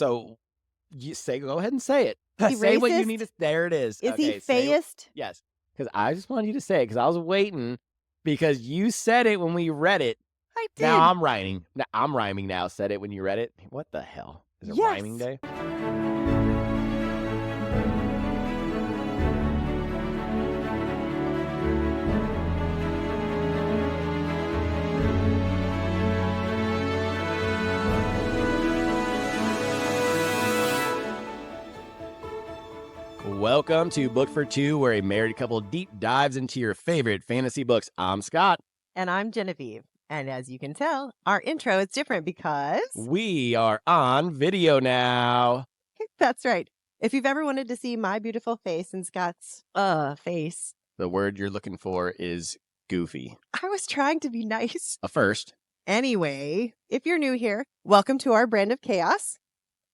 So go ahead and say it. He Say what you racist? need to. There it is. Is he say fayist? yes. Because I just wanted you to say it because I was waiting because you said it when we read it. I did. Now I'm writing. Now I'm rhyming now. Said it when you read it. What the hell? Is it rhyming day? Welcome to Book for Two, where a married couple deep dives into your favorite fantasy books. I'm Scott. And I'm Genevieve. And as you can tell, our intro is different because we are on video now. That's right. If you've ever wanted to see my beautiful face and Scott's face. The word you're looking for is goofy. I was trying to be nice. A first. Anyway, if you're new here, welcome to our brand of chaos.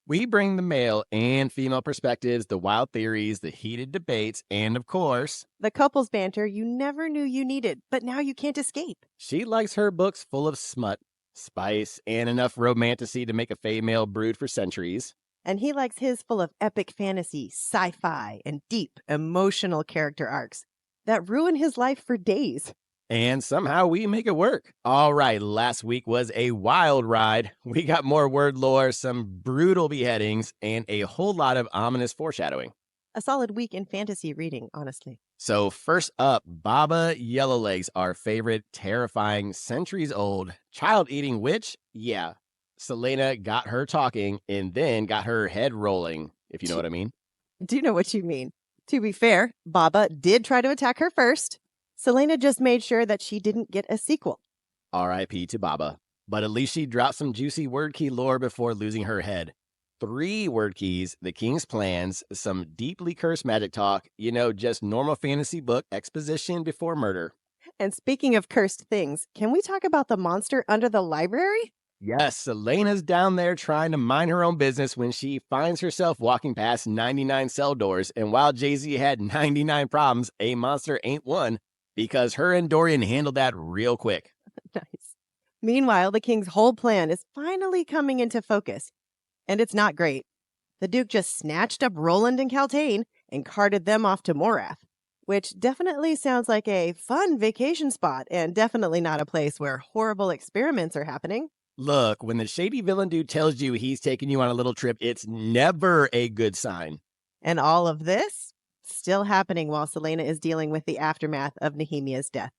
We bring the male and female perspectives, the wild theories, the heated debates, and of course, the couples banter you never knew you needed, but now you can't escape. She likes her books full of smut, spice, and enough romantasy to make a female brood for centuries. And he likes his full of epic fantasy, sci-fi, and deep, emotional character arcs that ruin his life for days. And somehow we make it work. All right, last week was a wild ride. We got more word lore, some brutal beheadings, and a whole lot of ominous foreshadowing. A solid week in fantasy reading, honestly. So first up, Baba Yellowlegs, our favorite, terrifying, centuries-old, child-eating witch. Yeah, Celaena got her talking and then got her head rolling, if you know what I mean. Do you know what you mean? To be fair, Baba did try to attack her first. Celaena just made sure that she didn't get a sequel. R.I.P. to Baba. But at least she dropped some juicy word key lore before losing her head. 3 word keys, the king's plans, some deeply cursed magic talk, just normal fantasy book exposition before murder. And speaking of cursed things, can we talk about the monster under the library? Yes, Celaena's down there trying to mind her own business when she finds herself walking past 99 cell doors. And while Jay-Z had 99 problems, a monster ain't one. Because her and Dorian handled that real quick. Nice. Meanwhile, the king's whole plan is finally coming into focus. And it's not great. The Duke just snatched up Roland and Caltaine and carted them off to Morath, which definitely sounds like a fun vacation spot and definitely not a place where horrible experiments are happening. Look, when the shady villain dude tells you he's taking you on a little trip, it's never a good sign. And all of this still happening while Celaena is dealing with the aftermath of Nehemiah's death.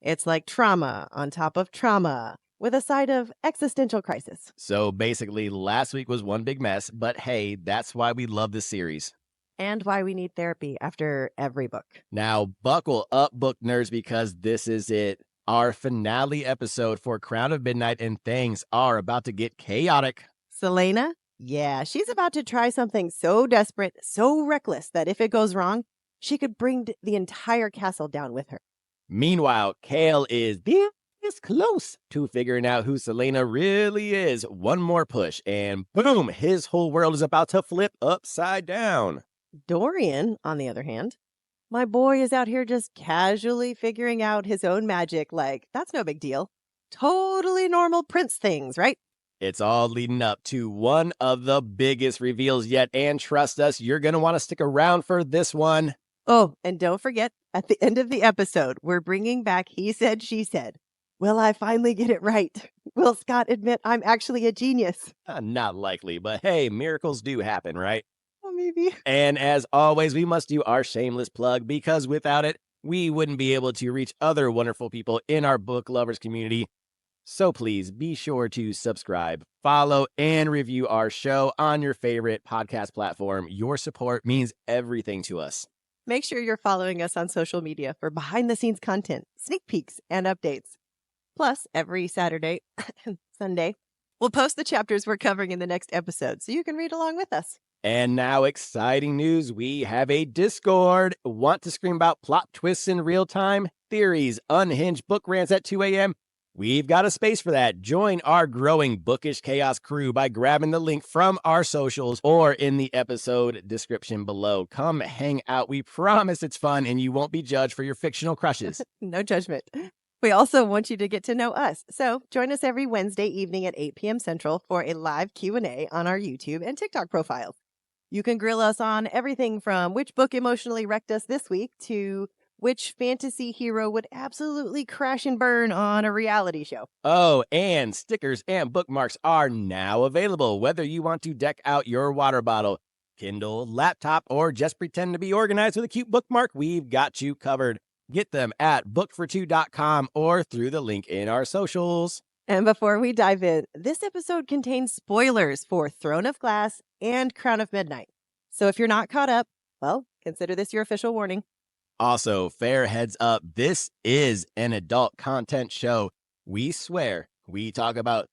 It's like trauma on top of trauma with a side of existential crisis. So basically, last week was one big mess, but hey, that's why we love this series. And why we need therapy after every book. Now, buckle up, book nerds, because this is it. Our finale episode for Crown of Midnight, and things are about to get chaotic. Celaena? Yeah, she's about to try something so desperate, so reckless, that if it goes wrong, she could bring the entire castle down with her. Meanwhile, Chaol is this close to figuring out who Celaena really is. One more push, and boom, his whole world is about to flip upside down. Dorian, on the other hand, my boy is out here just casually figuring out his own magic like, that's no big deal. Totally normal prince things, right? It's all leading up to one of the biggest reveals yet, and trust us, you're going to want to stick around for this one. Oh, and don't forget, at the end of the episode, we're bringing back He Said, She Said. Will I finally get it right? Will Scott admit I'm actually a genius? Not likely, but hey, miracles do happen, right? Well, maybe. And as always, we must do our shameless plug, because without it, we wouldn't be able to reach other wonderful people in our book lovers community. So please be sure to subscribe, follow, and review our show on your favorite podcast platform. Your support means everything to us. Make sure you're following us on social media for behind-the-scenes content, sneak peeks, and updates. Plus, every Saturday, Sunday, we'll post the chapters we're covering in the next episode so you can read along with us. And now, exciting news. We have a Discord. Want to scream about plot twists in real time? Theories, unhinged book rants at 2 a.m.? We've got a space for that. Join our growing bookish chaos crew by grabbing the link from our socials or in the episode description below. Come hang out. We promise it's fun and you won't be judged for your fictional crushes. No judgment. We also want you to get to know us. So join us every Wednesday evening at 8 p.m. Central for a live Q&A on our YouTube and TikTok profiles. You can grill us on everything from which book emotionally wrecked us this week to which fantasy hero would absolutely crash and burn on a reality show. Oh, and stickers and bookmarks are now available. Whether you want to deck out your water bottle, Kindle, laptop, or just pretend to be organized with a cute bookmark, we've got you covered. Get them at bookfor2.com or through the link in our socials. And before we dive in, this episode contains spoilers for Throne of Glass and Crown of Midnight. So if you're not caught up, well, consider this your official warning. Also, fair heads up, this is an adult content show. We swear we talk about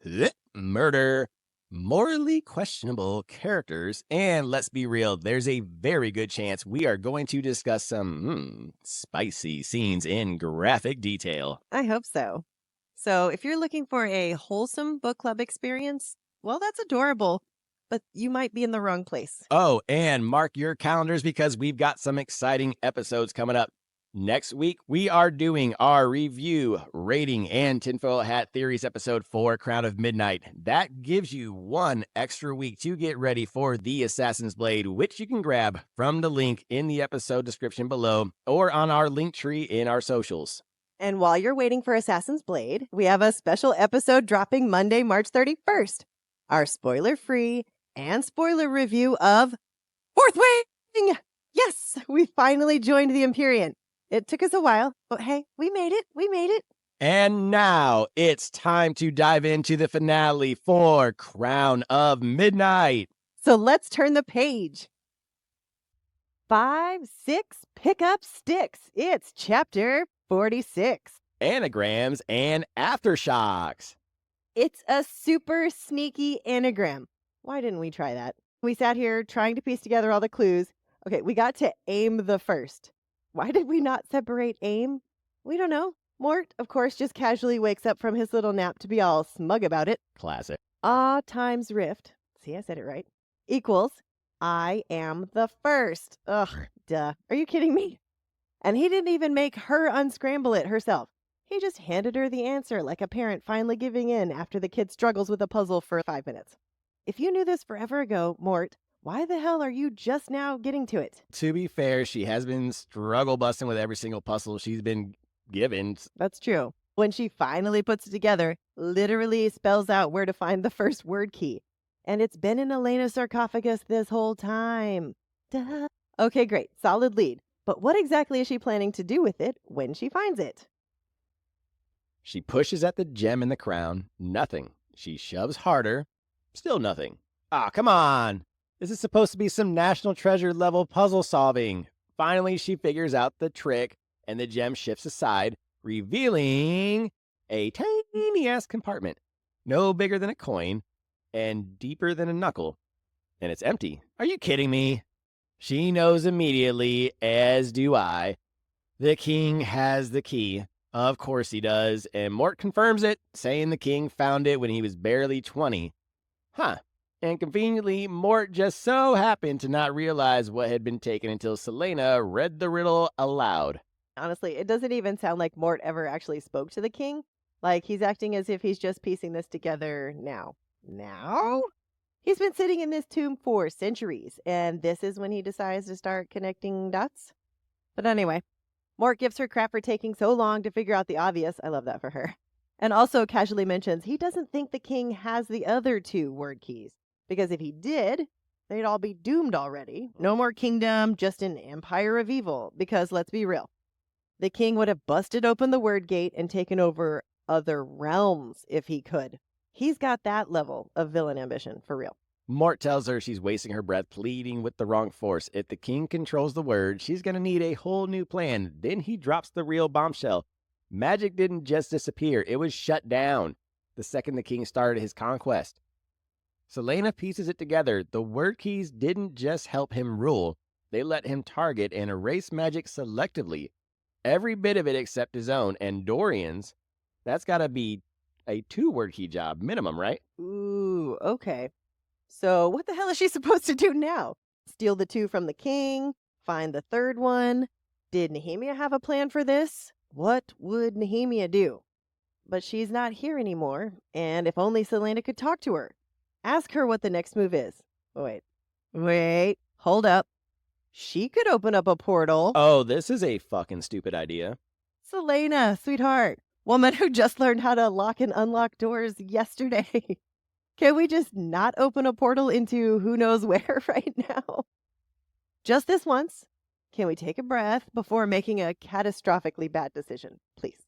murder, morally questionable characters, and let's be real, there's a very good chance we are going to discuss some spicy scenes in graphic detail. I hope so. So if you're looking for a wholesome book club experience, well, that's adorable, but you might be in the wrong place. Oh, and mark your calendars because we've got some exciting episodes coming up. Next week, we are doing our review, rating, and tinfoil hat theories episode for Crown of Midnight. That gives you one extra week to get ready for The Assassin's Blade, which you can grab from the link in the episode description below or on our link tree in our socials. And while you're waiting for Assassin's Blade, we have a special episode dropping Monday, March 31st. Our spoiler-free and spoiler review of Fourth Wing! Yes, we finally joined the Empyrean. It took us a while, but hey, we made it. We made it. And now it's time to dive into the finale for Crown of Midnight. So let's turn the page. 5, 6, pick up sticks. It's chapter 46. Anagrams and aftershocks. It's a super sneaky anagram. Why didn't we try that? We sat here trying to piece together all the clues. Okay, we got to aim the first. Why did we not separate aim? We don't know. Mort, of course, just casually wakes up from his little nap to be all smug about it. Classic. Ah times rift. See, I said it right. Equals I am the first. Ugh, duh. Are you kidding me? And he didn't even make her unscramble it herself. He just handed her the answer like a parent finally giving in after the kid struggles with a puzzle for 5 minutes. If you knew this forever ago, Mort, why the hell are you just now getting to it? To be fair, she has been struggle busting with every single puzzle she's been given. That's true. When she finally puts it together, literally spells out where to find the first word key. And it's been in Celaena's sarcophagus this whole time. Duh. Okay, great. Solid lead. But what exactly is she planning to do with it when she finds it? She pushes at the gem in the crown. Nothing. She shoves harder. Still nothing. Ah, come on. This is supposed to be some National Treasure level puzzle solving. Finally, she figures out the trick, and the gem shifts aside, revealing a tiny-ass compartment. No bigger than a coin, and deeper than a knuckle. And it's empty. Are you kidding me? She knows immediately, as do I. The king has the key. Of course he does, and Mort confirms it, saying the king found it when he was barely 20. Huh. And conveniently, Mort just so happened to not realize what had been taken until Celaena read the riddle aloud. Honestly, it doesn't even sound like Mort ever actually spoke to the king. Like, he's acting as if he's just piecing this together now. Now? He's been sitting in this tomb for centuries, and this is when he decides to start connecting dots? But anyway, Mort gives her crap for taking so long to figure out the obvious. I love that for her. And also casually mentions he doesn't think the king has the other 2 word keys. Because if he did, they'd all be doomed already. No more kingdom, just an empire of evil. Because let's be real, the king would have busted open the word gate and taken over other realms if he could. He's got that level of villain ambition, for real. Mort tells her she's wasting her breath pleading with the wrong force. If the king controls the word, she's going to need a whole new plan. Then he drops the real bombshell. Magic didn't just disappear. It was shut down the second the king started his conquest. Celaena pieces it together. The word keys didn't just help him rule. They let him target and erase magic selectively. Every bit of it except his own. And Dorian's, that's got to be a 2-word key job minimum, right? Ooh, okay. So what the hell is she supposed to do now? Steal the 2 from the king? Find the 3rd one? Did Nehemia have a plan for this? What would Nehemia do? But she's not here anymore, and if only Celaena could talk to her. Ask her what the next move is. Wait, hold up. She could open up a portal. Oh, this is a fucking stupid idea. Celaena, sweetheart, woman who just learned how to lock and unlock doors yesterday. Can we just not open a portal into who knows where right now? Just this once. Can we take a breath before making a catastrophically bad decision, please?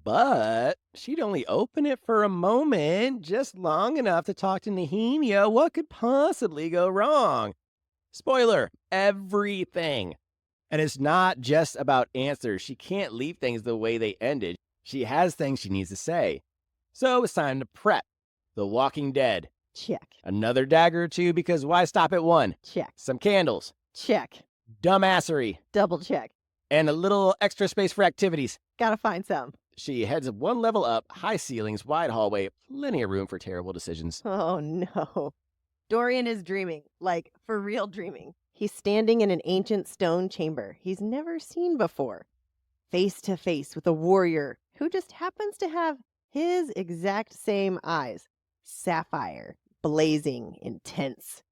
But she'd only open it for a moment, just long enough to talk to Nehemia. What could possibly go wrong? Spoiler, everything. And it's not just about answers. She can't leave things the way they ended. She has things she needs to say. So it's time to prep. The Walking Dead. Check. Another dagger or two, because why stop at one? Check. Some candles. Check. Dumbassery. Double check. And a little extra space for activities. Gotta find some. She heads one level up, high ceilings, wide hallway, plenty of room for terrible decisions. Oh no. Dorian is dreaming, like for real dreaming. He's standing in an ancient stone chamber he's never seen before, face to face with a warrior who just happens to have his exact same eyes, sapphire, blazing, intense.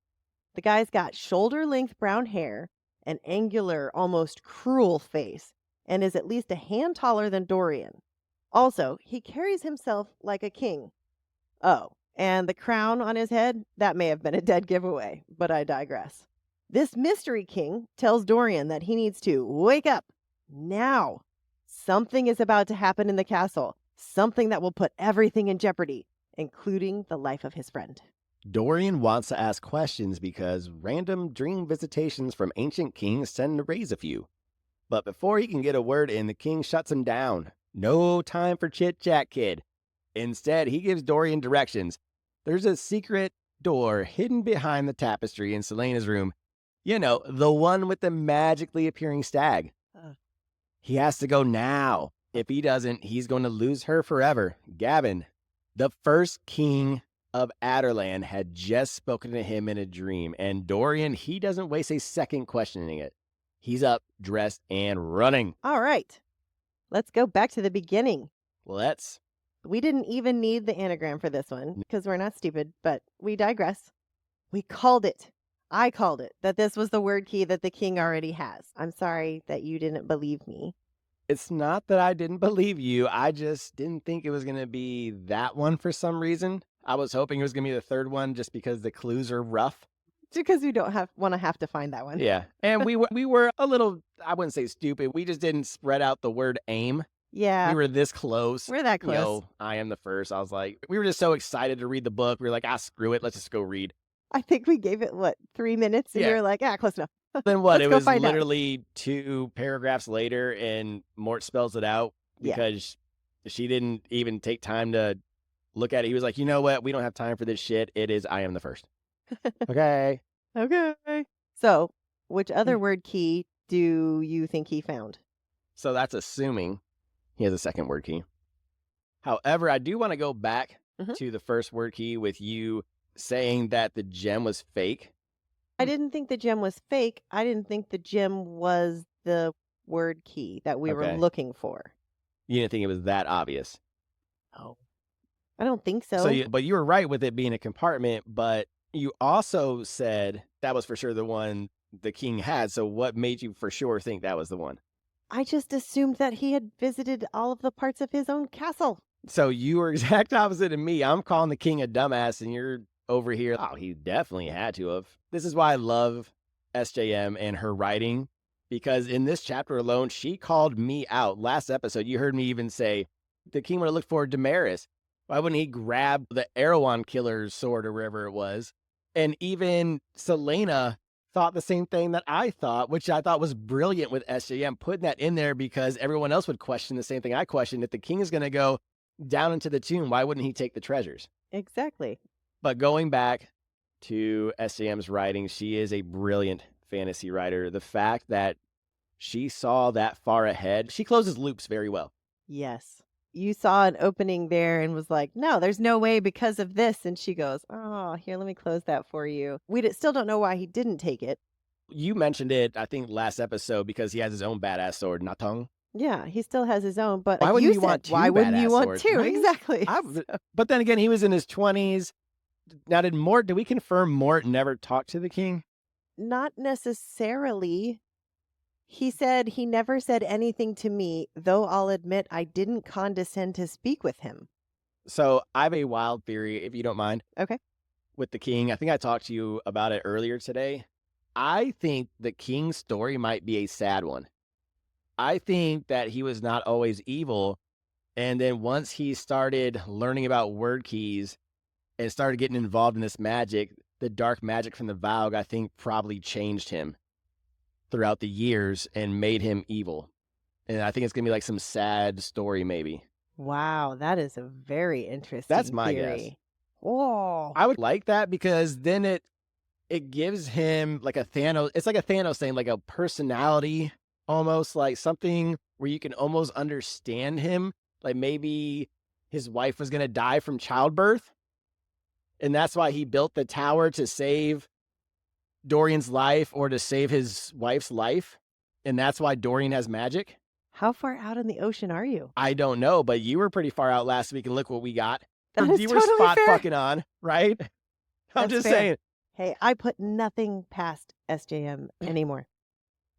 The guy's got shoulder-length brown hair, an angular, almost cruel face, and is at least a hand taller than Dorian. Also, he carries himself like a king. Oh, and the crown on his head, that may have been a dead giveaway, but I digress. This mystery king tells Dorian that he needs to wake up now. Something is about to happen in the castle, something that will put everything in jeopardy, including the life of his friend. Dorian wants to ask questions because random dream visitations from ancient kings tend to raise a few. But before he can get a word in, the king shuts him down. No time for chit-chat, kid. Instead, he gives Dorian directions. There's a secret door hidden behind the tapestry in Celaena's room. You know, the one with the magically appearing stag. He has to go now. If he doesn't, he's going to lose her forever. Gavin, the first king of Adderland, had just spoken to him in a dream, and Dorian, he doesn't waste a second questioning it. He's up, dressed, and running. All right. Let's go back to the beginning. Let's. We didn't even need the anagram for this one because we're not stupid, but we digress. We called it. I called it that this was the word key that the king already has. I'm sorry that you didn't believe me. It's not that I didn't believe you. I just didn't think it was going to be that one for some reason. I was hoping it was going to be the third one just because the clues are rough. Because we don't want to find that one. Yeah. And we were a little, I wouldn't say stupid. We just didn't spread out the word aim. Yeah. We were this close. We're that close. You know, I am the first. I was like, we were just so excited to read the book. We were like, screw it. Let's just go read. I think we gave it, 3 minutes? And Yeah. you were like, close enough. Then what? Let's It go was find out. literally 2 paragraphs later, and Mort spells it out because she didn't even take time to look at it. He was like, you know what? We don't have time for this shit. It is I am the first. Okay. Okay. So, which other word key do you think he found? So that's assuming he has a second word key. However, I do want to go back to the first word key with you saying that the gem was fake. I didn't think the gem was fake. I didn't think the gem was the word key that we were looking for. You didn't think it was that obvious. Oh. I don't think so. But you were right with it being a compartment, but you also said that was for sure the one the king had. So what made you for sure think that was the one? I just assumed that he had visited all of the parts of his own castle. So you were exact opposite of me. I'm calling the king a dumbass, and you're over here. Oh, he definitely had to have. This is why I love SJM and her writing, because in this chapter alone, she called me out. Last episode, you heard me even say, the king would have looked for Damaris. Why wouldn't he grab the Erewhon killer's sword or wherever it was? And even Celaena thought the same thing that I thought, which I thought was brilliant with SJM, putting that in there because everyone else would question the same thing I questioned. If the king is going to go down into the tomb, why wouldn't he take the treasures? Exactly. But going back to SJM's writing, she is a brilliant fantasy writer. The fact that she saw that far ahead, she closes loops very well. Yes. You saw an opening there and was like, no, there's no way because of this. And she goes, oh, here, let me close that for you. We still don't know why he didn't take it. You mentioned it, I think, last episode because he has his own badass sword, Natong. Yeah, he still has his own, but Why like wouldn't you you want said, why two wouldn't you badass want swords, two? right? Exactly. I, So, but then again, he was in his 20s. Now, did we confirm Mort never talked to the king? not necessarily. He said he never said anything to me, though I'll admit I didn't condescend to speak with him. So I have a wild theory, if you don't mind, Okay. with the king. I think I talked to you about it earlier today. I think the king's story might be a sad one. I think that he was not always evil. And then once he started learning about word keys and started getting involved in this magic, the dark magic from the Valg, I think probably changed him throughout the years and made him evil. And I think it's going to be like some sad story, maybe. Wow, that is a very interesting That's my guess. theory. Whoa. I would like that because then it gives him like a Thanos. It's like a Thanos thing, like a personality, almost like something where you can almost understand him. Like maybe his wife was going to die from childbirth. And that's why he built the tower to save Dorian's life or to save his wife's life. And that's why Dorian has magic. How far out in the ocean are you? I don't know, but you were pretty far out last week and look what we got. That is You were totally spot fair. fucking on, right? I'm That's just fair. saying. Hey, I put nothing past SJM anymore.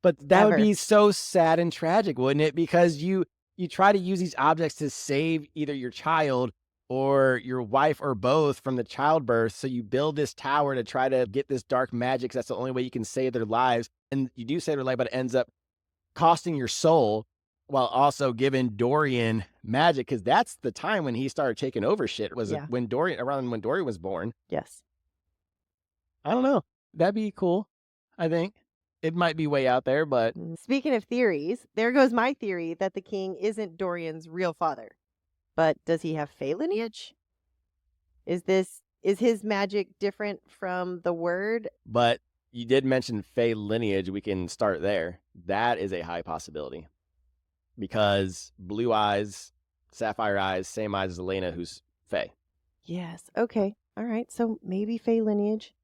But that would Ever. be so sad and tragic, wouldn't it? Because you try to use these objects to save either your child or your wife or both from the childbirth. So you build this tower to try to get this dark magic. 'Cause that's the only way you can save their lives. And you do save their life, but it ends up costing your soul while also giving Dorian magic. Because that's the time when he started taking over shit. Was Yeah. it when Dorian was born? Yes. I don't know. That'd be cool. I think it might be way out there, but Speaking of theories, there goes my theory that the king isn't Dorian's real father. But does he have Fey lineage? Is his magic different from the word? But you did mention Fey lineage. We can start there. That is a high possibility because blue eyes, sapphire eyes, same eyes as Celaena, who's Fey. Yes. Okay. All right. So maybe Fey lineage.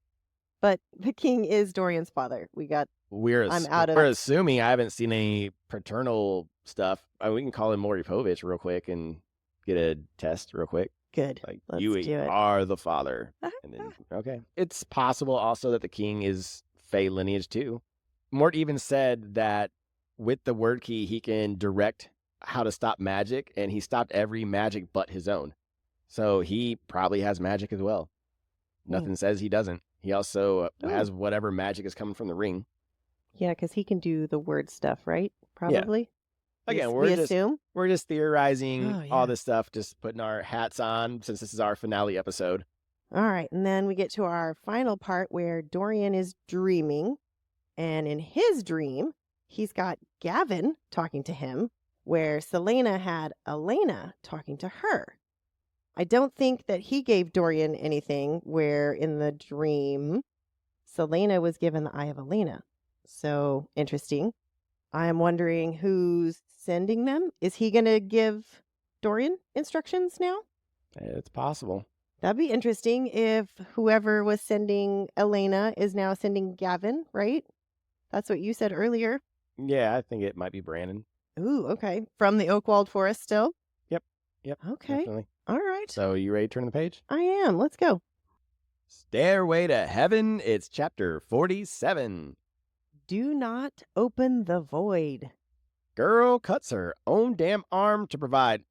But the king is Dorian's father. We're out of assuming. I haven't seen any paternal stuff. I mean, we can call him Maury Povich real quick and get a test real quick. Good. Like, Let's you do it. are the father. And then, okay. It's possible also that the king is Fey lineage too. Mort even said that with the word key, he can direct how to stop magic, and he stopped every magic but his own. So he probably has magic as well. Nothing says he doesn't. He also has whatever magic is coming from the ring. Yeah, because he can do the word stuff, right? Probably. Again, we assume. we're just theorizing Oh, yeah. all this stuff, just putting our hats on since this is our finale episode. All right. And then we get to our final part where Dorian is dreaming. And in his dream, he's got Gavin talking to him, where Celaena had Elena talking to her. I don't think that he gave Dorian anything, where in the dream, Celaena was given the Eye of Elena. So interesting. I am wondering who's sending them. Is he going to give Dorian instructions now? It's possible. That'd be interesting if whoever was sending Elena is now sending Gavin, right? That's what you said earlier. Yeah, I think it might be Brandon. Ooh, okay. From the Oakwald Forest still? Yep. Okay. Definitely. All right. So you ready to turn the page? I am. Let's go. Stairway to Heaven. It's chapter 47. Do not open the void. Girl cuts her own damn arm to provide,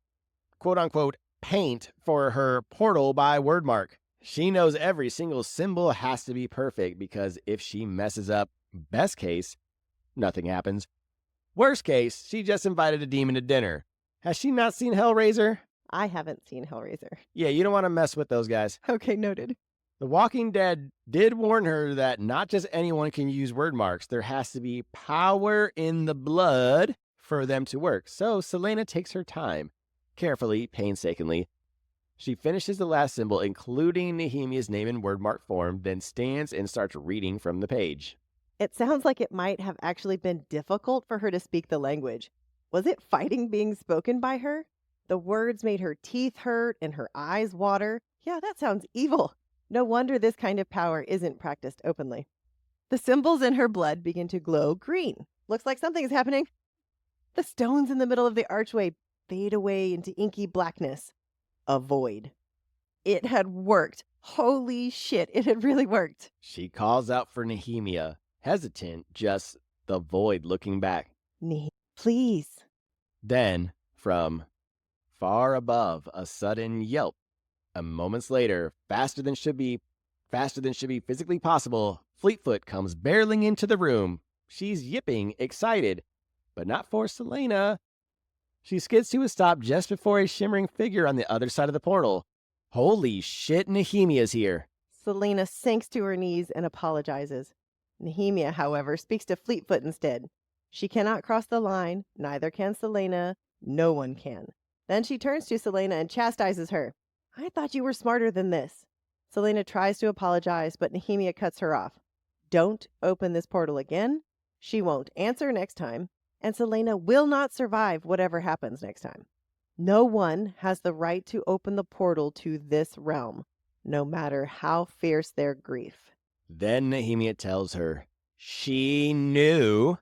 quote unquote, paint for her portal by wordmark. She knows every single symbol has to be perfect because if she messes up, best case, nothing happens. Worst case, she just invited a demon to dinner. Has she not seen Hellraiser? I haven't seen Hellraiser. Yeah, you don't want to mess with those guys. Okay, noted. The Walking Dead did warn her that not just anyone can use word marks. There has to be power in the blood for them to work. So Celaena takes her time, carefully, painstakingly. She finishes the last symbol, including Nehemia's name in word mark form, then stands and starts reading from the page. It sounds like it might have actually been difficult for her to speak the language. Was it fighting being spoken by her? The words made her teeth hurt and her eyes water. Yeah, that sounds evil. No wonder this kind of power isn't practiced openly. The symbols in her blood begin to glow green. Looks like something's happening. The stones in the middle of the archway fade away into inky blackness. A void. It had worked. Holy shit, it had really worked. She calls out for Nehemia, hesitant, just the void looking back. Please. Then, from far above, a sudden yelp. A moments later, faster than should be physically possible, Fleetfoot comes barreling into the room. She's yipping, excited, but not for Celaena. She skids to a stop just before a shimmering figure on the other side of the portal. Holy shit, Nehemia's here. Celaena sinks to her knees and apologizes. Nehemia, however, speaks to Fleetfoot instead. She cannot cross the line, neither can Celaena. No one can. Then she turns to Celaena and chastises her. I thought you were smarter than this. Celaena tries to apologize, but Nehemia cuts her off. Don't open this portal again. She won't answer next time, and Celaena will not survive whatever happens next time. No one has the right to open the portal to this realm, no matter how fierce their grief. Then Nehemia tells her she knew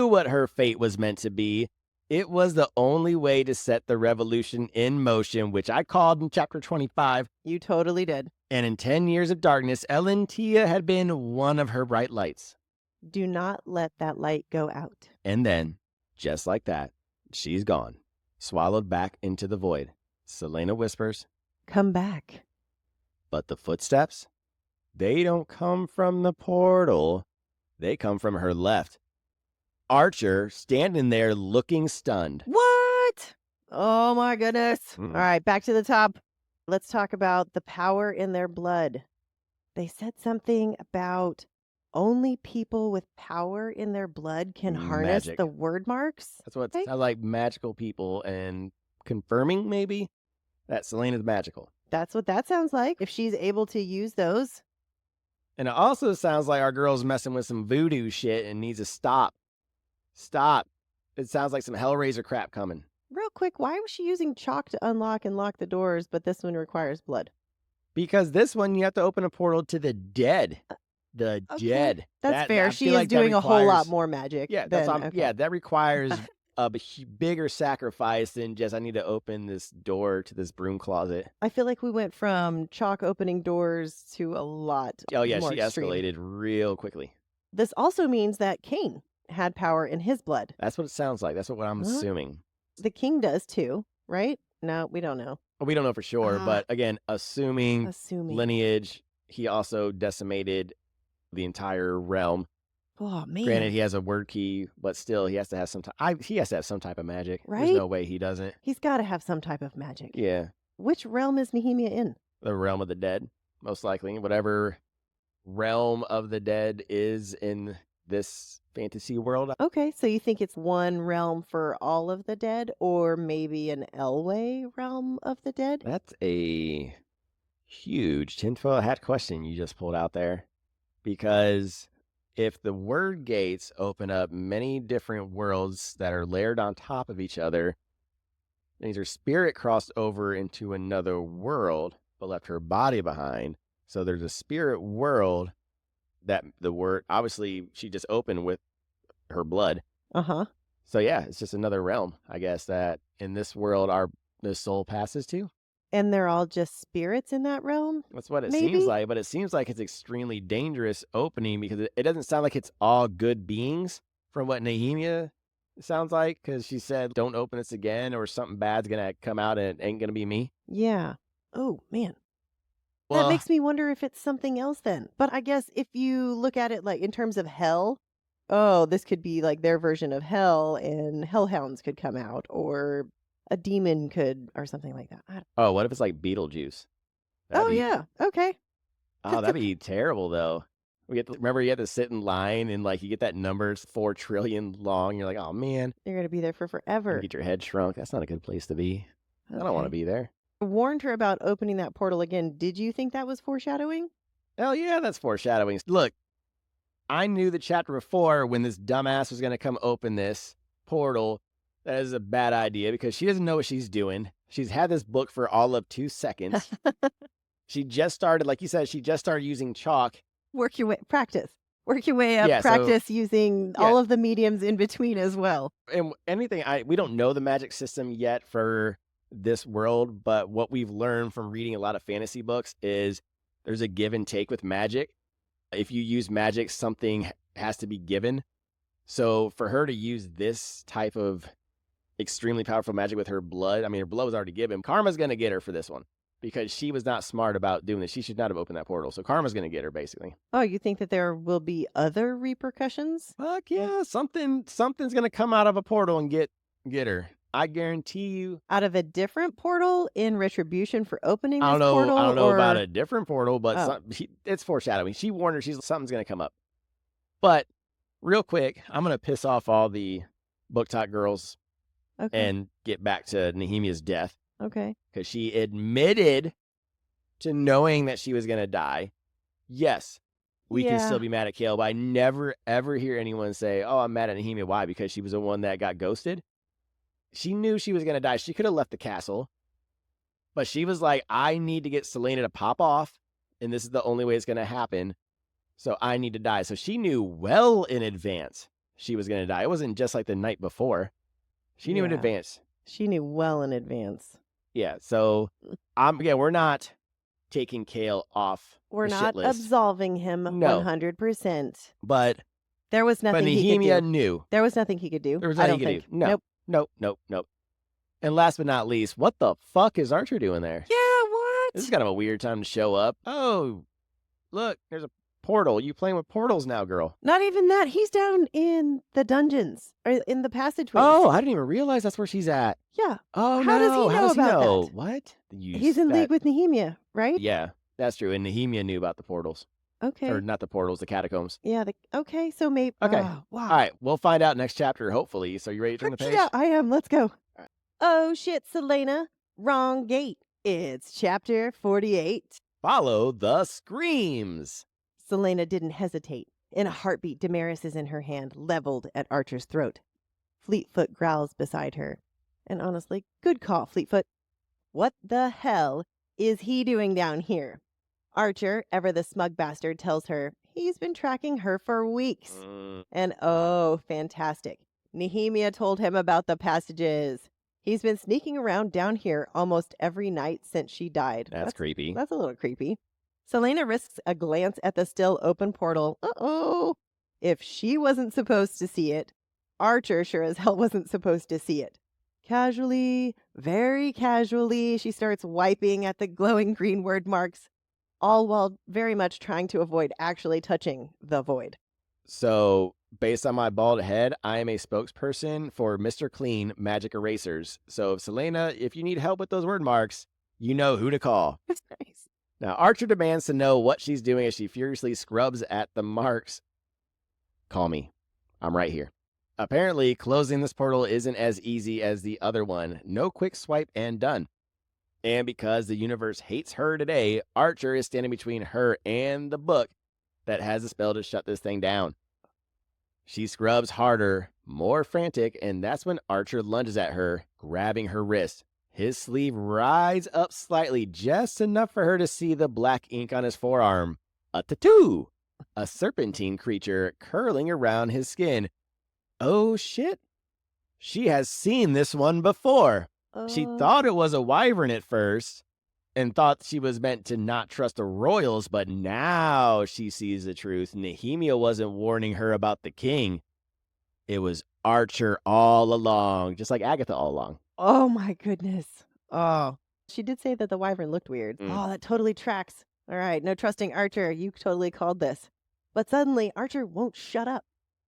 what her fate was meant to be. It was the only way to set the revolution in motion, which I called in chapter 25. You totally did. And in 10 years of darkness, Elentia had been one of her bright lights. Do not let that light go out. And then, just like that, she's gone, swallowed back into the void. Celaena whispers, Come back. but the footsteps, they don't come from the portal. They come from her left. Archer standing there looking stunned. What? Oh my goodness. All right, back to the top. Let's talk about the power in their blood. They said something about only people with power in their blood can harness Magic. the word marks. That's what it sounds like, magical people, and confirming maybe that Celaena's magical. That's what that sounds like, if she's able to use those. And it also sounds like our girl's messing with some voodoo shit and needs to stop. Stop. It sounds like some Hellraiser crap coming. Real quick, why was she using chalk to unlock and lock the doors, but this one requires blood? Because this one, you have to open a portal to the dead. The dead. That's fair. She is doing a whole lot more magic. Yeah, that requires a bigger sacrifice than just, I need to open this door to this broom closet. I feel like we went from chalk opening doors to a lot. Oh, yeah, more she extreme. escalated real quickly. This also means that Cain had power in his blood. That's what it sounds like. That's what I'm assuming. The king does too, right? No, we don't know. Well, we don't know for sure, but again, assuming lineage, he also decimated the entire realm. Oh man! Granted, he has a word key, but still, he has to have some he has to have some type of magic. Right? There's no way he doesn't. He's got to have some type of magic. Yeah. Which realm is Nehemia in? The realm of the dead, most likely. Whatever realm of the dead is in this fantasy world. Okay, so you think it's one realm for all of the dead, or maybe an Elway realm of the dead? That's a huge tinfoil hat question you just pulled out there. Because if the word gates open up many different worlds that are layered on top of each other, and her spirit crossed over into another world, but left her body behind. So there's a spirit world that the word, obviously, she just opened with her blood. Uh-huh. So yeah, it's just another realm, I guess, that in this world the soul passes to. And they're all just spirits in that realm? That's what it seems like, but it seems like it's extremely dangerous opening because it doesn't sound like it's all good beings from what Nehemia sounds like, because she said, don't open this again or something bad's going to come out and it ain't going to be me. Yeah. Oh, man. Well, that makes me wonder if it's something else then. But I guess if you look at it like in terms of hell, oh, this could be like their version of hell and hellhounds could come out, or a demon could, or something like that. Oh, what if it's like Beetlejuice? Yeah. Okay. Oh, that'd be terrible though. Remember you had to sit in line and like you get that number, it's 4 trillion long. You're like, oh man. You're going to be there for forever. You get your head shrunk. That's not a good place to be. Okay. I don't want to be there. I warned her about opening that portal again. Did you think that was foreshadowing? Hell yeah, that's foreshadowing. Look, I knew the chapter before when this dumbass was going to come open this portal. That is a bad idea because she doesn't know what she's doing. She's had this book for all of 2 seconds. She just started, like you said, she just started using chalk. Work your way, practice. Work your way up, Yeah, so practice using yeah, all of the mediums in between as well. and we don't know the magic system yet for this world, but what we've learned from reading a lot of fantasy books is there's a give and take with magic. If you use magic, something has to be given. So for her to use this type of extremely powerful magic with her blood, I mean, her blood was already given. Karma's going to get her for this one because she was not smart about doing this. She should not have opened that portal. So Karma's going to get her, basically. Oh, you think that there will be other repercussions? Fuck yeah, something's going to come out of a portal and get her. I guarantee you. Out of a different portal in retribution for opening I this don't know. portal? I don't know about or... a different portal, but Oh, it's foreshadowing. She warned her. Something's going to come up. But real quick, I'm going to piss off all the book talk girls okay. and get back to Nehemia's death Okay. because she admitted to knowing that she was going to die. Yes, we can still be mad at Chaol, but I never, ever hear anyone say, oh, I'm mad at Nehemia. Why? Because she was the one that got ghosted. She knew she was going to die. She could have left the castle, but she was like, I need to get Celaena to pop off, and this is the only way it's going to happen, so I need to die. So she knew well in advance she was going to die. It wasn't just like the night before. She knew in Yeah. advance. She knew well in advance. Yeah, so we're not taking Chaol off We're the not shit list. absolving him No. 100%. But There was nothing he could Nehemia do. knew. There was nothing he could do. There was I nothing don't he could think. do. No. Nope. Nope. And last but not least, what the fuck is Archer doing there? Yeah, what? This is kind of a weird time to show up. Oh, look, there's a portal. You playing with portals now, girl. Not even that. He's down in the dungeons or in the passageways. Oh, I didn't even realize that's where she's at. Yeah. Oh, How does he no. know How does he about know? that? What? He's in league with Nehemia, right? Yeah, that's true. And Nehemia knew about the portals. Okay. Or not the portals, the catacombs. Yeah. Okay. So maybe. Okay. Oh, wow. All right. We'll find out next chapter, hopefully. So you ready to turn the page? Yeah, I am. Let's go. right. Oh, shit, Celaena. Wrong gate. It's chapter 48. Follow the screams. Celaena didn't hesitate. In a heartbeat, Damaris is in her hand, leveled at Archer's throat. Fleetfoot growls beside her. And honestly, good call, Fleetfoot. What the hell is he doing down here? Archer, ever the smug bastard, tells her he's been tracking her for weeks. And oh, fantastic. Nehemia told him about the passages. He's been sneaking around down here almost every night since she died. That's creepy. That's a little creepy. Celaena risks a glance at the still open portal. Uh-oh. If she wasn't supposed to see it, Archer sure as hell wasn't supposed to see it. Casually, very casually, she starts wiping at the glowing green word marks, all while very much trying to avoid actually touching the void. So, based on my bald head, I am a spokesperson for Mr. Clean Magic Erasers. So, Celaena, if you need help with those word marks, you know who to call. That's nice. Now, Archer demands to know what she's doing as she furiously scrubs at the marks. Call me. I'm right here. Apparently, closing this portal isn't as easy as the other one. No quick swipe and done. And because the universe hates her today, Archer is standing between her and the book that has a spell to shut this thing down. She scrubs harder, more frantic, and that's when Archer lunges at her, grabbing her wrist. His sleeve rides up slightly, just enough for her to see the black ink on his forearm. A tattoo! A serpentine creature curling around his skin. Oh shit! She has seen this one before. She thought it was a wyvern at first, and thought she was meant to not trust the royals, but now she sees the truth. Nehemia wasn't warning her about the king. It was Archer all along, just like Agatha all along. Oh my goodness. Oh. She did say that the wyvern looked weird. Oh, that totally tracks. All right, no trusting Archer. You totally called this. But suddenly, Archer won't shut up,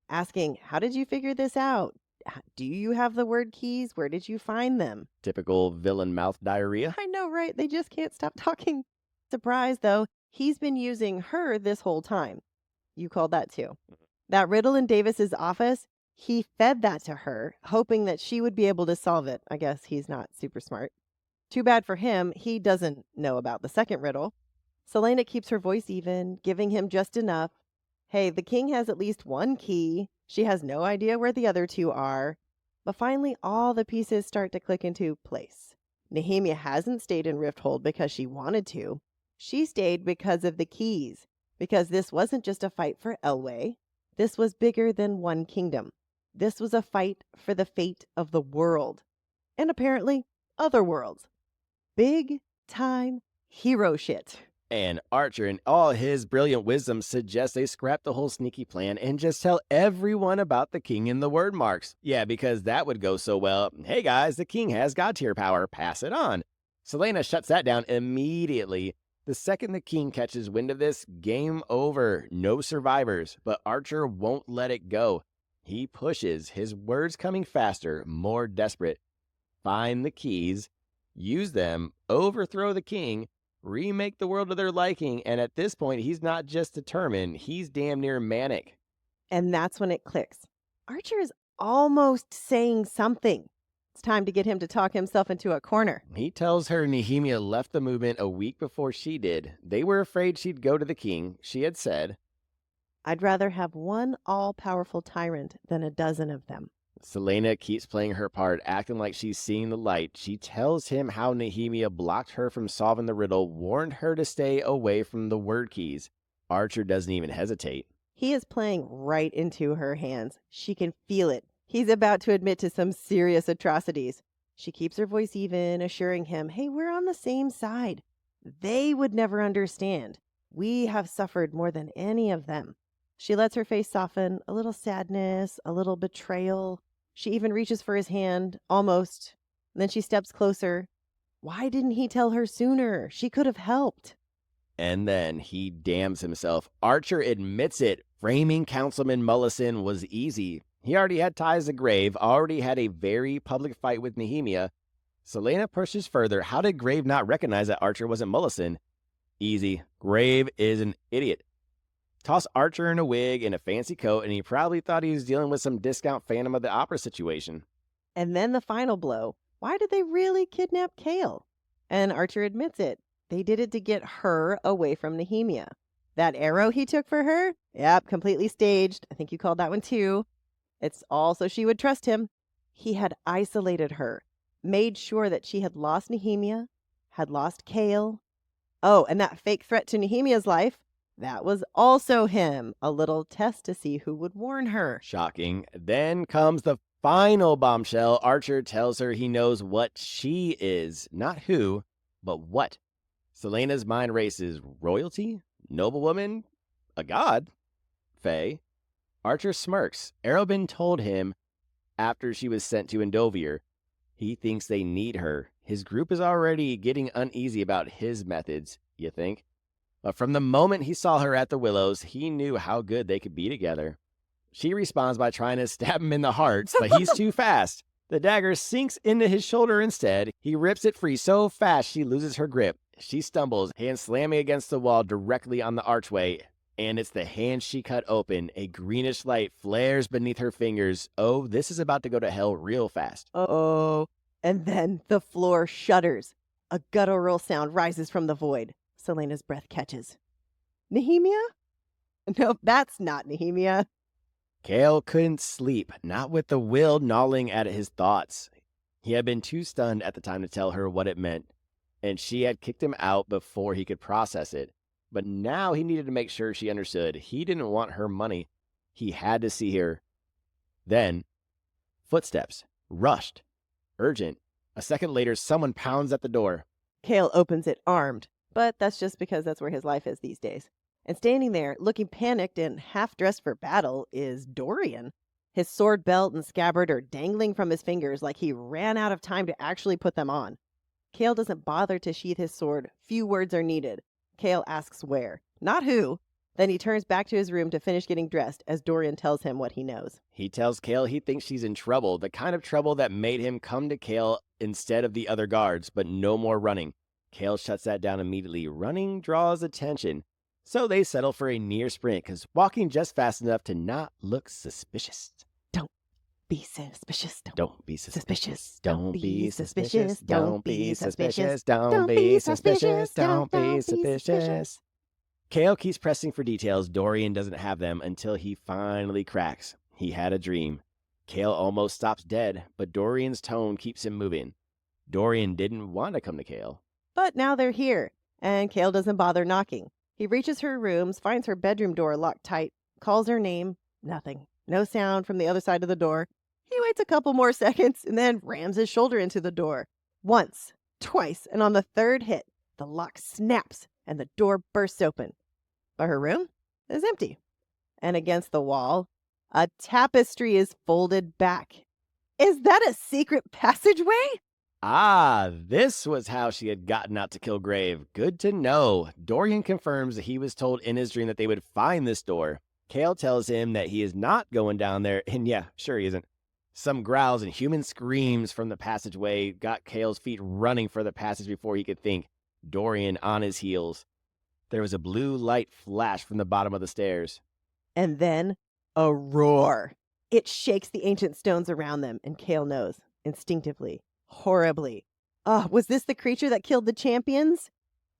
asking, how did you figure this out? Do you have the word keys? Where did you find them? Typical villain mouth diarrhea. I know, right? They just can't stop talking. Surprise, though, he's been using her this whole time. You called that too. That riddle in Davis's office, he fed that to her, hoping that she would be able to solve it. I guess he's not super smart. Too bad for him, he doesn't know about the second riddle. Celaena keeps her voice even, giving him just enough. Hey, the king has at least one key. She has no idea where the other two are. But finally, all the pieces start to click into place. Nehemia hasn't stayed in Rifthold because she wanted to. She stayed because of the keys. because this wasn't just a fight for Elway. This was bigger than one kingdom. This was a fight for the fate of the world, and apparently other worlds. Big time hero shit. And Archer, in all his brilliant wisdom, suggests they scrap the whole sneaky plan and just tell everyone about the king in the word marks. Yeah, because that would go so well. Hey guys, the king has god tier power. Pass it on. Celaena shuts that down immediately. The second the king catches wind of this, game over. No survivors. But Archer won't let it go. He pushes, his words coming faster, more desperate. Find the keys, use them, overthrow the king, remake the world to their liking, and at this point, he's not just determined, he's damn near manic. And that's when it clicks. Archer is almost saying something. It's time to get him to talk himself into a corner. He tells her Nehemia left the movement a week before she did. They were afraid she'd go to the king. She had said, I'd rather have one all-powerful tyrant than a dozen of them. Celaena keeps playing her part, acting like she's seeing the light. She tells him how Nehemia blocked her from solving the riddle, warned her to stay away from the word keys. Archer doesn't even hesitate. He is playing right into her hands. She can feel it. He's about to admit to some serious atrocities. She keeps her voice even, assuring him, hey, we're on the same side. They would never understand. We have suffered more than any of them. She lets her face soften, a little sadness, a little betrayal. She even reaches for his hand, almost. Then she steps closer. Why didn't he tell her sooner? She could have helped. And then he damns himself. Archer admits it. Framing Councilman Mullison was easy. He already had ties to Grave, already had a very public fight with Nehemia. Celaena pushes further. How did Grave not recognize that Archer wasn't Mullison? Easy. Grave is an idiot. Toss Archer in a wig and a fancy coat, and he probably thought he was dealing with some discount Phantom of the Opera situation. And then the final blow. Why did they really kidnap Chaol? And Archer admits it. They did it to get her away from Nehemia. That arrow he took for her? Yep, completely staged. I think you called that one too. It's all so she would trust him. He had isolated her, made sure that she had lost Nehemia, had lost Chaol. Oh, and that fake threat to Nehemia's life, that was also him. A little test to see who would warn her. Shocking. Then comes the final bombshell. Archer tells her he knows what she is. Not who, but what. Celaena's mind races. Royalty? Noblewoman? A god? Fae? Archer smirks. Arobin told him after she was sent to Endovier. He thinks they need her. His group is already getting uneasy about his methods, you think? But from the moment he saw her at the Willows, he knew how good they could be together. She responds by trying to stab him in the heart, but he's too fast. The dagger sinks into his shoulder instead. He rips it free so fast she loses her grip. She stumbles, hand slamming against the wall directly on the archway. And it's the hand she cut open. A greenish light flares beneath her fingers. Oh, this is about to go to hell real fast. Uh-oh. And then the floor shudders. A guttural sound rises from the void. Celaena's breath catches. Nehemia? Nope, that's not Nehemia. Chaol couldn't sleep, not with the will gnawing at his thoughts. He had been too stunned at the time to tell her what it meant, and she had kicked him out before he could process it. But now he needed to make sure she understood. He didn't want her money. He had to see her. Then, footsteps. Rushed. Urgent. A second later, someone pounds at the door. Chaol opens it armed, but that's just because that's where his life is these days. And standing there, looking panicked and half-dressed for battle, is Dorian. His sword belt and scabbard are dangling from his fingers like he ran out of time to actually put them on. Chaol doesn't bother to sheath his sword. Few words are needed. Chaol asks where, not who. Then he turns back to his room to finish getting dressed as Dorian tells him what he knows. He tells Chaol he thinks she's in trouble, the kind of trouble that made him come to Chaol instead of the other guards, but no more running. Chaol shuts that down immediately. Running draws attention, so they settle for a near sprint, because walking just fast enough to not look suspicious. Don't be suspicious. Don't be suspicious. Don't be suspicious. Don't be suspicious. Don't be suspicious. Don't be suspicious. Chaol keeps pressing for details. Dorian doesn't have them until he finally cracks. He had a dream. Chaol almost stops dead, but Dorian's tone keeps him moving. Dorian didn't want to come to Chaol. But now they're here, and Chaol doesn't bother knocking. He reaches her rooms, finds her bedroom door locked tight, calls her name. Nothing. No sound from the other side of the door. He waits a couple more seconds and then rams his shoulder into the door. Once, twice, and on the third hit, the lock snaps and the door bursts open. But her room is empty. And against the wall, a tapestry is folded back. Is that a secret passageway? Ah, this was how she had gotten out to Kilgrave. Good to know. Dorian confirms that he was told in his dream that they would find this door. Chaol tells him that he is not going down there, and yeah, sure he isn't. Some growls and human screams from the passageway got Chaol's feet running for the passage before he could think. Dorian on his heels. There was a blue light flash from the bottom of the stairs. And then a roar. It shakes the ancient stones around them, and Chaol knows, instinctively, horribly. Was this the creature that killed the champions?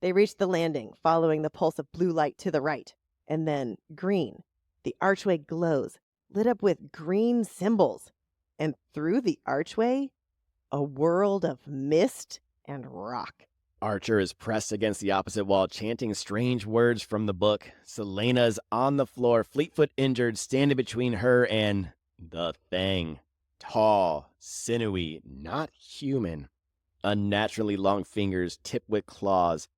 They reach the landing, following the pulse of blue light to the right. And then green. The archway glows, lit up with green symbols. And through the archway, a world of mist and rock. Archer is pressed against the opposite wall, chanting strange words from the book. Celaena's on the floor, Fleetfoot injured, standing between her and the thing. Tall, sinewy, not human. Unnaturally long fingers tipped with claws.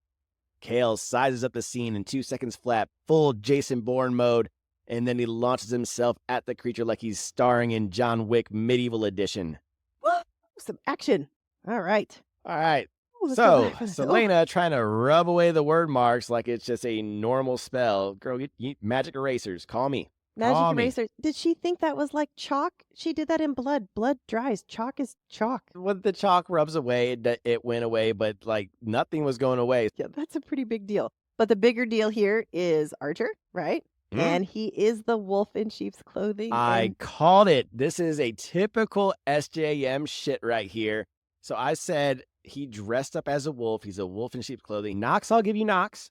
Chaol sizes up the scene in 2 seconds flat, full Jason Bourne mode, and then he launches himself at the creature like he's starring in John Wick Medieval Edition. Whoa, some action. All right. All right. Let's go So, back for this. Celaena trying to rub away the word marks like it's just a normal spell. Girl, get magic erasers. Call me. Magic Call me. eraser. Did she think that was like chalk? She did that in blood. Blood dries. Chalk is chalk. When the chalk rubs away, it went away, but like nothing was going away. Yeah, that's a pretty big deal. But the bigger deal here is Archer, right? And he is the wolf in sheep's clothing. I called it. This is a typical SJM shit right here. So I said he dressed up as a wolf. He's a wolf in sheep's clothing. Nox, I'll give you Nox.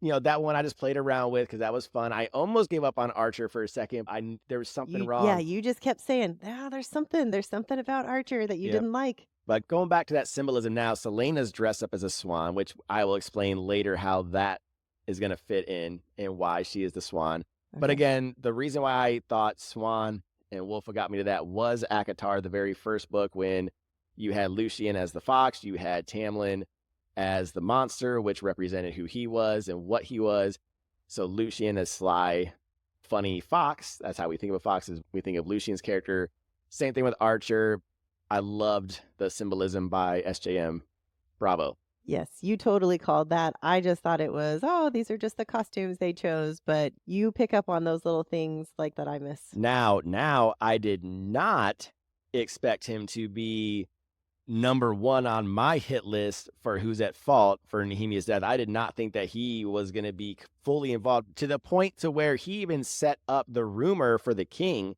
You know, that one I just played around with because that was fun. I almost gave up on Archer for a second. There was something wrong. Yeah, you just kept saying, there's something about Archer that you didn't like. But going back to that symbolism now, Celaena's dressed up as a swan, which I will explain later how that is going to fit in and why she is the swan. Okay. But again, the reason why I thought swan and wolf got me to that was ACOTAR, the very first book, when you had Lucian as the fox, you had Tamlin as the monster, which represented who he was and what he was. So Lucian as sly, funny fox. That's how we think of a fox, is we think of Lucian's character. Same thing with Archer. I loved the symbolism by SJM. Bravo. Yes, you totally called that. I just thought it was, these are just the costumes they chose, but you pick up on those little things like that I miss. Now, I did not expect him to be number one on my hit list for who's at fault for Nehemia's death. I did not think that he was going to be fully involved to the point to where he even set up the rumor for the king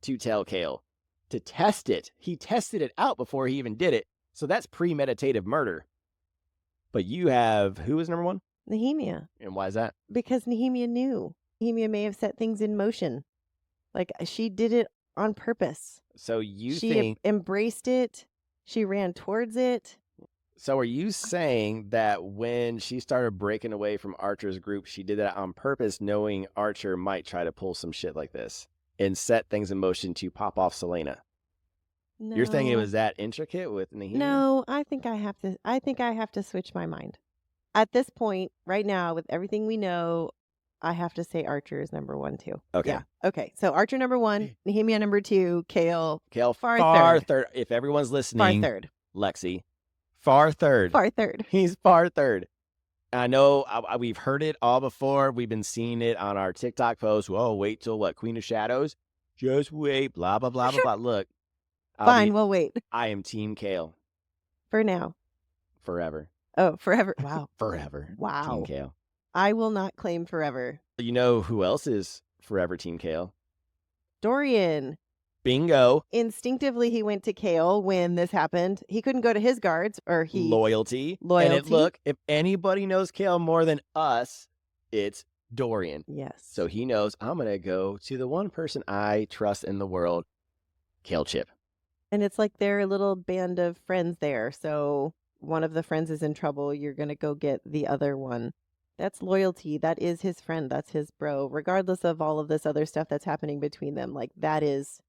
to tell Chaol, to test it. He tested it out before he even did it. So that's premeditative murder. But you have, who is number one? Nehemia. And why is that? Because Nehemia knew. Nehemia may have set things in motion. Like, she did it on purpose. So you she think... She embraced it. She ran towards it. So are you saying that when she started breaking away from Archer's group, she did that on purpose, knowing Archer might try to pull some shit like this and set things in motion to pop off Celaena? No. You're thinking it was that intricate with Nehemia? No, I think I have to switch my mind. At this point, right now, with everything we know, I have to say Archer is number one, too. Okay. Yeah. Okay. So Archer number one, Nehemia number two, Chaol far third. If everyone's listening, far third. Lexi, far third. Far third. He's far third. I know we've heard it all before. We've been seeing it on our TikTok posts. Whoa, wait till what? Queen of Shadows? Just wait. Blah, blah, blah, blah, blah. Look. Fine, we'll wait. I am Team Chaol. For now. Forever. Oh, forever. Wow. Forever. Wow. Team Chaol. I will not claim forever. You know who else is forever Team Chaol? Dorian. Bingo. Instinctively, he went to Chaol when this happened. He couldn't go to his guards, or he... Loyalty. And look, if anybody knows Chaol more than us, it's Dorian. Yes. So he knows, I'm going to go to the one person I trust in the world, Chaol Chip. And it's like they're a little band of friends there. So one of the friends is in trouble. You're going to go get the other one. That's loyalty. That is his friend. That's his bro. Regardless of all of this other stuff that's happening between them, like that is,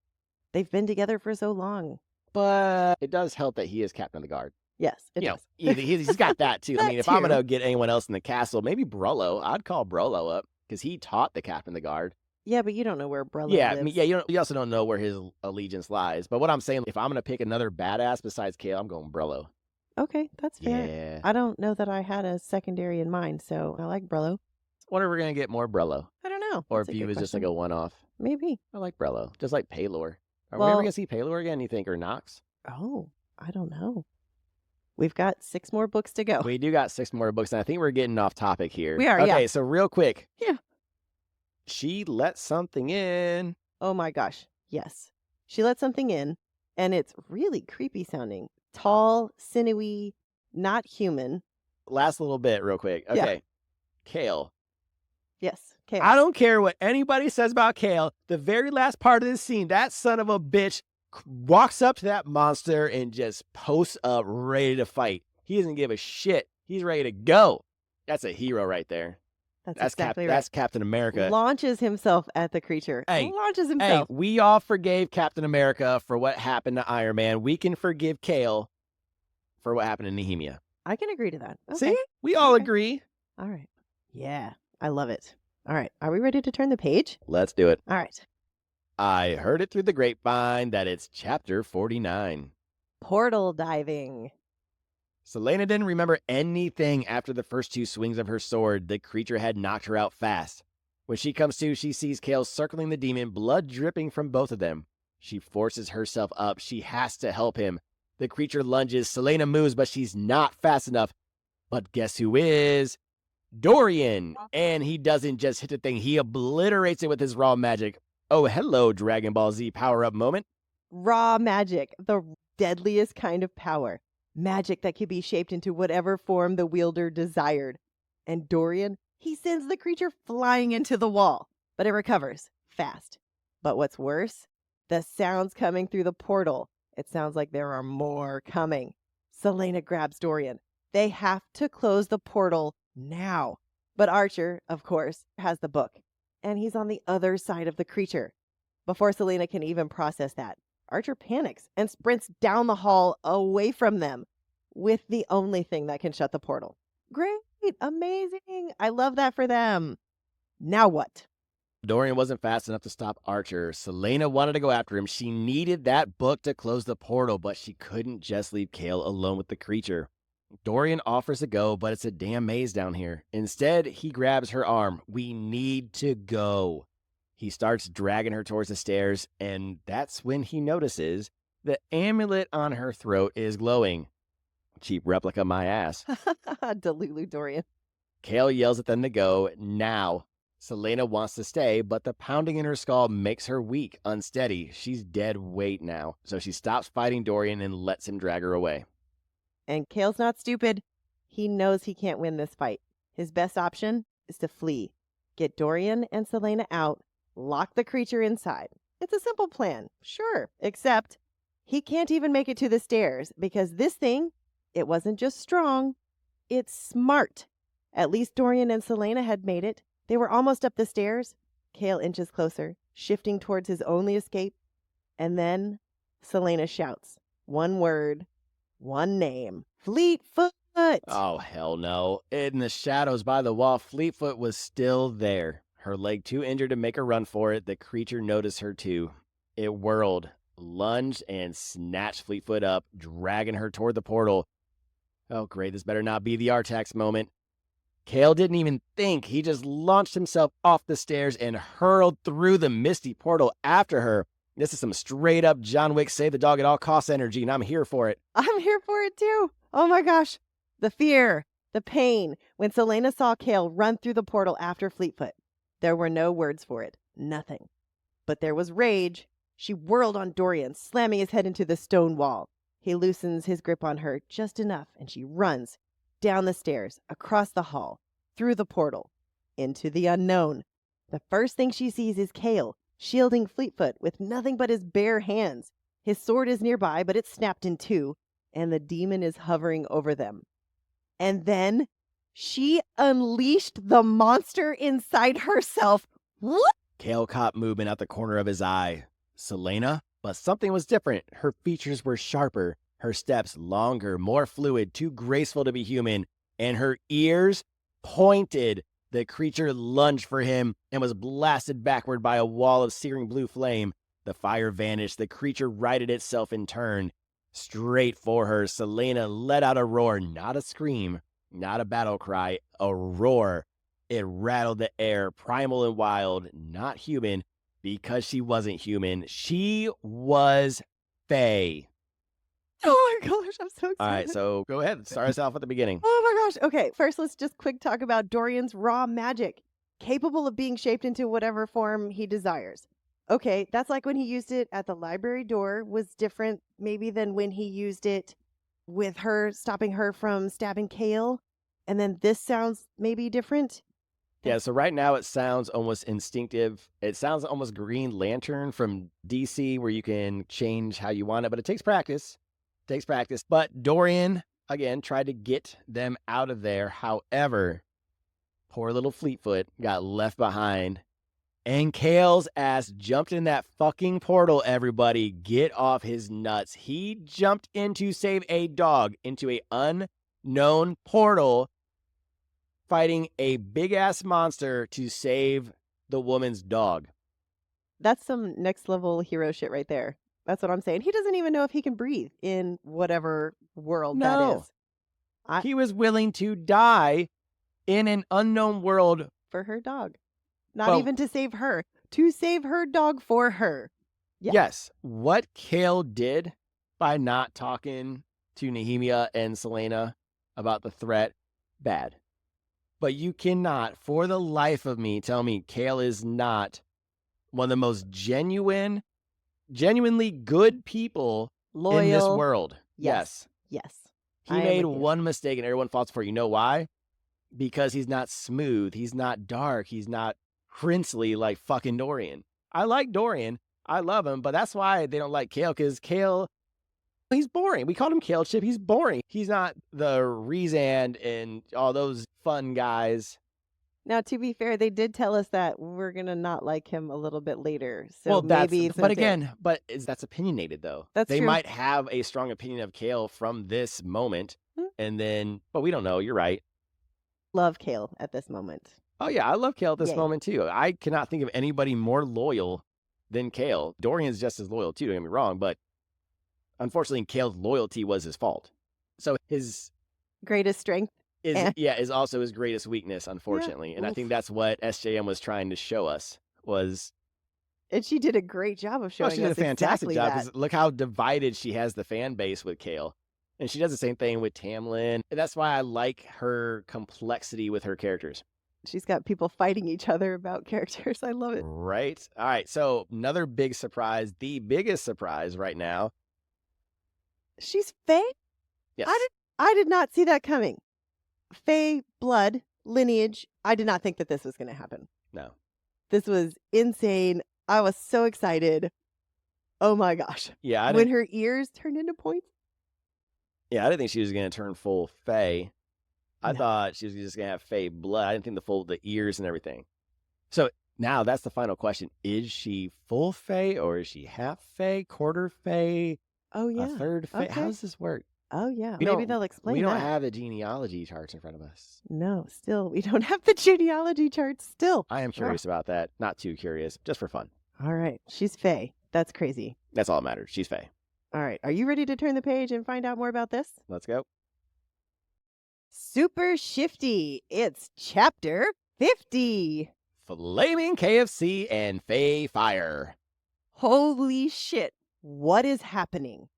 they've been together for so long. But it does help that he is captain of the guard. Yes, it does. He's got that too. I That mean, if I'm too. going to get anyone else in the castle, maybe Brollo. I'd call Brollo up because he taught the captain of the guard. Yeah, but you don't know where Brollo Yeah, lives. I mean, yeah, you also don't know where his allegiance lies. But what I'm saying, if I'm going to pick another badass besides Chaol, I'm going Brollo. Okay, that's fair. Yeah. I don't know that I had a secondary in mind, so I like Brollo. Wonder if we're going to get more Brollo. I don't know. Or That's if a he good was just like question. a one-off. Maybe. I like Brollo. Just like Paylor. Are we Well- ever going to see Paylor again, you think, or Nox? Oh, I don't know. We've got 6 more books to go. We do got 6 more books, and I think we're getting off topic here. We are, okay, yeah. so real quick. Yeah. She let something in. Oh my gosh. Yes. She let something in, and it's really creepy sounding. Tall, sinewy, not human. Last little bit, real quick. Yeah. Okay. Chaol. Yes. Chaos. I don't care what anybody says about Chaol. The very last part of this scene, that son of a bitch walks up to that monster and just posts up ready to fight. He doesn't give a shit. He's ready to go. That's a hero right there. That's exactly right. That's Captain America. Launches himself at the creature. Hey, Launches Hey, himself. we all forgave Captain America for what happened to Iron Man. We can forgive Chaol for what happened to Nehemia. I can agree to that. Okay. See? We all Okay. agree. All right. Yeah. I love it. All right. Are we ready to turn the page? Let's do it. All right. I heard it through the grapevine that it's chapter 49. Portal diving. Celaena didn't remember anything after the first 2 swings of her sword. The creature had knocked her out fast. When she comes to, she sees Chaol circling the demon, blood dripping from both of them. She forces herself up. She has to help him. The creature lunges. Celaena moves, but she's not fast enough. But guess who is? Dorian. And he doesn't just hit the thing. He obliterates it with his raw magic. Oh, hello, Dragon Ball Z power-up moment. Raw magic. The deadliest kind of power. Magic that could be shaped into whatever form the wielder desired. And Dorian, he sends the creature flying into the wall, but it recovers fast. But what's worse? The sounds coming through the portal. It sounds like there are more coming. Celaena grabs Dorian. They have to close the portal now. But Archer, of course, has the book, and he's on the other side of the creature. Before Celaena can even process that, Archer panics and sprints down the hall away from them with the only thing that can shut the portal. Great. Amazing. I love that for them. Now what? Dorian wasn't fast enough to stop Archer. Celaena wanted to go after him. She needed that book to close the portal, but she couldn't just leave Chaol alone with the creature. Dorian offers to go, but it's a damn maze down here. Instead, he grabs her arm. We need to go. He starts dragging her towards the stairs, and that's when he notices the amulet on her throat is glowing. Cheap replica, my ass. Delulu Dorian. Chaol yells at them to go now. Celaena wants to stay, but the pounding in her skull makes her weak, unsteady. She's dead weight now, so she stops fighting Dorian and lets him drag her away. And Chaol's not stupid. He knows he can't win this fight. His best option is to flee. Get Dorian and Celaena out. Lock the creature inside. It's a simple plan, sure, except he can't even make it to the stairs because this thing, it wasn't just strong, it's smart. At least Dorian and Celaena had made it. They were almost up the stairs. Chaol inches closer, shifting towards his only escape. And then Celaena shouts, one word, one name, Fleetfoot. Oh, hell no. In the shadows by the wall, Fleetfoot was still there. Her leg too injured to make a run for it, the creature noticed her too. It whirled, lunged, and snatched Fleetfoot up, dragging her toward the portal. Oh, great, this better not be the Artax moment. Chaol didn't even think. He just launched himself off the stairs and hurled through the misty portal after her. This is some straight up John Wick save the dog at all costs energy, and I'm here for it. I'm here for it too. Oh my gosh. The fear, the pain, when Celaena saw Chaol run through the portal after Fleetfoot. There were no words for it. Nothing. But there was rage. She whirled on Dorian, slamming his head into the stone wall. He loosens his grip on her just enough, and she runs down the stairs, across the hall, through the portal, into the unknown. The first thing she sees is Chaol, shielding Fleetfoot with nothing but his bare hands. His sword is nearby, but it's snapped in two, and the demon is hovering over them. And then She unleashed the monster inside herself. What? Chaol caught movement out the corner of his eye. Celaena? But something was different. Her features were sharper, her steps longer, more fluid, too graceful to be human, and her ears pointed. The creature lunged for him and was blasted backward by a wall of searing blue flame. The fire vanished. The creature righted itself and turned. Straight for her, Celaena let out a roar, not a scream, not a battle cry, a roar. It rattled the air, primal and wild, not human, because she wasn't human. She was Fae. Oh my gosh, I'm so excited. All right, so go ahead. Start us off at the beginning. Oh my gosh. Okay, first let's just quick talk about Dorian's raw magic, capable of being shaped into whatever form he desires. Okay, that's like when he used it at the library door was different maybe than when he used it with her, stopping her from stabbing Chaol. And then this sounds maybe different. Yeah, so right now it sounds almost instinctive. It sounds almost Green Lantern from DC, where you can change how you want it, but it takes practice. It takes practice. But Dorian, again, tried to get them out of there. However, poor little Fleetfoot got left behind. And Chaol's ass jumped in that fucking portal, everybody. Get off his nuts. He jumped in to save a dog into an unknown portal, fighting a big-ass monster to save the woman's dog. That's some next level hero shit right there. That's what I'm saying. He doesn't even know if he can breathe in whatever world that is. He was willing to die in an unknown world For her dog. Not even to save her. To save her dog for her. Yeah. Yes. What Chaol did by not talking to Nehemia and Celaena about the threat, bad. But you cannot, for the life of me, tell me Chaol is not one of the most genuinely good people in this world. Yes. He made one mistake and everyone falls for it. You know why? Because he's not smooth. He's not dark. He's not princely like fucking Dorian. I like Dorian. I love him, but that's why they don't like Chaol, because Chaol, he's boring. We called him Chaol Chip. He's boring. He's not the Rezand and all those fun guys. Now, to be fair, they did tell us that we're going to not like him a little bit later. So Well, maybe that's opinionated, though. That's They true. might have a strong opinion of Chaol from this moment, and then, but we don't know. You're right. Love Chaol at this moment. Oh, yeah, I love Chaol at this Yay. moment, too. I cannot think of anybody more loyal than Chaol. Dorian's just as loyal, too, don't get me wrong, but unfortunately, Chaol's loyalty was his fault. So his greatest strength is also his greatest weakness, unfortunately. Yeah. And I think that's what SJM was trying to show us was... And she did a great job of showing us she did a fantastic exactly job, that. because look how divided she has the fan base with Chaol. And she does the same thing with Tamlin. And that's why I like her complexity with her characters. She's got people fighting each other about characters. I love it. Right. All right. So another big surprise, the biggest surprise right now. She's Fae? Yes. I did not see that coming. Fae blood, lineage. I did not think that this was going to happen. No. This was insane. I was so excited. Oh my gosh. Yeah. When her ears turned into points. Yeah, I didn't think she was going to turn full Fae. I thought she was just going to have Fae blood. I didn't think the ears and everything. So now that's the final question. Is she full Fae, or is she half Fae, quarter Fae, Oh yeah. a third Fae? Okay. How does this work? Oh yeah. We Maybe don't- they'll explain We that. don't have the genealogy charts in front of us. No, still we don't have the genealogy charts still. I am curious about that. Not too curious, just for fun. All right. She's Fae. That's crazy. That's all that matters. She's Fae. All right. Are you ready to turn the page and find out more about this? Let's go. Super Shifty. It's chapter 50. Flaming KFC and Fae Fire. Holy shit. What is happening?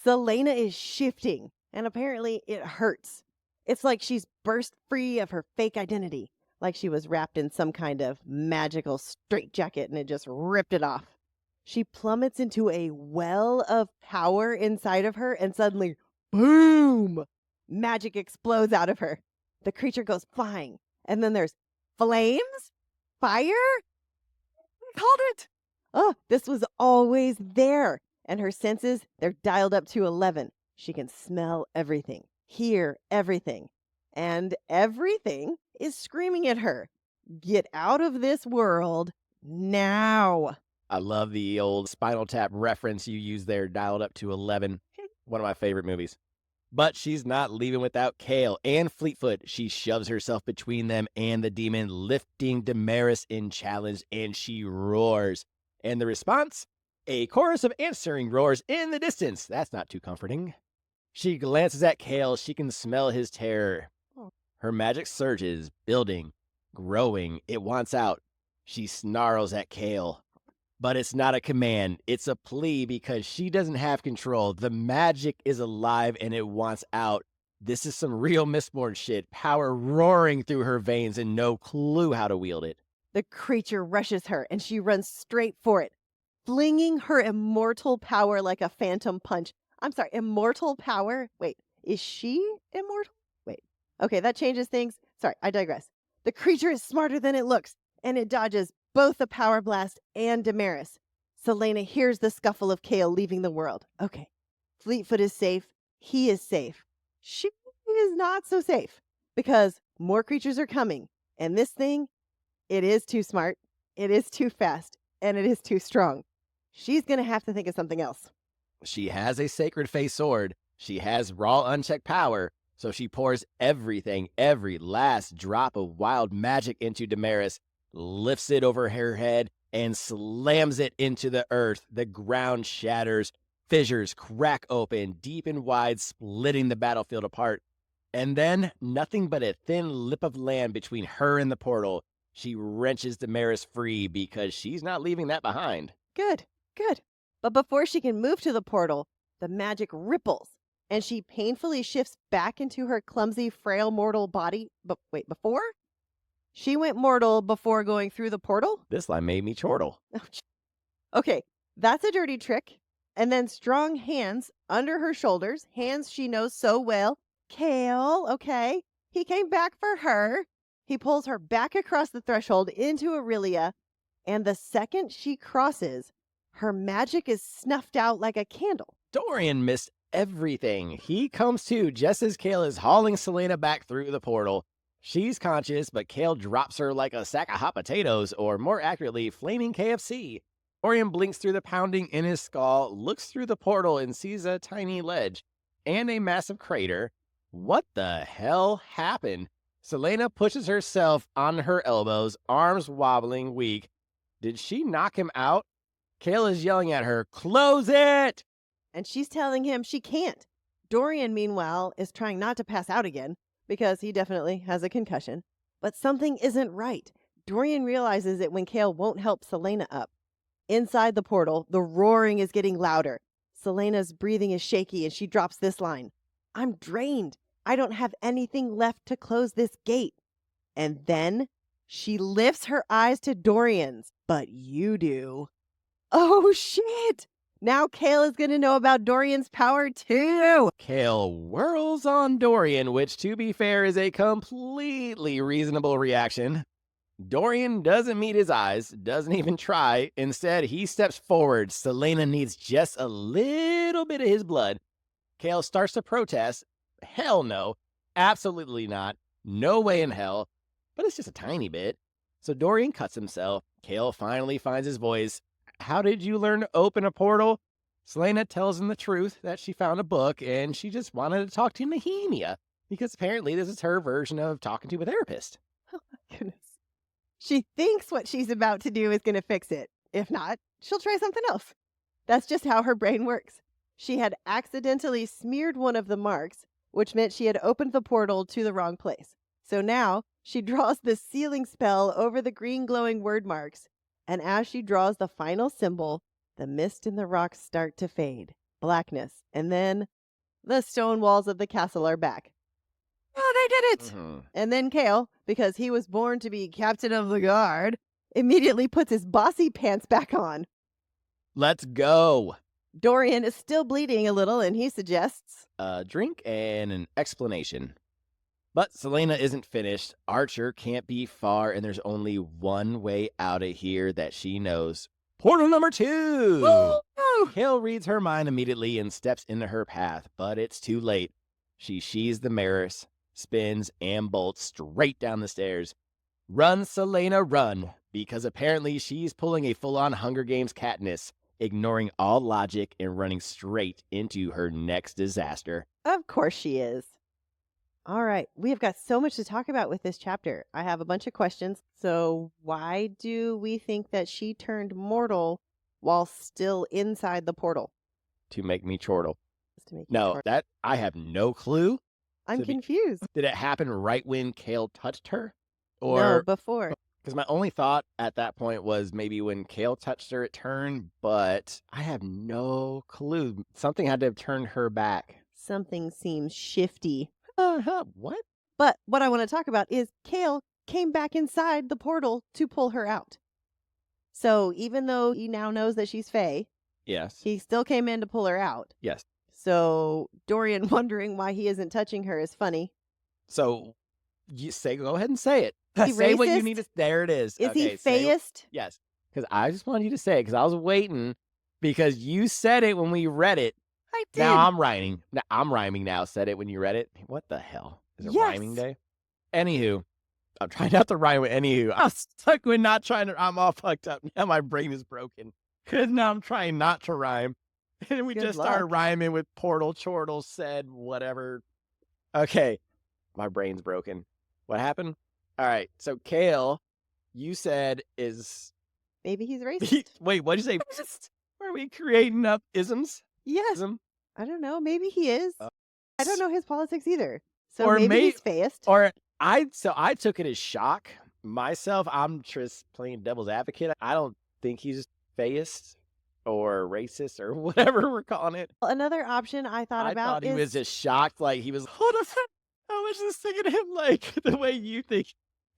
Celaena is shifting, and apparently it hurts. It's like she's burst free of her fake identity, like she was wrapped in some kind of magical straitjacket and it just ripped it off. She plummets into a well of power inside of her, and suddenly, boom! Magic explodes out of her. The creature goes flying, and then there's flames? Fire? I called it! Oh, this was always there. And her senses, they're dialed up to 11. She can smell everything, hear everything. and everything is screaming at her. Get out of this world now. I love the old Spinal Tap reference you used there, dialed up to 11. One of my favorite movies. But she's not leaving without Chaol and Fleetfoot. She shoves herself between them and the demon, lifting Damaris in challenge, and she roars. And the response? A chorus of answering roars in the distance. That's not too comforting. She glances at Chaol. She can smell his terror. Her magic surges, building, growing. It wants out. She snarls at Chaol. But it's not a command. It's a plea because she doesn't have control. The magic is alive and it wants out. This is some real Mistborn shit. Power roaring through her veins and no clue how to wield it. The creature rushes her and she runs straight for it, flinging her immortal power like a phantom punch. I'm sorry, immortal power? Wait, is she immortal? Wait. Okay, that changes things. Sorry, I digress. The creature is smarter than it looks, and it dodges both the power blast and Damaris. Celaena hears the scuffle of Chaol leaving the world. Okay, Fleetfoot is safe. He is safe. She is not so safe because more creatures are coming. And this thing, it is too smart, it is too fast, and it is too strong. She's going to have to think of something else. She has a sacred face sword. She has raw unchecked power. So she pours everything, every last drop of wild magic into Damaris, lifts it over her head, and slams it into the earth. The ground shatters, fissures crack open, deep and wide, splitting the battlefield apart. And then, nothing but a thin lip of land between her and the portal. She wrenches Damaris free because she's not leaving that behind. Good, good. But before she can move to the portal, the magic ripples, and she painfully shifts back into her clumsy, frail mortal body. But wait, before? She went mortal before going through the portal? This line made me chortle. Okay, that's a dirty trick. And then strong hands under her shoulders, hands she knows so well. Chaol, okay. He came back for her. He pulls her back across the threshold into Aurelia, and the second she crosses, her magic is snuffed out like a candle. Dorian missed everything. He comes to just as Chaol is hauling Celaena back through the portal. She's conscious, but Chaol drops her like a sack of hot potatoes, or more accurately, flaming KFC. Dorian blinks through the pounding in his skull, looks through the portal and sees a tiny ledge and a massive crater. What the hell happened? Celaena pushes herself on her elbows, arms wobbling, weak. Did she knock him out? Chaol is yelling at her, "Close it!" And she's telling him she can't. Dorian, meanwhile, is trying not to pass out again, because he definitely has a concussion. But something isn't right. Dorian realizes it when Chaol won't help Celaena up. Inside the portal, the roaring is getting louder. Celena's breathing is shaky and she drops this line. I'm drained. I don't have anything left to close this gate. And then she lifts her eyes to Dorian's. But you do. Oh, shit! Now Chaol is going to know about Dorian's power, too. Chaol whirls on Dorian, which, to be fair, is a completely reasonable reaction. Dorian doesn't meet his eyes, doesn't even try. Instead, he steps forward. Celaena needs just a little bit of his blood. Chaol starts to protest. Hell no. Absolutely not. No way in hell. But it's just a tiny bit. So Dorian cuts himself. Chaol finally finds his voice. How did you learn to open a portal? Celaena tells him the truth, that she found a book and she just wanted to talk to Nehemia, because apparently this is her version of talking to a therapist. Oh my goodness. She thinks what she's about to do is going to fix it. If not, she'll try something else. That's just how her brain works. She had accidentally smeared one of the marks, which meant she had opened the portal to the wrong place. So now she draws the sealing spell over the green glowing word marks. And as she draws the final symbol, the mist in the rocks start to fade. Blackness. And then the stone walls of the castle are back. Oh, they did it! Mm-hmm. And then Chaol, because he was born to be captain of the guard, immediately puts his bossy pants back on. Let's go. Dorian is still bleeding a little, and he suggests a drink and an explanation. But Celaena isn't finished. Archer can't be far, and there's only one way out of here that she knows. Portal number 2! Chaol reads her mind immediately and steps into her path, but it's too late. She sheathes the mirrors. spins and bolts straight down the stairs. Run, Celaena, run, because apparently she's pulling a full-on Hunger Games Katniss, ignoring all logic and running straight into her next disaster. Of course she is. All right, we have got so much to talk about with this chapter. I have a bunch of questions. So why do we think that she turned mortal while still inside the portal? To make me chortle. To make you No, chortle. that I have no clue. I'm confused. Did it happen right when Chaol touched her? No, Or before. because my only thought at that point was maybe when Chaol touched her, it turned, but I have no clue. Something had to have turned her back. Something seems shifty. What? But what I want to talk about is Chaol came back inside the portal to pull her out. So even though he now knows that she's Fae, Yes. he still came in to pull her out. Yes. So Dorian wondering why he isn't touching her is funny. So go ahead and say it. He Say what you racist? need to. There it is. Is he Okay, say- Faeist? Yes. Because I just wanted you to say it because I was waiting because you said it when we read it. I did. Now I'm rhyming. Now I'm rhyming now. Said it when you read it. What the hell? Is it rhyming Yes. day? Anywho, I'm trying not to rhyme with anywho. I'm stuck with not trying to. I'm all fucked up. Now my brain is broken. Because now I'm trying not to rhyme. And we Good just started luck. rhyming with portal, chortle, said, whatever. Okay. My brain's broken. What happened? All right. So Chaol, you said is. Maybe he's racist. Wait, what'd you say? Are we creating up isms? Yes. Ism? I don't know. Maybe he is. I don't know his politics either. So Or maybe he's Faeist. Or I took it as shock. Myself, I'm just playing devil's advocate. I don't think he's Faeist or racist or whatever we're calling it. Another option I thought I about thought he is was just shocked, like he was, hold on, I was just thinking of him like the way you think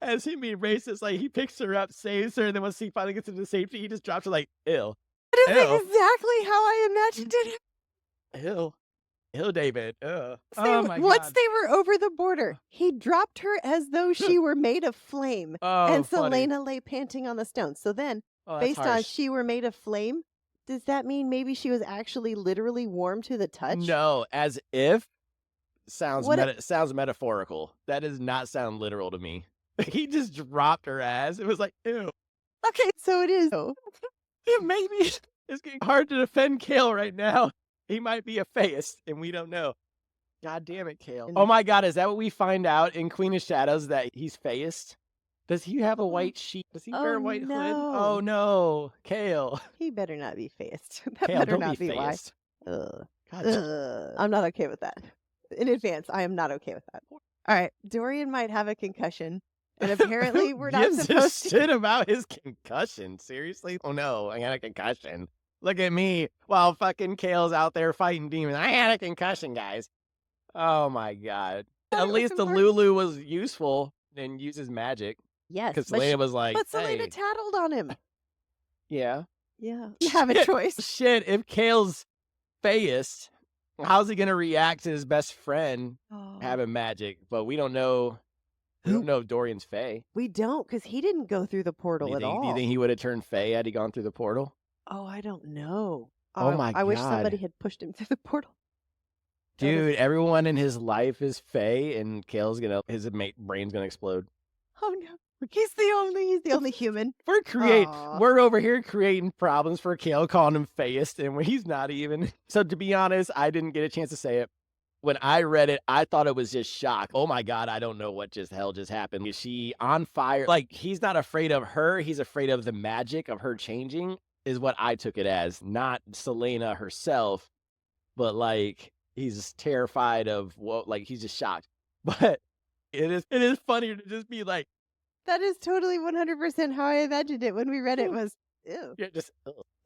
as him being racist, like he picks her up, saves her, and then once he finally gets into safety, he just drops her like, ill. that is Ew. exactly how I imagined it. Ill, David. Once God. they were over the border, he dropped her as though she were made of flame. Oh, And funny. Celaena lay panting on the stone. So then, Oh, that's based on harsh. she were made of flame, does that mean maybe she was actually literally warm to the touch? No, as if sounds What sounds metaphorical. That does not sound literal to me. He just dropped her ass. It was like, ew. Okay, so it is. Yeah, maybe it's getting hard to defend Chaol right now. He might be a Faeist, and we don't know. God damn it, Chaol. Oh my God, is that what we find out in Queen of Shadows, that he's Faeist? Does he have a white sheet? Does he wear a white hood? Oh no, Chaol. He better not be Faeist. That Chaol, better don't not be be why. Faeist. Ugh. God, I'm not okay with that. In advance, I am not okay with that. All right, Dorian might have a concussion, and apparently we're not gives a supposed to. shit about his concussion. Seriously? Oh no, I got a concussion. Look at me while fucking Chaol's out there fighting demons. I had a concussion, guys. Oh my God. Thought At it was least the important. Lulu was useful and uses magic. Yes, Because but Celaena was like, But Celaena hey, tattled on him. yeah. Yeah. You have a Shit. choice. Shit, if Chaol's Faeist, how's he going to react to his best friend having magic? But we don't know. We don't know if Dorian's Fae. We don't, because he didn't go through the portal at all. Do you think he would have turned Fae had he gone through the portal? Oh, I don't know. Oh my I wish God. somebody had pushed him through the portal. Dude, everyone in his life is Fae, and Chaol's his brain's gonna explode. Oh no, he's the only human. Aw. We're over here creating problems for Chaol, calling him Faeist, and he's not even. So to be honest, I didn't get a chance to say it. When I read it, I thought it was just shock. Oh my God, I don't know what just happened. Is she on fire? Like, he's not afraid of her. He's afraid of the magic of her changing, is what I took it as. Not Celaena herself, but like, he's terrified of what, like, he's just shocked. But it is funnier to just be like, That is totally 100% how I imagined it when we read it. Was ew, you're just,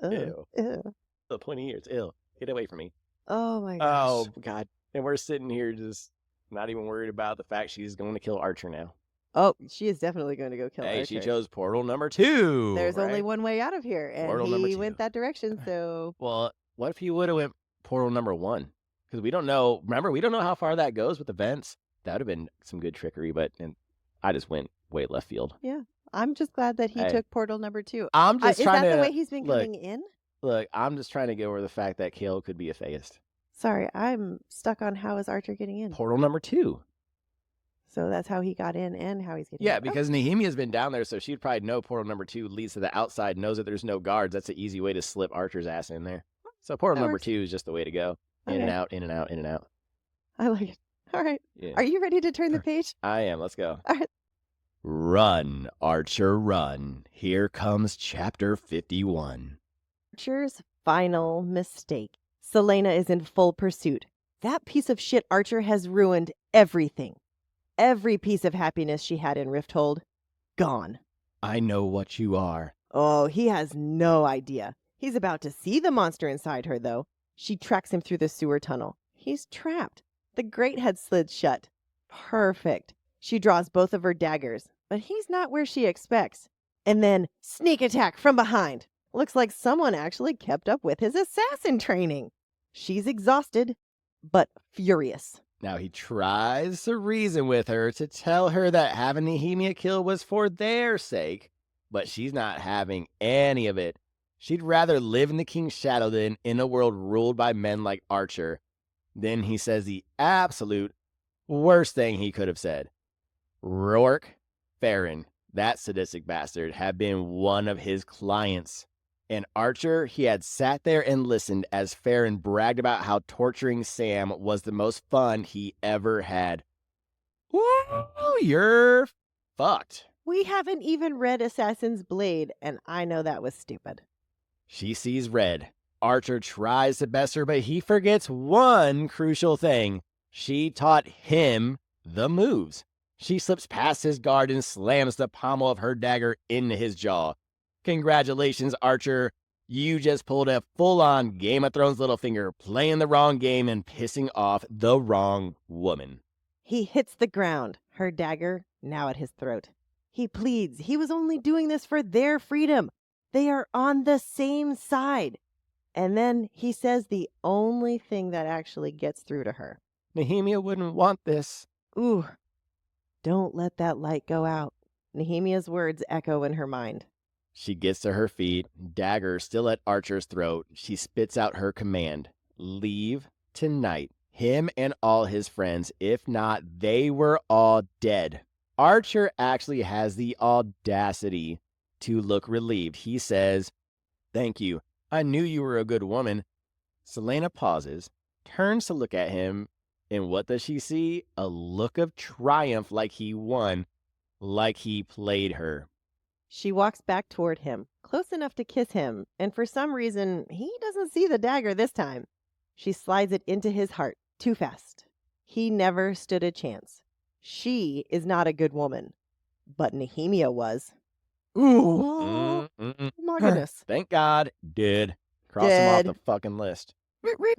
ew, ew. the pointy ears, ew, get away from me. Oh my gosh. Oh God. And we're sitting here just not even worried about the fact she's going to kill Archer now. Oh, she is definitely going to go kill Hey, Archer. she chose portal number 2. There's only right? one way out of here, and Portal number he 2. went that direction. So Well, what if he would have went portal number 1? Because we don't know. Remember, we don't know how far that goes with the vents. That would have been some good trickery, but I just went way left field. yeah, I'm just glad that he Hey. took portal number 2. I'm just Is trying that to the way he's been look, coming in? Look, I'm just trying to get over the fact that Chaol could be a Faeist. Sorry, I'm stuck on how is Archer getting in. Portal number 2. So that's how he got in and how he's getting Yeah, out. Oh, because Nehemia's been down there, so she'd probably know portal number 2 leads to the outside, knows that there's no guards. That's an easy way to slip Archer's ass in there. So portal that number works. 2 is just the way to go. In and Okay. out, in and out, in and out. I like it. All right. Yeah. Are you ready to turn the page? I am. Let's go. All right. Run, Archer, run. Here comes chapter 51. Archer's final mistake. Celaena is in full pursuit. That piece of shit Archer has ruined everything. Every piece of happiness she had in Rifthold, gone. I know what you are. Oh, he has no idea. He's about to see the monster inside her, though. She tracks him through the sewer tunnel. He's trapped. The grate had slid shut. Perfect. She draws both of her daggers, but he's not where she expects. And then, sneak attack from behind. Looks like someone actually kept up with his assassin training. She's exhausted, but furious. Now he tries to reason with her to tell her that having Nehemia killed was for their sake, but she's not having any of it. She'd rather live in the King's shadow than in a world ruled by men like Archer. Then he says the absolute worst thing he could have said. Rourke Farron, that sadistic bastard, had been one of his clients. And Archer, he had sat there and listened as Farron bragged about how torturing Sam was the most fun he ever had. Well, you're fucked. We haven't even read Assassin's Blade, and I know that was stupid. She sees red. Archer tries to best her, but he forgets one crucial thing. She taught him the moves. She slips past his guard and slams the pommel of her dagger into his jaw. Congratulations, Archer. You just pulled a full-on Game of Thrones Littlefinger, playing the wrong game and pissing off the wrong woman. He hits the ground, her dagger now at his throat. He pleads he was only doing this for their freedom. They are on the same side. And then he says the only thing that actually gets through to her. Nehemia wouldn't want this. Ooh, don't let that light go out. Nehemia's words echo in her mind. She gets to her feet, dagger still at Archer's throat. She spits out her command. Leave tonight. Him and all his friends. If not, they were all dead. Archer actually has the audacity to look relieved. He says, "Thank you. I knew you were a good woman." Celaena pauses, turns to look at him, and what does she see? A look of triumph, like he won, like he played her. She walks back toward him, close enough to kiss him, and for some reason, he doesn't see the dagger this time. She slides it into his heart too fast. He never stood a chance. She is not a good woman, but Nehemia was. Ooh, my goodness. Thank God, did. Cross him off the fucking list.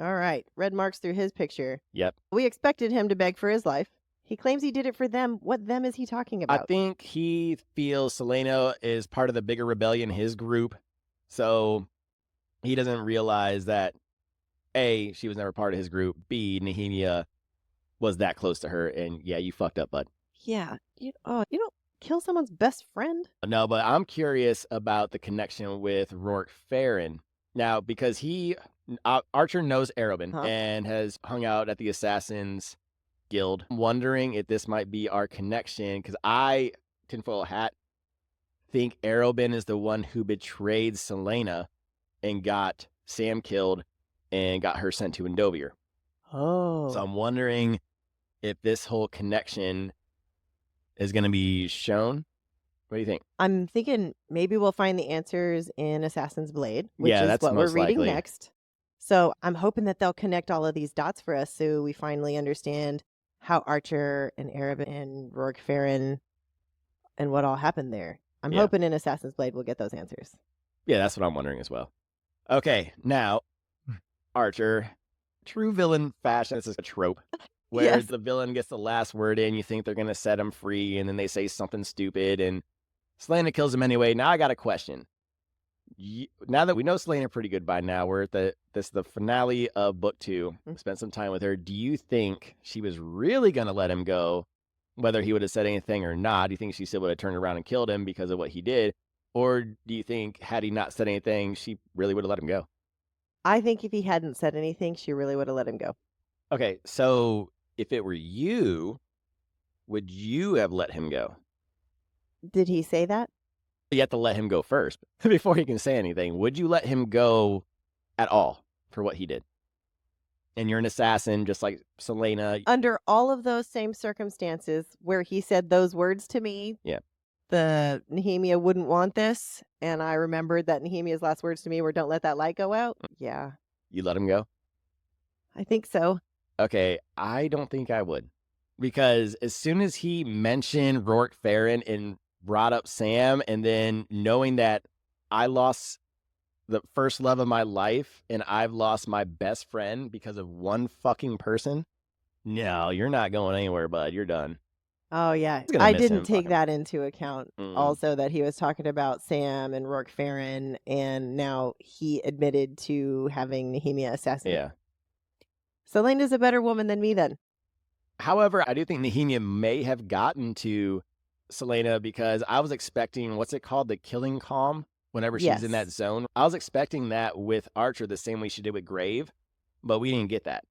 All right, red marks through his picture. Yep. We expected him to beg for his life. He claims he did it for them. What them is he talking about? I think he feels Celaena is part of the bigger rebellion, his group. So he doesn't realize that, A, she was never part of his group. B, Nehemia was that close to her. And yeah, you fucked up, bud. Yeah. You don't kill someone's best friend? No, but I'm curious about the connection with Rourke Farron. Now, because Archer knows Arobin and has hung out at the Assassin's Guild. I'm wondering if this might be our connection, because I, tinfoil hat, think Arobin is the one who betrayed Celaena and got Sam killed and got her sent to Endovier. Oh. So I'm wondering if this whole connection is going to be shown. What do you think? I'm thinking maybe we'll find the answers in Assassin's Blade, which Yeah, is that's what we're most reading likely. next. So I'm hoping that they'll connect all of these dots for us so we finally understand how Archer and Arobin and Rourke Farron and what all happened there. I'm hoping in Assassin's Blade we'll get those answers. Yeah, that's what I'm wondering as well. Okay, now, Archer, true villain fashion, this is a trope, where the villain gets the last word in, you think they're going to set him free, and then they say something stupid, and Celaena kills him anyway. Now I got a question. Now that we know Celaena pretty good by now, we're at the finale of book 2. Spent some time with her. Do you think she was really going to let him go, whether he would have said anything or not? Do you think she still would have turned around and killed him because of what he did? Or do you think, had he not said anything, she really would have let him go? I think if he hadn't said anything, she really would have let him go. Okay, so if it were you, would you have let him go? Did he say that? You have to let him go first before he can say anything. Would you let him go at all for what he did? And you're an assassin, just like Celaena. Under all of those same circumstances where he said those words to me, Yeah. the Nehemia wouldn't want this, and I remembered that Nehemia's last words to me were, "Don't let that light go out." Yeah, You let him go? I think so. Okay, I don't think I would. Because as soon as he mentioned Rourke Farron and brought up Sam, and then knowing that I lost the first love of my life and I've lost my best friend because of one fucking person, no, you're not going anywhere, bud. You're done. Oh, yeah. He's gonna I miss didn't him. take Fucking. that into account Mm. also, that he was talking about Sam and Rourke Farron, and now he admitted to having Nehemia assassinated. Yeah. Celaena's a better woman than me then. However, I do think Nehemia may have gotten to Celaena because I was expecting, what's it called? The killing calm whenever she's in that Yes. zone. I was expecting that with Archer the same way she did with Grave, but we didn't get that.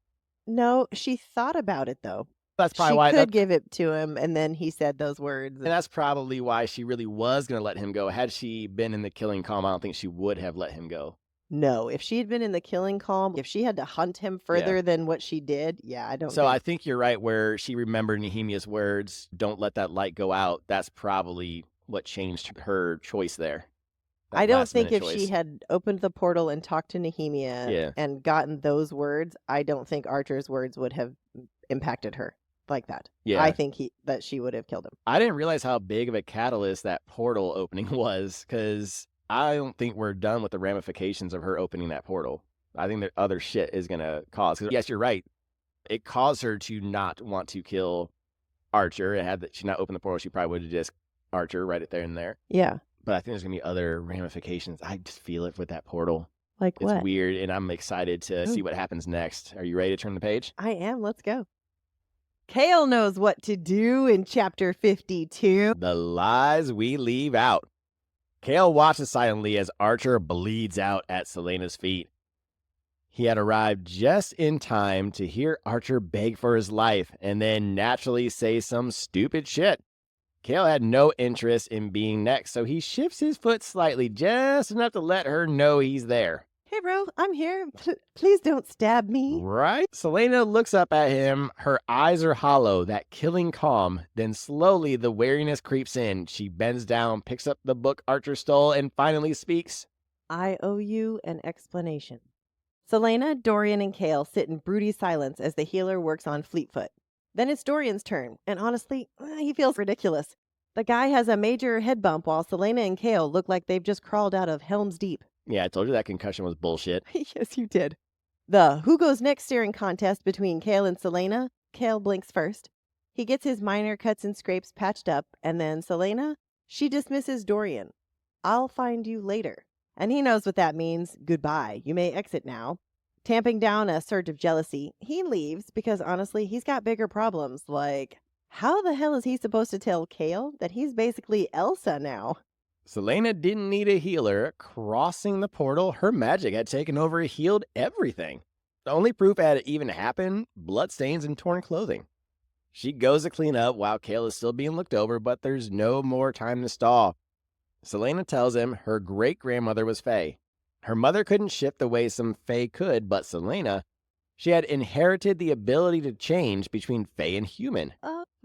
No, she thought about it, though. That's probably She why. could give it to him, and then he said those words. And that's probably why she really was going to let him go. Had she been in the killing calm, I don't think she would have let him go. No, if she had been in the killing calm, if she had to hunt him further than what she did, yeah, I don't So think. I think you're right where she remembered Nehemia's words, don't let that light go out. That's probably what changed her choice there. I don't think last-minute if she choice. had opened the portal and talked to Nehemia Yeah. and gotten those words, I don't think Archer's words would have impacted her like that. Yeah. I think that she would have killed him. I didn't realize how big of a catalyst that portal opening was, because I don't think we're done with the ramifications of her opening that portal. I think that other shit is going to cause. 'Cause yes, you're right. It caused her to not want to kill Archer. And had she not opened the portal, she probably would have just Archer right there and there. Yeah. But I think there's going to be other ramifications. I just feel it with that portal. Like It's what? weird, and I'm excited to see what happens next. Are you ready to turn the page? I am. Let's go. Chaol knows what to do in chapter 52. The lies we leave out. Chaol watches silently as Archer bleeds out at Celaena's feet. He had arrived just in time to hear Archer beg for his life and then naturally say some stupid shit. Chaol had no interest in being next, so he shifts his foot slightly, just enough to let her know he's there. Hey, bro, I'm here. Please don't stab me. Right? Celaena looks up at him. Her eyes are hollow, that killing calm. Then slowly the wariness creeps in. She bends down, picks up the book Archer stole, and finally speaks. I owe you an explanation. Celaena, Dorian, and Chaol sit in broody silence as the healer works on Fleetfoot. Then it's Dorian's turn, and honestly, he feels ridiculous. The guy has a major head bump while Celaena and Chaol look like they've just crawled out of Helm's Deep. Yeah, I told you that concussion was bullshit. Yes, you did. The who goes next staring contest between Chaol and Celaena. Chaol blinks first. He gets his minor cuts and scrapes patched up, and then Celaena, she dismisses Dorian. I'll find you later. And he knows what that means. Goodbye. You may exit now. Tamping down a surge of jealousy, he leaves because honestly, he's got bigger problems. Like, how the hell is he supposed to tell Chaol that he's basically Elsa now? Celaena didn't need a healer. Crossing the portal, her magic had taken over and healed everything. The only proof it had even happened, bloodstains and torn clothing. She goes to clean up while Chaol is still being looked over, but there's no more time to stall. Celaena tells him her great-grandmother was Fae. Her mother couldn't shift the way some Fae could, but Celaena, she had inherited the ability to change between Fae and human.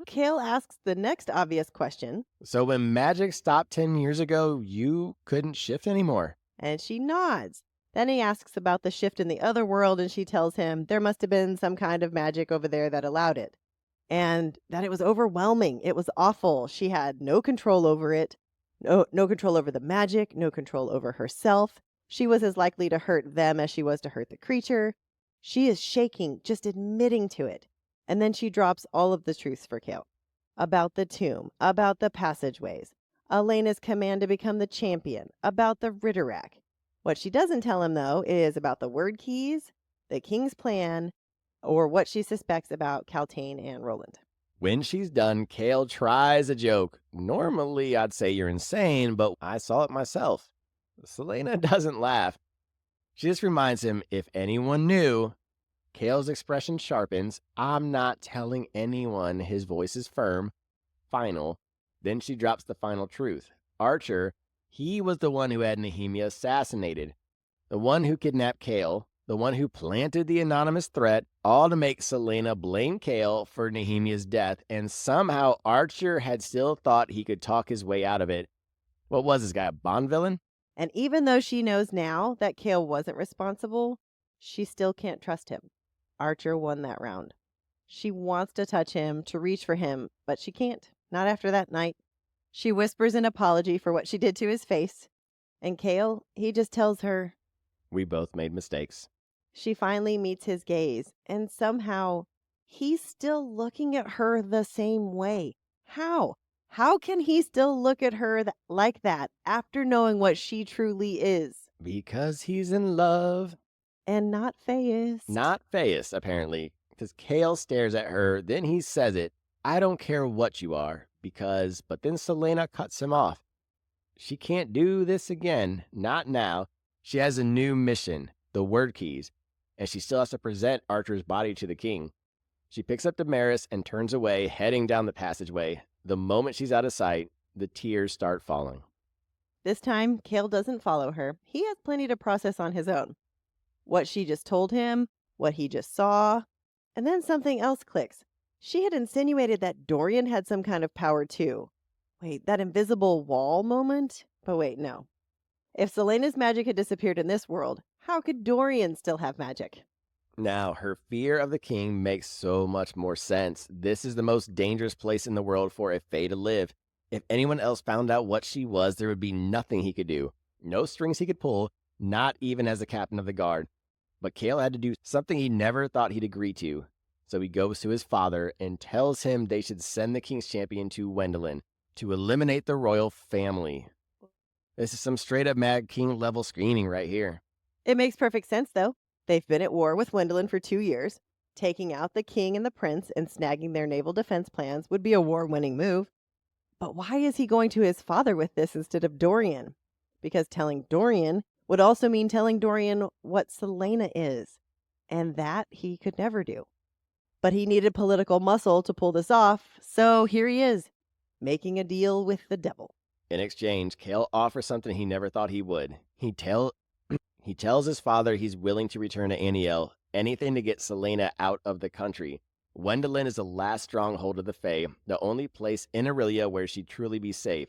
Chaol asks the next obvious question. So when magic stopped 10 years ago, you couldn't shift anymore. And she nods. Then he asks about the shift in the other world, and she tells him there must have been some kind of magic over there that allowed it. And that it was overwhelming. It was awful. She had no control over it. No control over the magic, no control over herself. She was as likely to hurt them as she was to hurt the creature. She is shaking, just admitting to it. And then she drops all of the truths for Chaol. About the tomb, about the passageways, Elena's command to become the champion, about the Ritterak. What she doesn't tell him, though, is about the word keys, the king's plan, or what she suspects about Kaltain and Roland. When she's done, Chaol tries a joke. Normally, I'd say you're insane, but I saw it myself. Celaena doesn't laugh. She just reminds him, if anyone knew. Chaol's expression sharpens. I'm not telling anyone. His voice is firm. final. Then she drops the final truth. Archer, he was the one who had Nehemia assassinated, the one who kidnapped Chaol, the one who planted the anonymous threat, all to make Celaena blame Chaol for Nehemia's death, and somehow Archer had still thought he could talk his way out of it. What was this guy, a Bond villain? And even though she knows now that Chaol wasn't responsible, she still can't trust him. Archer won that round. She wants to touch him, to reach for him, but she can't. Not after that night. She whispers an apology for what she did to his face. And Chaol, he just tells her, We both made mistakes. she finally meets his gaze, and somehow he's still looking at her the same way. How? How can he still look at her like that after knowing what she truly is? Because he's in love. And not phased. Not phased, apparently. Because Chaol stares at her, then he says it. I don't care what you are, because... But then Celaena cuts him off. She can't do this again. Not now. She has a new mission, the word keys, and she still has to present Archer's body to the king. She picks up Damaris and turns away, heading down the passageway. The moment she's out of sight, the tears start falling. This time, Chaol doesn't follow her. He has plenty to process on his own. What she just told him, what he just saw, and then something else clicks. She had insinuated that Dorian had some kind of power too. Wait, that invisible wall moment? But wait, no. If Celaena's magic had disappeared in this world, how could Dorian still have magic? Now, her fear of the king makes so much more sense. This is the most dangerous place in the world for a Fae to live. If anyone else found out what she was, there would be nothing he could do. No strings he could pull, not even as the captain of the guard. But Chaol had to do something he never thought he'd agree to. So he goes to his father and tells him they should send the king's champion to Wendelin to eliminate the royal family. This is some straight up Mad King level screaming right here. It makes perfect sense, though. They've been at war with Wendelin for 2 years. Taking out the king and the prince and snagging their naval defense plans would be a war-winning move. But why is he going to his father with this instead of Dorian? Because telling Dorian would also mean telling Dorian what Celaena is. And that he could never do. But he needed political muscle to pull this off, so here he is, making a deal with the devil. In exchange, Chaol offers something he never thought he would. He tells his father he's willing to return to Aniel, anything to get Celaena out of the country. Wendelin is the last stronghold of the Fae, the only place in Aurelia where she'd truly be safe.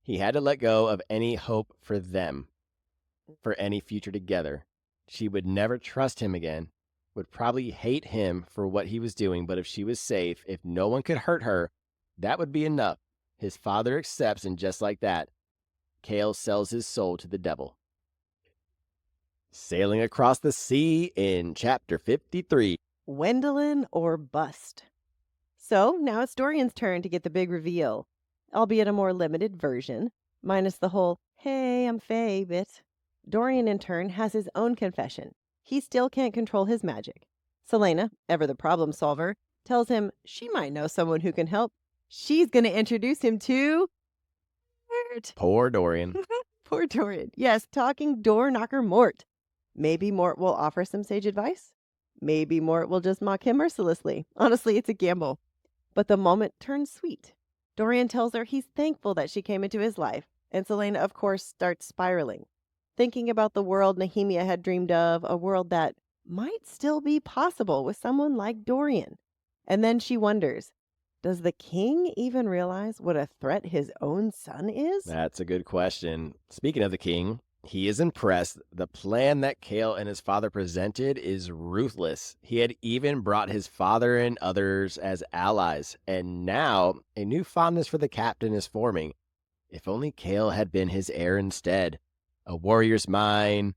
He had to let go of any hope for them, for any future together. She would never trust him again, would probably hate him for what he was doing, but if she was safe, if no one could hurt her, that would be enough. His father accepts, and just like that, Chaol sells his soul to the devil. Sailing across the sea in Chapter 53. Wendelin or bust. So now it's Dorian's turn to get the big reveal, albeit a more limited version, minus the whole, hey, I'm Fae bit. Dorian, in turn, has his own confession. He still can't control his magic. Celaena, ever the problem solver, tells him she might know someone who can help. She's going to introduce him to... Mort. Poor Dorian. Poor Dorian. Yes, talking door knocker Mort. Maybe Mort will offer some sage advice. Maybe Mort will just mock him mercilessly. Honestly, it's a gamble. But the moment turns sweet. Dorian tells her he's thankful that she came into his life, and Celaena, of course, starts spiraling, thinking about the world Nehemia had dreamed of, a world that might still be possible with someone like Dorian. And then she wonders, does the king even realize what a threat his own son is? That's a good question. Speaking of the king, he is impressed. The plan that Chaol and his father presented is ruthless. He had even brought his father and others as allies, and now a new fondness for the captain is forming. If only Chaol had been his heir instead. A warrior's mind,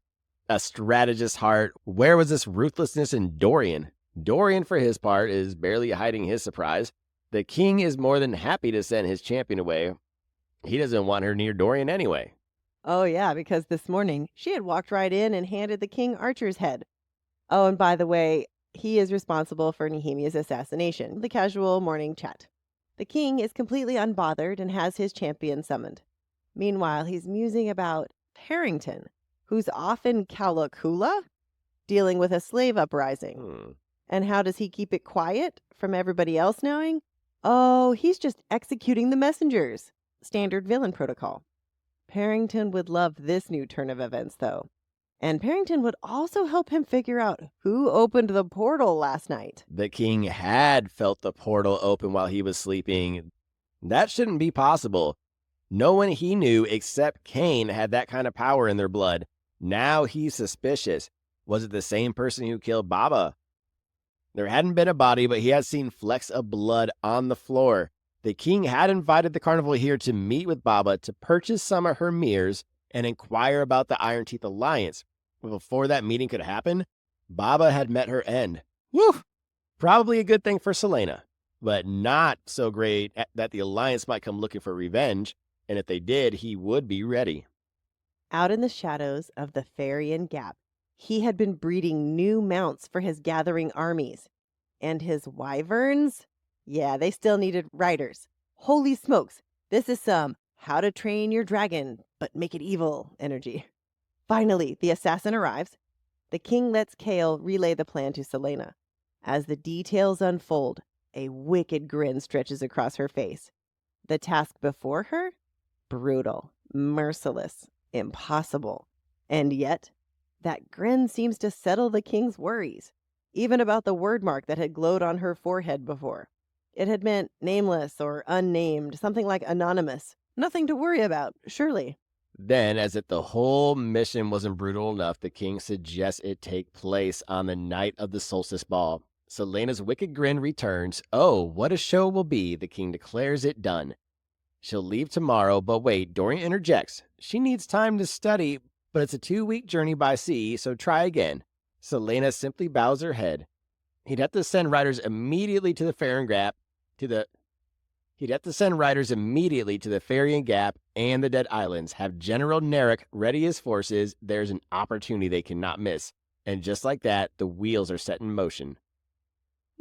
a strategist's heart. Where was this ruthlessness in Dorian? Dorian, for his part, is barely hiding his surprise. The king is more than happy to send his champion away. He doesn't want her near Dorian anyway. Oh, yeah, because this morning she had walked right in and handed the king Archer's head. Oh, and by the way, he is responsible for Nehemia's assassination, the casual morning chat. The king is completely unbothered and has his champion summoned. Meanwhile, he's musing about Harrington, who's off in Kalakula, dealing with a slave uprising. And how does he keep it quiet from everybody else knowing? Oh, he's just executing the messengers. Standard villain protocol. Parrington would love this new turn of events, though. And Parrington would also help him figure out who opened the portal last night. The king had felt the portal open while he was sleeping. That shouldn't be possible. No one he knew except Cain had that kind of power in their blood. Now he's suspicious. Was it the same person who killed Baba? There hadn't been a body, but he had seen flecks of blood on the floor. The king had invited the carnival here to meet with Baba to purchase some of her mirrors and inquire about the Iron Teeth Alliance. But before that meeting could happen, Baba had met her end. Woo! Probably a good thing for Celaena, but not so great that the Alliance might come looking for revenge, and if they did, he would be ready. Out in the shadows of the Farian Gap, he had been breeding new mounts for his gathering armies. And his wyverns? Yeah, they still needed riders. Holy smokes, this is some how to train your dragon, but make it evil energy. Finally, the assassin arrives. The king lets Chaol relay the plan to Celaena. As the details unfold, a wicked grin stretches across her face. The task before her? Brutal, merciless, impossible. And yet, that grin seems to settle the king's worries, even about the word mark that had glowed on her forehead before. It had meant nameless or unnamed, something like anonymous. Nothing to worry about, surely. Then, as if the whole mission wasn't brutal enough, the king suggests it take place on the night of the solstice ball. Celaena's wicked grin returns. Oh, what a show will be, the king declares it done. She'll leave tomorrow, but wait, Dorian interjects. She needs time to study, but it's a 2-week journey by sea, so try again. Celaena simply bows her head. He'd have to send riders immediately to the Farian Gap, Farian Gap and the Dead Islands. Have General Narek ready his forces. There's an opportunity they cannot miss. And just like that, the wheels are set in motion.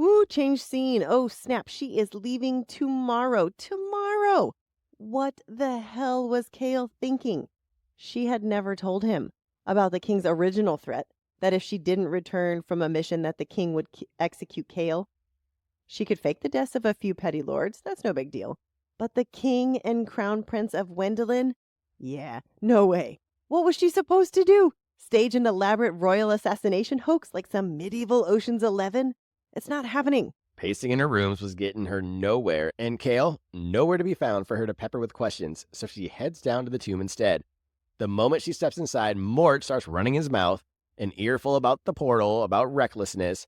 Ooh, change scene. Oh, snap. She is leaving tomorrow. Tomorrow. What the hell was Chaol thinking? She had never told him about the king's original threat, that if she didn't return from a mission that the king would execute Chaol. She could fake the deaths of a few petty lords. That's no big deal. But the king and crown prince of Wendelin? Yeah, no way. What was she supposed to do? Stage an elaborate royal assassination hoax like some medieval Ocean's 11? It's not happening. Pacing in her rooms was getting her nowhere, and Chaol, nowhere to be found for her to pepper with questions, so she heads down to the tomb instead. The moment she steps inside, Mort starts running his mouth, an earful about the portal, about recklessness.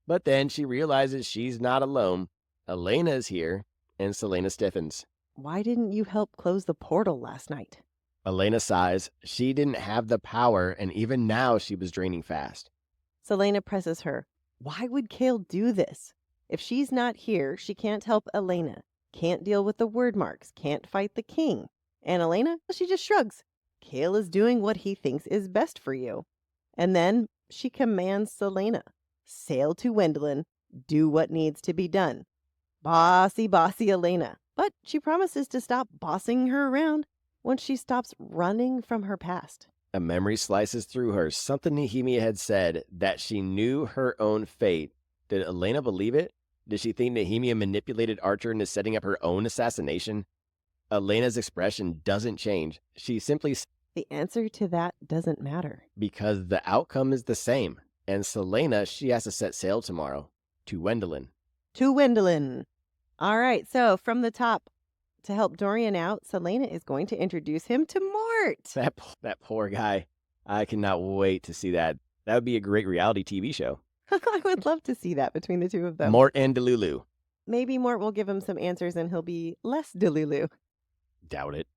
But then she realizes she's not alone. Elena is here, and Celaena stiffens. Why didn't you help close the portal last night? Elena sighs. She didn't have the power, and even now she was draining fast. Celaena presses her. Why would Chaol do this? If she's not here, she can't help Elena, can't deal with the word marks, can't fight the king. And Elena, she just shrugs. Chaol is doing what he thinks is best for you. And then she commands Celaena. Sail to Wendelin, do what needs to be done. Bossy Elena. But she promises to stop bossing her around once she stops running from her past. A memory slices through her, something Nehemia had said, that she knew her own fate. Did Elena believe it? Did she think Nehemia manipulated Archer into setting up her own assassination? Elena's expression doesn't change. She simply says, the answer to that doesn't matter. Because the outcome is the same. And Celaena, she has to set sail tomorrow. To Wendelin. To Wendelin. All right, so from the top, to help Dorian out, Celaena is going to introduce him to Mort. That poor guy. I cannot wait to see that. That would be a great reality TV show. I would love to see that between the two of them. Mort and Delulu. Maybe Mort will give him some answers and he'll be less Delulu. Doubt it.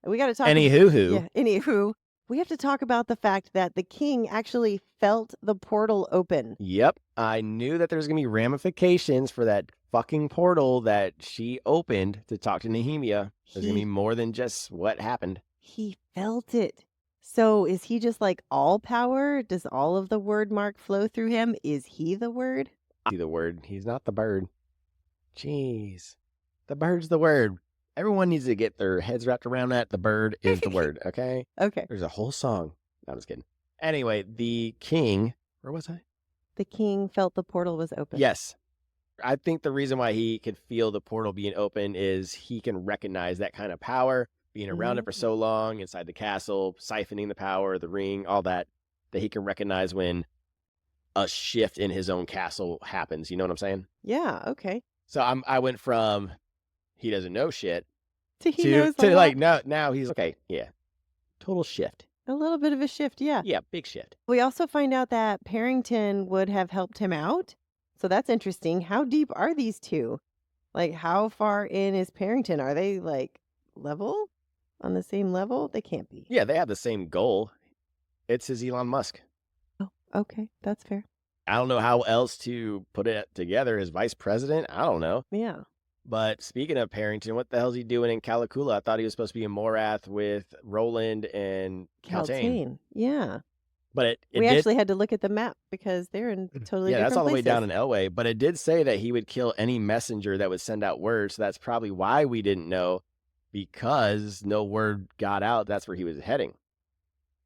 We got to talk. Anywho. We have to talk about the fact that the king actually felt the portal open. Yep. I knew that there's going to be ramifications for that fucking portal that she opened to talk to Nehemia. There's going to be more than just what happened. He felt it. So is he just like all power? Does all of the word mark flow through him? Is he the word? The word. He's not the bird. Jeez. The bird's the word. Everyone needs to get their heads wrapped around that. The bird is the word, okay? Okay. There's a whole song. No, I'm just kidding. Anyway, the king... Where was I? The king felt the portal was open. Yes. I think the reason why he could feel the portal being open is he can recognize that kind of power, being around it for Mm. so long inside the castle, siphoning the power, the ring, all that, that he can recognize when a shift in his own castle happens. You know what I'm saying? Yeah, okay. So I went from he doesn't know shit So he to knows a lot. like now he's okay. Yeah, total shift. A little bit of a shift, yeah. Yeah, big shift. We also find out that Parrington would have helped him out. So that's interesting. How deep are these two? Like, how far in is Parrington? Are they like level on the same level? They can't be. Yeah, they have the same goal. It's his Elon Musk. Oh, okay. That's fair. I don't know how else to put it together. His vice president? I don't know. Yeah. But speaking of Parrington, what the hell's he doing in Calicula? I thought he was supposed to be in Morath with Roland and Caltaine. Yeah. But it We did. actually had to look at the map because they're in totally Yeah, different that's all the way places. down in Elway. But it did say that he would kill any messenger that would send out word. So that's probably why we didn't know, because no word got out. That's where he was heading.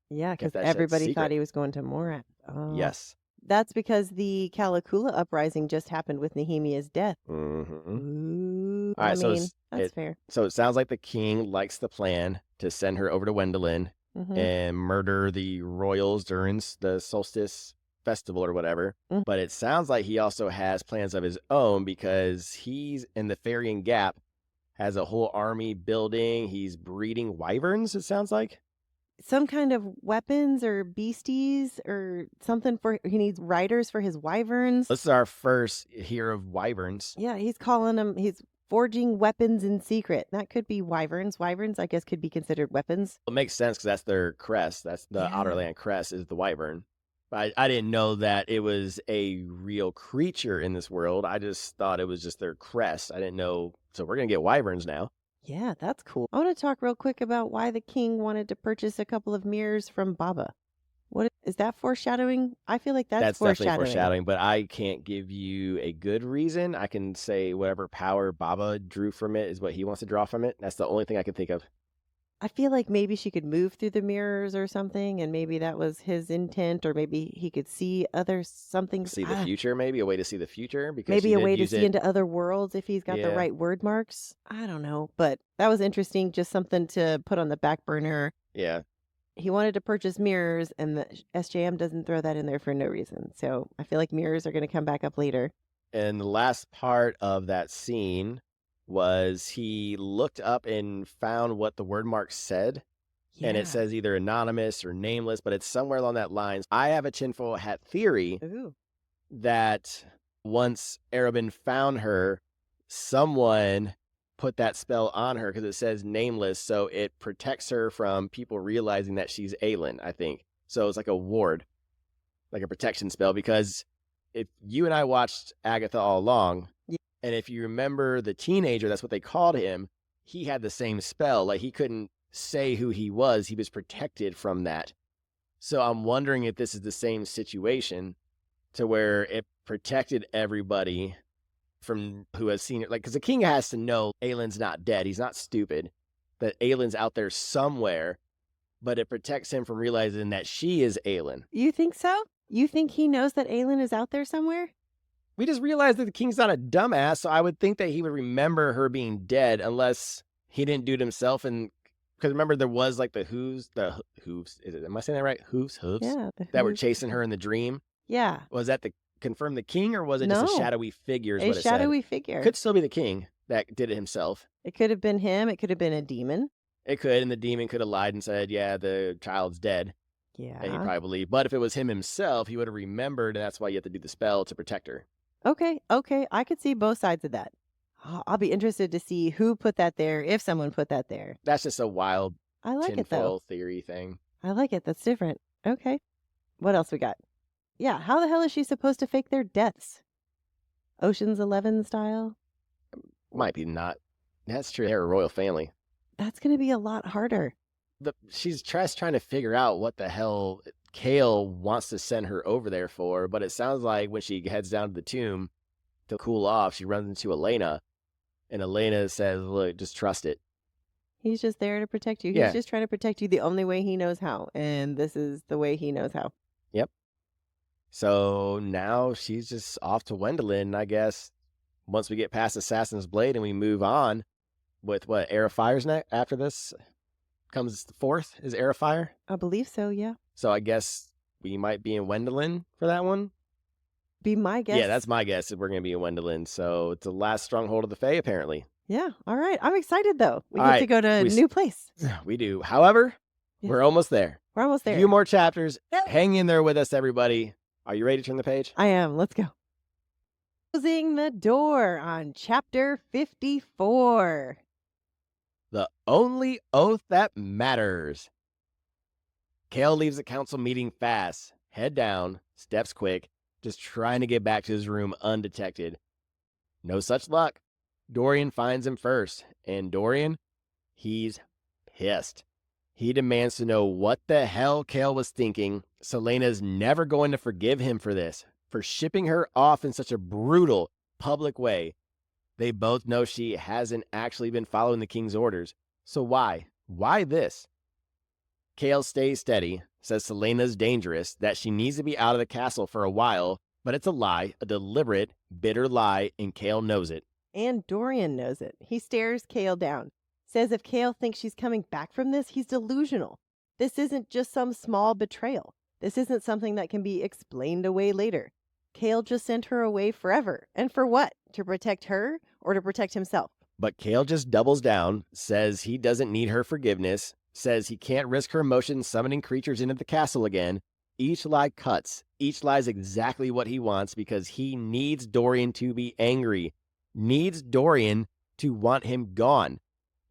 Yeah, because that shit's everybody thought secret. he was going to Morat. Oh. Yes. That's because the Calicula uprising just happened with Nehemiah's death. Mm-hmm. Ooh. All right, I so mean, that's fair. So it sounds like the king likes the plan to send her over to Wendelin Mhm. and murder the royals during the solstice festival or whatever. Mm. But it sounds like he also has plans of his own, because he's in the Farian Gap, has a whole army building. He's breeding wyverns, it sounds like. Some kind of weapons or beasties or something for he needs riders for his wyverns. This is our first hear of wyverns. Yeah, he's calling them he's forging weapons in secret. That could be wyverns. Wyverns, I guess, could be considered weapons. It makes sense because that's their crest. That's the Yeah. Outerland crest, is the wyvern. But I didn't know that it was a real creature in this world. I just thought it was just their crest. I didn't know. So we're going to get wyverns now. Yeah, that's cool. I want to talk real quick about why the king wanted to purchase a couple of mirrors from Baba. What is that foreshadowing? I feel like that's Definitely foreshadowing, but I can't give you a good reason. I can say whatever power Baba drew from it is what he wants to draw from it. That's the only thing I can think of. I feel like maybe she could move through the mirrors or something, and maybe that was his intent, or maybe he could see other something. See the future, maybe a way to see the future, because Maybe she a did way to use see it. into other worlds if he's got the Yeah. right word marks. I don't know, but that was interesting. Just something to put on the back burner. Yeah. He wanted to purchase mirrors, and the SJM doesn't throw that in there for no reason. So I feel like mirrors are going to come back up later. And the last part of that scene was he looked up and found what the word mark said. And it says either anonymous or nameless, but it's somewhere along that lines. I have a tinfoil hat theory Ooh. that once Arabin found her, someone put that spell on her because it says nameless, so it protects her from people realizing that she's Aelin, I think. So it's like a ward, like a protection spell, because if you and I watched Agatha all along, Yeah. and if you remember the teenager, that's what they called him, he had the same spell. Like, he couldn't say who he was protected from that. So I'm wondering if this is the same situation, to where it protected everybody from who has seen it. Like, because the king has to know Aelin's not dead. He's not stupid, that Aelin's out there somewhere, but it protects him from realizing that she is Aelin. You think so? You think he knows that Aelin is out there somewhere? We just realized that the king's not a dumbass, so I would think that he would remember her being dead, unless he didn't do it himself. And because remember, there was like the hooves. Am I saying that right? Hooves. Yeah. That were chasing her in the dream. Yeah. Was that to confirm the king, or was it just a No. shadowy figure? Is A what it shadowy said. figure. Could still be the king that did it himself. It could have been him. It could have been a demon. It could, and the demon could have lied and said, yeah, the child's dead. Yeah. And he probably believed. But if it was him himself, he would have remembered, and that's why you have to do the spell to protect her. Okay. I could see both sides of that. I'll be interested to see who put that there, if someone put that there. That's just a wild I like it, though. tinfoil theory thing. I like it. That's different. Okay. What else we got? Yeah. How the hell is she supposed to fake their deaths? Ocean's 11 style? Might be not. That's true. They're a royal family. That's going to be a lot harder. She's just trying to figure out what the hell Chaol wants to send her over there for, but it sounds like when she heads down to the tomb to cool off, she runs into Elena, and Elena says, look, just trust it. He's just there to protect you. Yeah. He's just trying to protect you the only way he knows how. And this is the way he knows how. Yep. So now she's just off to Wendelin, I guess. once we get past Assassin's Blade and we move on with what, Era of Fire's next after this comes the fourth is Era of Fire. I believe so, yeah. So I guess we might be in Wendelin for that one. Be my guess. Yeah, that's my guess. That we're going to be in Wendelin. So it's the last stronghold of the Fae, apparently. Yeah. All right. I'm excited though. We All get right, to go to a new place. We do. However, Yes. we're almost there. We're almost there. A few more chapters. Hang in there with us, everybody. Are you ready to turn the page? I am. Let's go. Closing the door on chapter 54. The only oath that matters. Chaol leaves the council meeting fast, head down, steps quick, just trying to get back to his room undetected. No such luck. Dorian finds him first, and Dorian, he's pissed. He demands to know what the hell Chaol was thinking. Celaena's never going to forgive him for this, for shipping her off in such a brutal, public way. They both know she hasn't actually been following the king's orders. So why? Why this? Chaol stays steady, says Celaena's dangerous, that she needs to be out of the castle for a while, but it's a lie, a deliberate, bitter lie, and Chaol knows it. And Dorian knows it. He stares Chaol down. Says if Chaol thinks she's coming back from this, he's delusional. This isn't just some small betrayal. This isn't something that can be explained away later. Chaol just sent her away forever. And for what? To protect her or to protect himself? But Chaol just doubles down, says he doesn't need her forgiveness, says he can't risk her emotions summoning creatures into the castle again. Each lie cuts. Each lie is exactly what he wants because he needs Dorian to be angry. Needs Dorian to want him gone.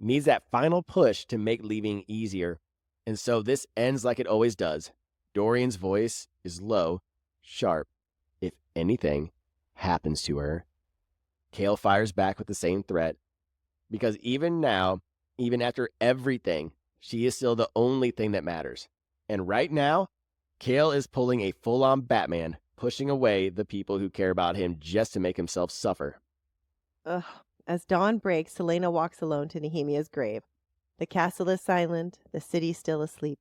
Needs that final push to make leaving easier. And so this ends like it always does. Dorian's voice is low, sharp. If anything happens to her, Chaol fires back with the same threat. Because even now, even after everything, she is still the only thing that matters. And right now, Chaol is pulling a full-on Batman, pushing away the people who care about him just to make himself suffer. Ugh. As dawn breaks, Celaena walks alone to Nehemia's grave. The castle is silent, the city still asleep.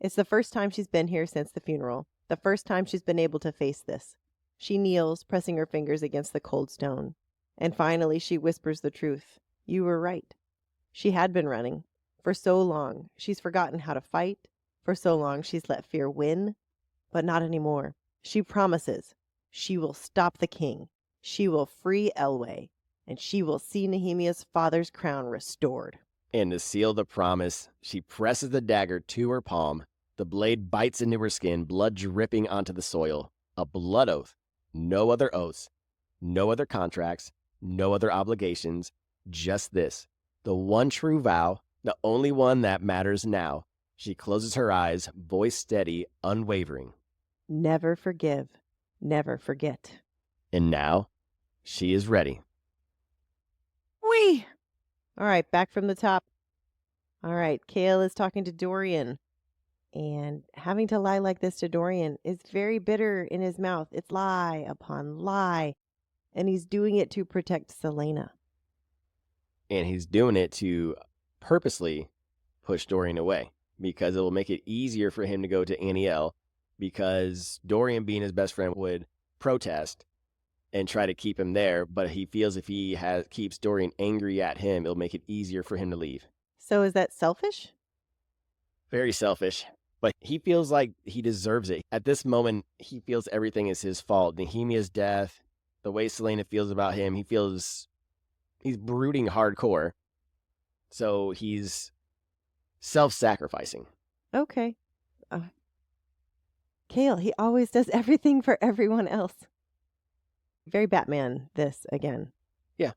It's the first time she's been here since the funeral, the first time she's been able to face this. She kneels, pressing her fingers against the cold stone. And finally she whispers the truth. You were right. She had been running. For so long, she's forgotten how to fight. For so long, she's let fear win. But not anymore. She promises. She will stop the king. She will free Elwë. And she will see Nehemia's father's crown restored. And to seal the promise, she presses the dagger to her palm. The blade bites into her skin, blood dripping onto the soil. A blood oath. No other oaths. No other contracts. No other obligations. Just this. The one true vow. The only one that matters now. She closes her eyes, voice steady, unwavering. Never forgive. Never forget. And now, she is ready. Whee! All right, back from the top. All right, Chaol is talking to Dorian. And having to lie like this to Dorian is very bitter in his mouth. It's lie upon lie. And he's doing it to protect Celaena. And he's doing it to purposely push Dorian away. Because it will make it easier for him to go to Aniel. Because Dorian, being his best friend, would protest and try to keep him there, but he feels if he keeps Dorian angry at him, it'll make it easier for him to leave. So is that selfish? Very selfish, but he feels like he deserves it. At this moment, he feels everything is his fault. Nehemia's death, the way Celaena feels about him, he's brooding hardcore. So he's self-sacrificing. Okay. Chaol, he always does everything for everyone else. Very Batman, this again. Yeah.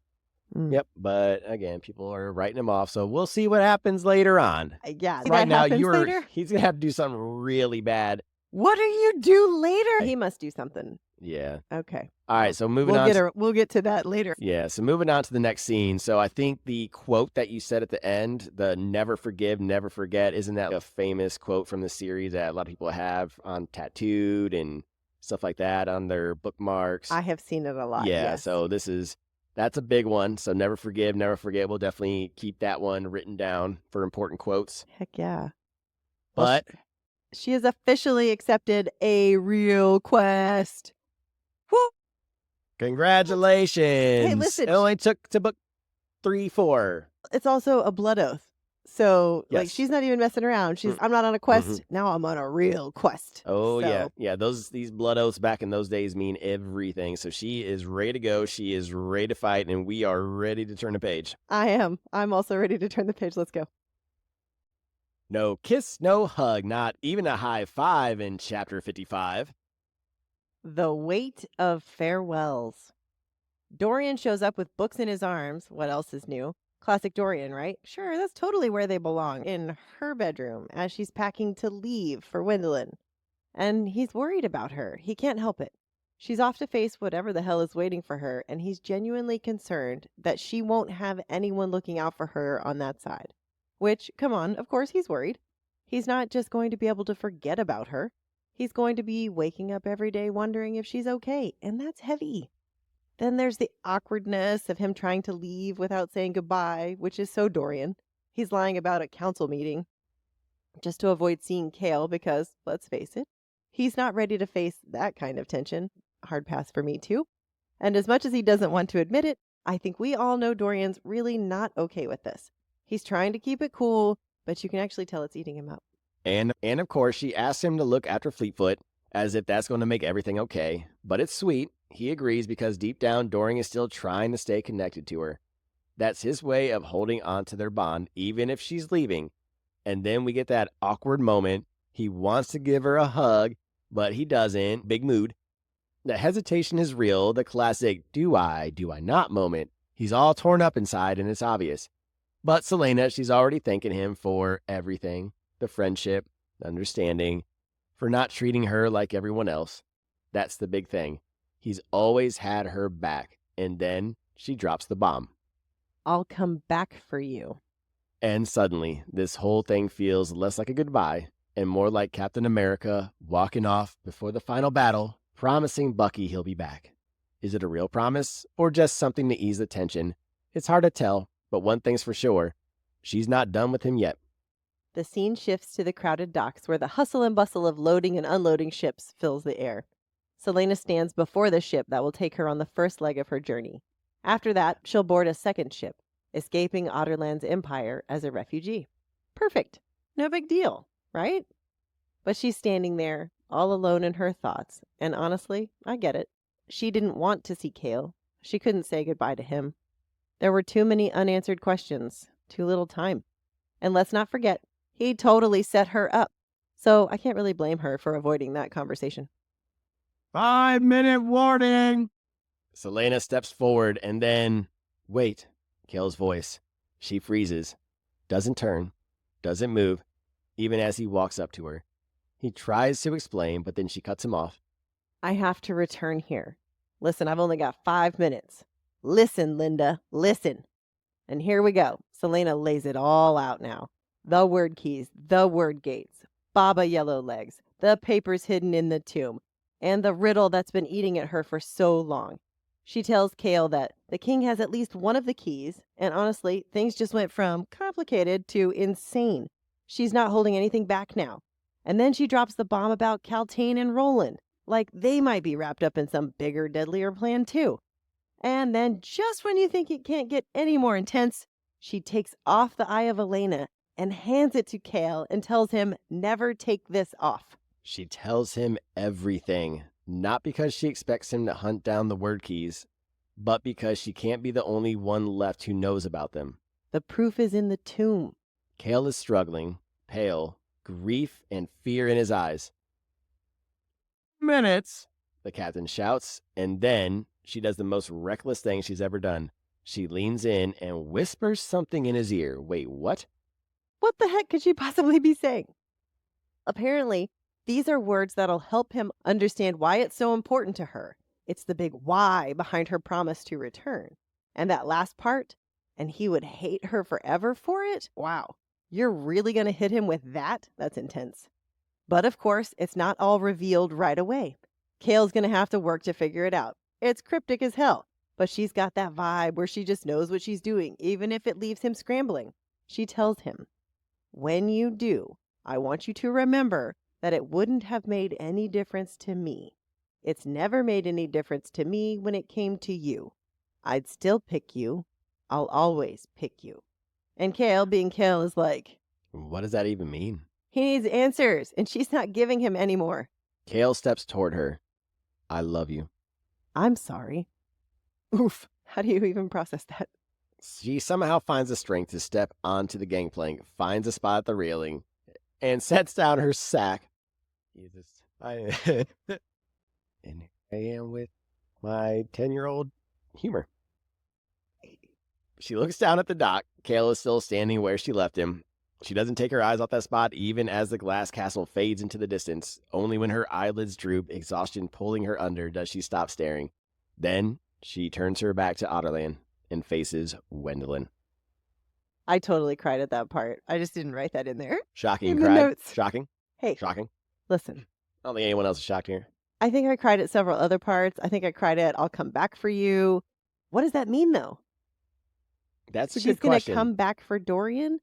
Yep. But again, people are writing him off. So we'll see what happens later on. Yeah. Right now, later? he's going to have to do something really bad. What do you do later? He must do something. Yeah. Okay. All right. So moving on. We'll get to that later. Yeah. So moving on to the next scene. So I think the quote that you said at the end, the never forgive, never forget, isn't that a famous quote from the series that a lot of people have on tattooed and stuff like that on their bookmarks? I have seen it a lot. Yeah. Yes. So that's a big one. So never forgive, never forget. We'll definitely keep that one written down for important quotes. Heck yeah. But she has officially accepted a real quest. Woo! Congratulations. listen, It only took to book 3, 4. it's also a blood oath. So, like, Yes. she's not even messing around. I'm not on a Mm-hmm. quest. Now I'm on a real quest. Oh, yeah. So, Yeah, these blood oaths back in those days mean everything. So she is ready to go. She is ready to fight, and we are ready to turn the page. I am. I'm also ready to turn the page. Let's go. No kiss, no hug, not even a high five in chapter 55. The weight of farewells. Dorian shows up with books in his arms. What else is new? Classic Dorian, right? Sure, that's totally where they belong, in her bedroom, as she's packing to leave for Wendelin. And he's worried about her. He can't help it. She's off to face whatever the hell is waiting for her, and he's genuinely concerned that she won't have anyone looking out for her on that side. Which, come on, of course he's worried. He's not just going to be able to forget about her. He's going to be waking up every day wondering if she's okay, and that's heavy. Then there's the awkwardness of him trying to leave without saying goodbye, which is so Dorian. He's lying about a council meeting just to avoid seeing Chaol because, let's face it, he's not ready to face that kind of tension. Hard pass for me, too. And as much as he doesn't want to admit it, I think we all know Dorian's really not okay with this. He's trying to keep it cool, but you can actually tell it's eating him up. And of course, she asks him to look after Fleetfoot, as if that's going to make everything okay. But it's sweet. He agrees because deep down, Dorian is still trying to stay connected to her. That's his way of holding on to their bond, even if she's leaving. And then we get that awkward moment. He wants to give her a hug, but he doesn't. Big mood. The hesitation is real, the classic do I not moment. He's all torn up inside and it's obvious. But Celaena, she's already thanking him for everything. The friendship, the understanding, for not treating her like everyone else. That's the big thing. He's always had her back. And then she drops the bomb. I'll come back for you. And suddenly, this whole thing feels less like a goodbye and more like Captain America walking off before the final battle, promising Bucky he'll be back. Is it a real promise or just something to ease the tension? It's hard to tell, but one thing's for sure. She's not done with him yet. The scene shifts to the crowded docks where the hustle and bustle of loading and unloading ships fills the air. Celaena stands before the ship that will take her on the first leg of her journey. After that, she'll board a second ship, escaping Otterland's empire as a refugee. Perfect. No big deal, right? But she's standing there, all alone in her thoughts, and honestly, I get it. She didn't want to see Chaol. She couldn't say goodbye to him. There were too many unanswered questions, too little time. And let's not forget, he totally set her up. So I can't really blame her for avoiding that conversation. 5-minute warning! Celaena steps forward and then... Wait. Chaol's voice. She freezes. Doesn't turn. Doesn't move. Even as he walks up to her. He tries to explain, but then she cuts him off. I have to return here. Listen, I've only got 5 minutes. Listen, Linda, listen. And here we go. Celaena lays it all out now. The word keys, the word gates, Baba Yellowlegs, the papers hidden in the tomb, and the riddle that's been eating at her for so long. She tells Chaol that the king has at least one of the keys, and honestly, things just went from complicated to insane. She's not holding anything back now. And then she drops the bomb about Caltaine and Roland, like they might be wrapped up in some bigger, deadlier plan too. And then just when you think it can't get any more intense, she takes off the Eye of Elena and hands it to Chaol and tells him never take this off. She tells him everything, not because she expects him to hunt down the word keys, but because she can't be the only one left who knows about them. The proof is in the tomb. Chaol is struggling, pale, grief and fear in his eyes. Minutes, the captain shouts, and then she does the most reckless thing she's ever done. She leans in and whispers something in his ear. Wait, what? What the heck could she possibly be saying? Apparently, these are words that'll help him understand why it's so important to her. It's the big why behind her promise to return. And that last part, and he would hate her forever for it? Wow. You're really going to hit him with that? That's intense. But of course, it's not all revealed right away. Chaol's going to have to work to figure it out. It's cryptic as hell, but she's got that vibe where she just knows what she's doing, even if it leaves him scrambling. She tells him, when you do, I want you to remember that it wouldn't have made any difference to me. It's never made any difference to me when it came to you. I'd still pick you. I'll always pick you. And Chaol, being Chaol, is like, What does that even mean? he needs answers, and she's not giving him any more. Chaol steps toward her. I love you. I'm sorry. Oof. How do you even process that? She somehow finds the strength to step onto the gangplank, finds a spot at the railing, and sets down her sack. Jesus. And I am with my 10-year-old humor. She looks down at the dock. Chaol is still standing where she left him. She doesn't take her eyes off that spot even as the glass castle fades into the distance. Only when her eyelids droop, exhaustion pulling her under, does she stop staring. Then she turns her back to Otterland and faces Wendelin. I totally cried at that part. I just didn't write that in there. Shocking. In You the cried? notes. Shocking? Hey, Shocking? listen. I don't think anyone else is shocked here. I think I cried at several other parts. I think I cried at I'll come back for you. What does that mean, though? That's a She's good going to question. come back for Dorian?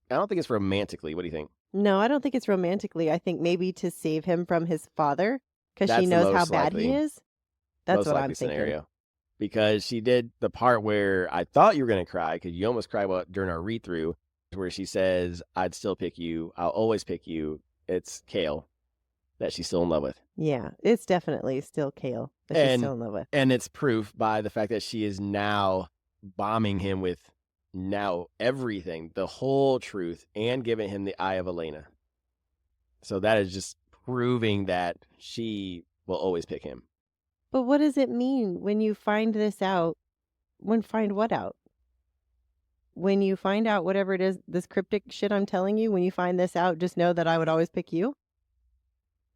I don't think it's romantically. What do you think? No, I don't think it's romantically. I think maybe to save him from his father because she That's the knows how most bad he likely- is. That's Most what likely I'm thinking. scenario. Because she did the part where I thought you were going to cry, because you almost cried during our read-through, where she says, I'd still pick you. I'll always pick you. It's Chaol that she's still in love with. Yeah, it's definitely still Chaol that she's And- still in love with. And it's proof by the fact that she is now bombing him with now everything, the whole truth, and giving him the eye of Elena. So that is just proving that she will always pick him. But what does it mean when you find this out? Find what out? When you find out whatever it is, this cryptic shit I'm telling you, when you find this out, just know that I would always pick you?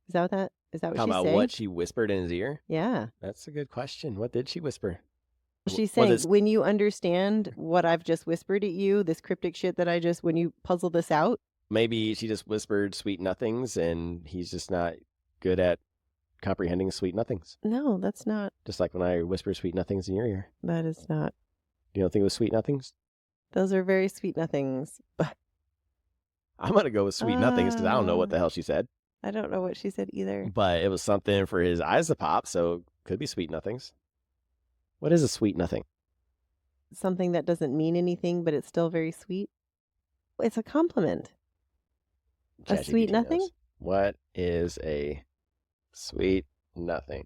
Is that what she's Talking about saying? what she whispered in his ear? Yeah. That's a good question. What did she whisper? She's Was saying, it- when you understand what I've just whispered at you, this cryptic shit that when you puzzle this out, Maybe she just whispered sweet nothings and he's just not good at comprehending sweet nothings. no, that's not, Just like when I whisper sweet nothings in your ear. that is not. You don't think it was sweet nothings? Those are very sweet nothings. But I'm going to go with sweet nothings because I don't know what the hell she said. I don't know what she said either. But it was something for his eyes to pop, so it could be sweet nothings. What is a sweet nothing? Something that doesn't mean anything, but it's still very sweet. It's a compliment. A ChatGPT sweet nothing? knows. What is a sweet nothing?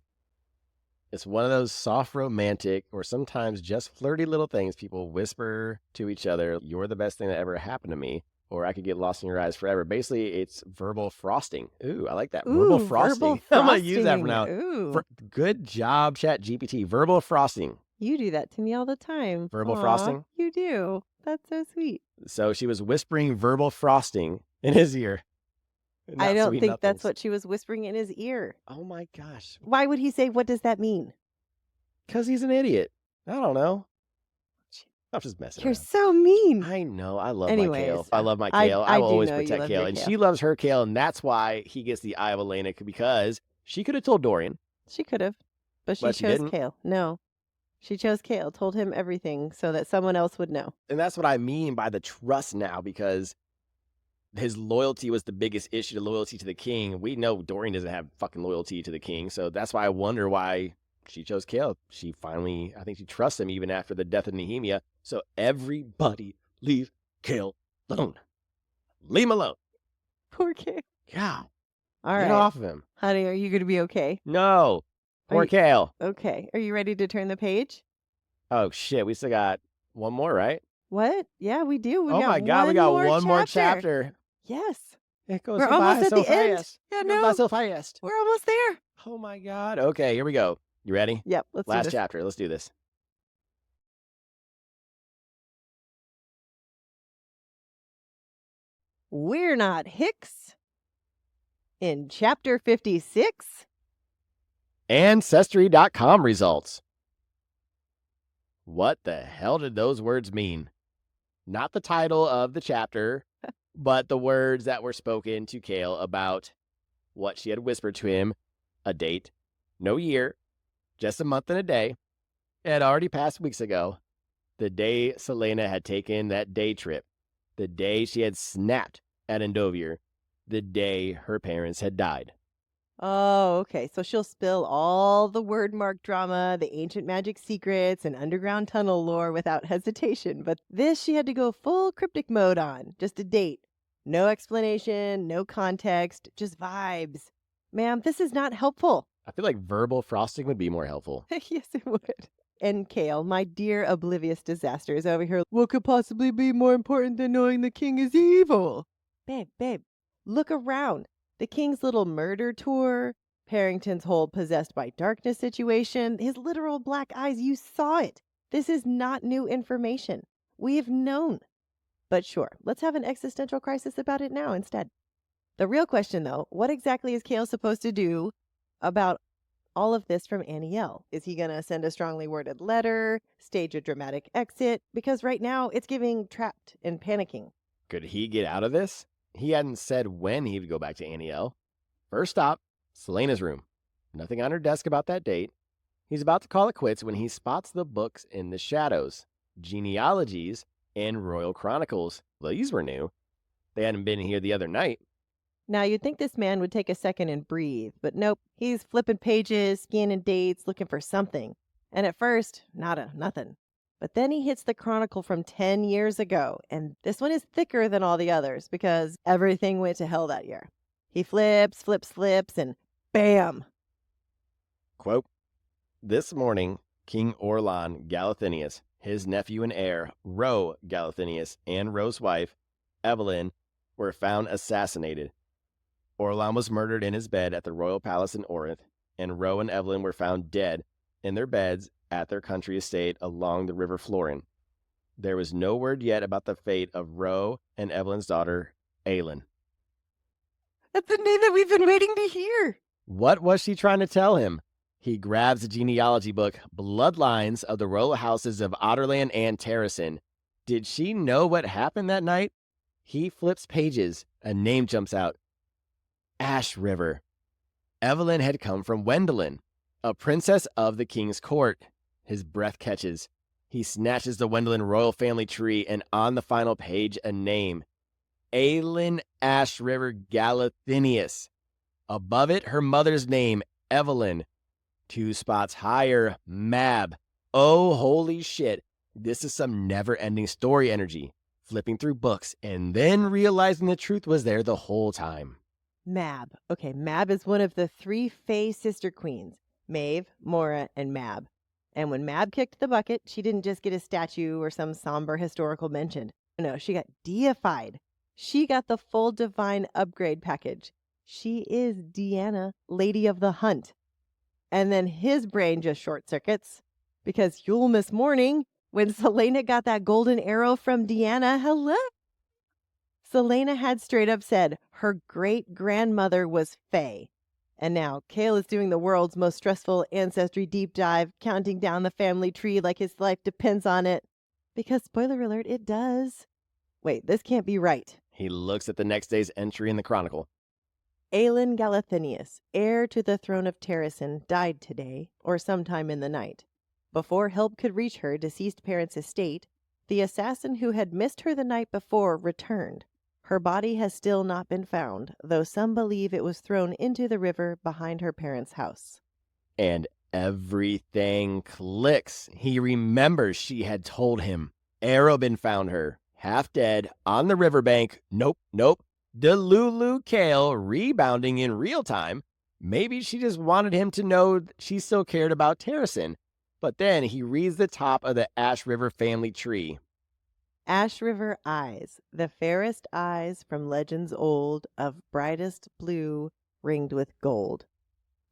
It's one of those soft romantic or sometimes just flirty little things people whisper to each other. You're the best thing that ever happened to me. Or I could get lost in your eyes forever. Basically, it's verbal frosting. Ooh, I like that. Verbal Ooh, frosting. verbal I'm going to use that from frosting. now. Ooh, Good job, ChatGPT. Verbal frosting. you do that to me all the time. Verbal Aw, frosting? You do. That's so sweet. So she was whispering verbal frosting in his ear. I Not don't sweet think that's nothings. what she was whispering in his ear. Oh my gosh. Why would he say, what does that mean? Because he's an idiot. I don't know. I'm just messing You're around. so mean. I know. I love Anyways, my Kale. I love my I- Kale. I I will do always know you protect love Kale. your And Kale. she loves her Kale, and that's why he gets the eye of Elena, because she could have told Dorian. She could have, but she But she chose didn't? Chaol. No, she chose Chaol, told him everything so that someone else would know. And that's what I mean by the trust now, because his loyalty was the biggest issue, the loyalty to the king. We know Dorian doesn't have fucking loyalty to the king, so that's why I wonder why she chose Kale. She finally, I think she trusts him even after the death of Nehemia. So everybody leave Kale alone. Leave him alone. Poor Chaol. God, All get right, off of him. honey, are you going to be okay? No. Are Poor you- Kale. Okay. Are you ready to turn the page? Oh, shit. We still got one more, right? What? Yeah, we do. We Oh, got my God. We got one more chapter. Yes. It goes We're by almost at so the end. fast. Yeah, It goes by no. so fast. We're almost there. Oh, my God. Okay, here we go. You ready? Yep. Let's do Last this. chapter. Let's do this. We're not Hicks. In chapter 56. Ancestry.com results. What the hell did those words mean? Not the title of the chapter, but the words that were spoken to Kale about what she had whispered to him. A date, no year, just a month and a day. It had already passed weeks ago. The day Celaena had taken that day trip. The day she had snapped at Endovier. The day her parents had died. Oh, okay. So she'll spill all the word mark drama, the ancient magic secrets, and underground tunnel lore without hesitation. But this she had to go full cryptic mode on. Just a date. No explanation, no context, just vibes. Ma'am, this is not helpful. I feel like verbal frosting would be more helpful. Yes, it would. And Kale, my dear oblivious disaster, is over here. What could possibly be more important than knowing the king is evil? Babe, look around. The king's little murder tour, Parrington's whole possessed by darkness situation, his literal black eyes, you saw it. This is not new information. We've known. But sure, let's have an existential crisis about it now instead. The real question, though, what exactly is Kale supposed to do about all of this from Anielle? Is he going to send a strongly worded letter, stage a dramatic exit? Because right now it's giving trapped and panicking. Could he get out of this? He hadn't said when he'd go back to Anielle. First stop, Celaena's room. Nothing on her desk about that date. He's about to call it quits when he spots the books in the shadows, genealogies, and royal chronicles. These were new. They hadn't been here the other night. Now, you'd think this man would take a second and breathe, but nope. He's flipping pages, scanning dates, looking for something. And at first, nothing. But then he hits the chronicle from 10 years ago, and this one is thicker than all the others because everything went to hell that year. He flips, and bam! Quote, "This morning, King Orlan Galathinius, his nephew and heir, Ro Galathinius, and Ro's wife, Evelyn, were found assassinated. Orlan was murdered in his bed at the royal palace in Orith, and Ro and Evelyn were found dead in their beds at their country estate along the river Florin. There was no word yet about the fate of Ro and Evelyn's daughter, Aelin." That's the name that we've been waiting to hear. What was she trying to tell him? He grabs the genealogy book, Bloodlines of the Royal Houses of Otterland and Terrasen. Did she know what happened that night? He flips pages. A name jumps out. Ash River. Evelyn had come from Wendelin, a princess of the king's court. His breath catches. He snatches the Wendelin royal family tree, and on the final page, a name. Aelin Ash River Galathinius. Above it, her mother's name, Evelyn. 2 spots higher, Mab. Oh, holy shit. This is some never-ending story energy. Flipping through books and then realizing the truth was there the whole time. Mab. Okay, Mab is one of the 3 Fae sister queens, Maeve, Mora, and Mab. And when Mab kicked the bucket, she didn't just get a statue or some somber historical mention. No, she got deified. She got the full divine upgrade package. She is Deanna, Lady of the Hunt. And then his brain just short circuits because Yulmus morning, when Celaena got that golden arrow from Deanna, hello. Celaena had straight up said her great-grandmother was Fae. And now Chaol is doing the world's most stressful ancestry deep dive, counting down the family tree like his life depends on it. Because, spoiler alert, it does. Wait, this can't be right. He looks at the next day's entry in the chronicle. Aelin Galathinius, heir to the throne of Terrasen, died today, or sometime in the night. Before help could reach her deceased parents' estate, the assassin who had missed her the night before returned. Her body has still not been found, though some believe it was thrown into the river behind her parents' house. And everything clicks. He remembers she had told him. Arobin found her, half dead, on the riverbank. Nope. Delulu Chaol rebounding in real time. Maybe she just wanted him to know she still cared about Terrasen. But then he reads the top of the Ash River family tree. Ash River eyes, the fairest eyes from legends old, of brightest blue, ringed with gold.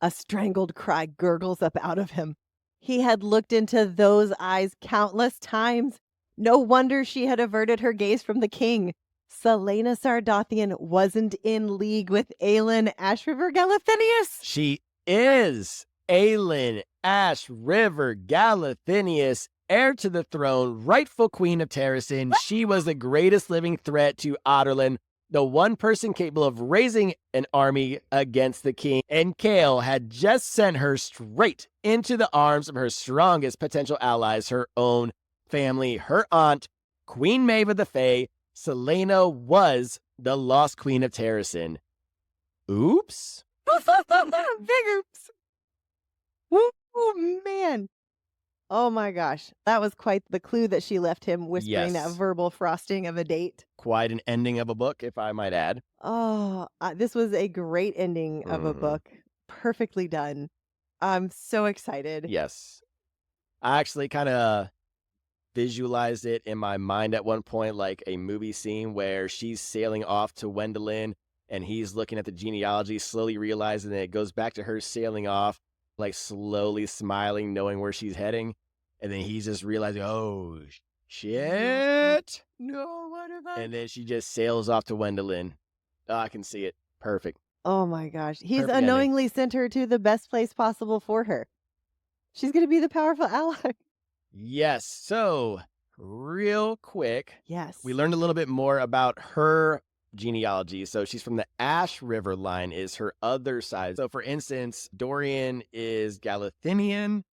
A strangled cry gurgles up out of him. He had looked into those eyes countless times. No wonder she had averted her gaze from the king. Celaena Sardothian wasn't in league with Aelin Ash River Galathinius. She is Aelin Ash River Galathinius, heir to the throne, rightful queen of Terrasen. She was the greatest living threat to Otterland, the one person capable of raising an army against the king, and Chaol had just sent her straight into the arms of her strongest potential allies, her own family, her aunt, Queen Maeve of the Fae. Celaena was the lost queen of Terrasen. Oops. Big oops. Oh, man. Oh, my gosh. That was quite the clue that she left him, whispering that Yes. verbal frosting of a date. Quite an ending of a book, if I might add. Oh, this was a great ending of a Mhm. book. Perfectly done. I'm so excited. Yes. I actually kind of visualized it in my mind at one point, like a movie scene where she's sailing off to Wendelin and he's looking at the genealogy, slowly realizing that it goes back to her sailing off, like slowly smiling, knowing where she's heading. And then he's just realizing, oh, No. shit. No, what have I And then she just sails off to Wendelin. Oh, I can see it. Perfect. Oh my gosh. He's Perfect ending. unknowingly sent her to the best place possible for her. She's going to be the powerful ally. Yes. So, real quick, Yes. we learned a little bit more about her genealogy. So, she's from the Ash River line, is her other side. So, for instance, Dorian is Galathinian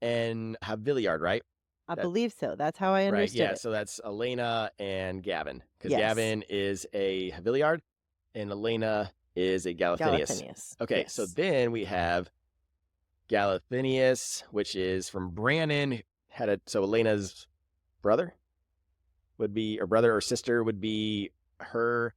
and Haviliard, right? I That- believe so. That's how I Right. understood Yeah. it. So, that's Elena and Gavin. Because Yes. Gavin is a Haviliard and Elena is a Galathinius. Galathinius. Okay. Yes. So, then we have Galathinius, which is from Brannon. So Elena's brother would be, or brother or sister would be her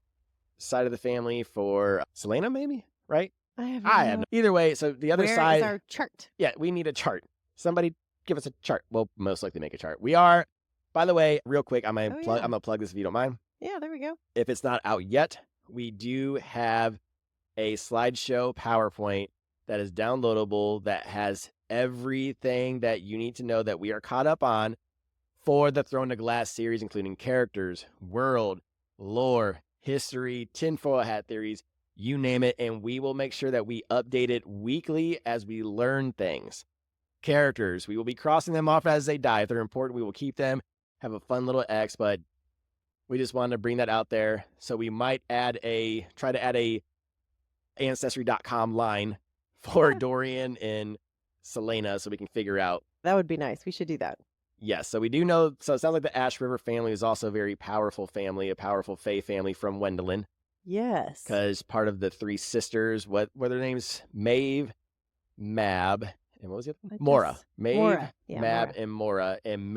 side of the family for Celaena, maybe, right? I have I have no. Either way. So the other Where side, is our chart? yeah, we need a chart. Somebody give us a chart. We'll most likely make a chart. We are, by the way, real quick, I'm gonna plug this if you don't mind. Yeah, there we go. If it's not out yet, we do have a slideshow PowerPoint that is downloadable that has everything that you need to know that we are caught up on for the Throne of Glass series, including characters, world, lore, history, tinfoil hat theories, you name it, and we will make sure that we update it weekly as we learn things. Characters, we will be crossing them off as they die. If they're important, we will keep them, have a fun little X, but we just wanted to bring that out there. So we might try to add a Ancestry.com line for Dorian and Celaena so we can figure out. That would be nice. We should do that. Yes, so we do know, so it sounds like the Ash River family is also a very powerful family, a powerful Fae family from Wendelin. Yes. Because part of the three sisters, what were their names? Maeve, Mab, and what was the other one? Mora. Maeve, Mora. Yeah, Mab, Mora. and Mora. And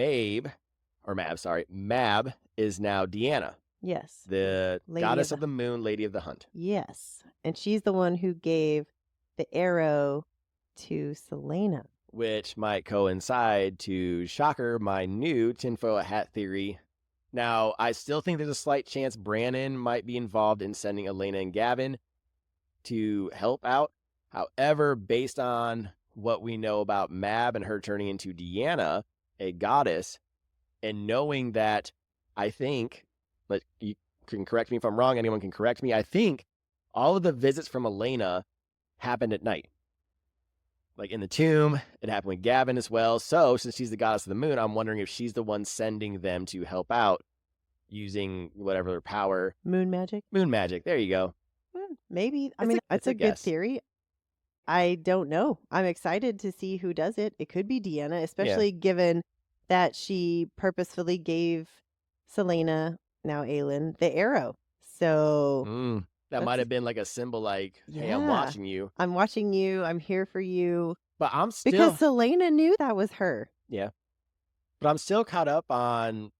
Mab is now Deanna, Yes. the Lady goddess of of the moon, lady of the hunt. Yes. And she's the one who gave the arrow to Celaena. Which might coincide to, shocker, my new tinfoil hat theory. Now, I still think there's a slight chance Brannon might be involved in sending Elena and Gavin to help out. However, based on what we know about Mab and her turning into Deanna, a goddess, and knowing that, I think, like, you can correct me if I'm wrong, anyone can correct me, I think all of the visits from Elena happened at night. Like in the tomb, it happened with Gavin as well. So since she's the goddess of the moon, I'm wondering if she's the one sending them to help out using whatever their power. Moon magic? Moon magic. There you go. Maybe. I It's mean, a- that's it's a a good guess. theory. I don't know. I'm excited to see who does it. It could be Deanna, especially given that she purposefully gave Celaena, now Aelin, the arrow. So That might have been like a symbol like, hey, I'm Yeah. watching you. I'm watching you. I'm here for you. But I'm still Because Celaena knew that was her. but I'm still caught up on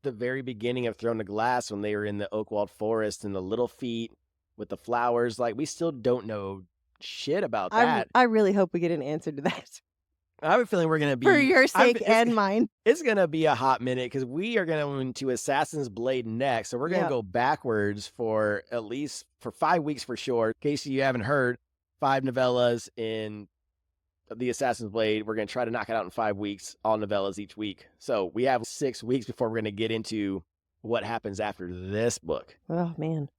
the very beginning of Throne of Glass when they were in the Oakwald Forest and the little feet with the flowers. Like, we still don't know shit about that. I really hope we get an answer to that. I have a feeling we're going to be... For your sake it's- and mine. It's going to be a hot minute because we are going to go into Assassin's Blade next. So we're going to Yeah. go backwards for at least for 5 weeks for sure. In case you haven't heard, 5 novellas in the Assassin's Blade. We're going to try to knock it out in 5 weeks, all novellas each week. So we have 6 weeks before we're going to get into what happens after this book. Oh, man.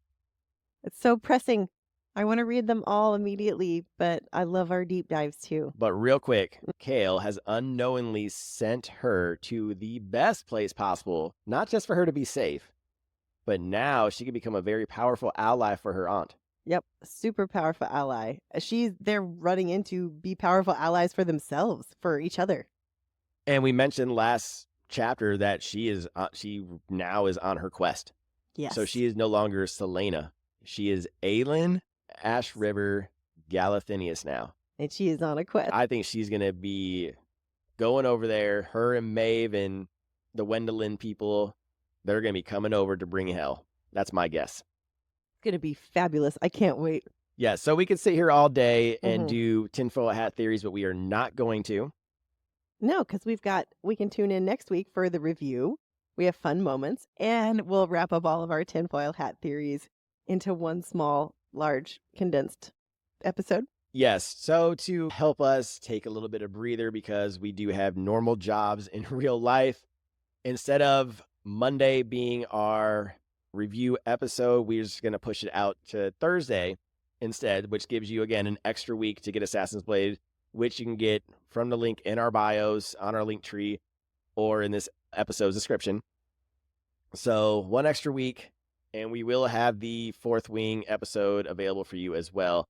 It's so pressing. I want to read them all immediately, but I love our deep dives too. But real quick, Chaol has unknowingly sent her to the best place possible, not just for her to be safe, but now she can become a very powerful ally for her aunt. Yep, super powerful ally. They're running into be powerful allies for themselves, for each other. And we mentioned last chapter that she now is on her quest. Yes. So she is no longer Celaena. She is Aelin, Ash River, Galathinius now. And she is on a quest. I think she's going to be going over there. Her and Maeve and the Wendelin people, they're going to be coming over to bring hell. That's my guess. It's going to be fabulous. I can't wait. Yeah, so we could sit here all day and do tinfoil hat theories, but we are not going to. No, because we can tune in next week for the review. We have fun moments, and we'll wrap up all of our tinfoil hat theories into one small, large, condensed episode. Yes, so to help us take a little bit of breather because we do have normal jobs in real life, instead of Monday being our review episode, we're just going to push it out to Thursday instead, which gives you, again, an extra week to get Assassin's Blade, which you can get from the link in our bios, on our link tree, or in this episode's description. So 1 extra week, and we will have the Fourth Wing episode available for you as well.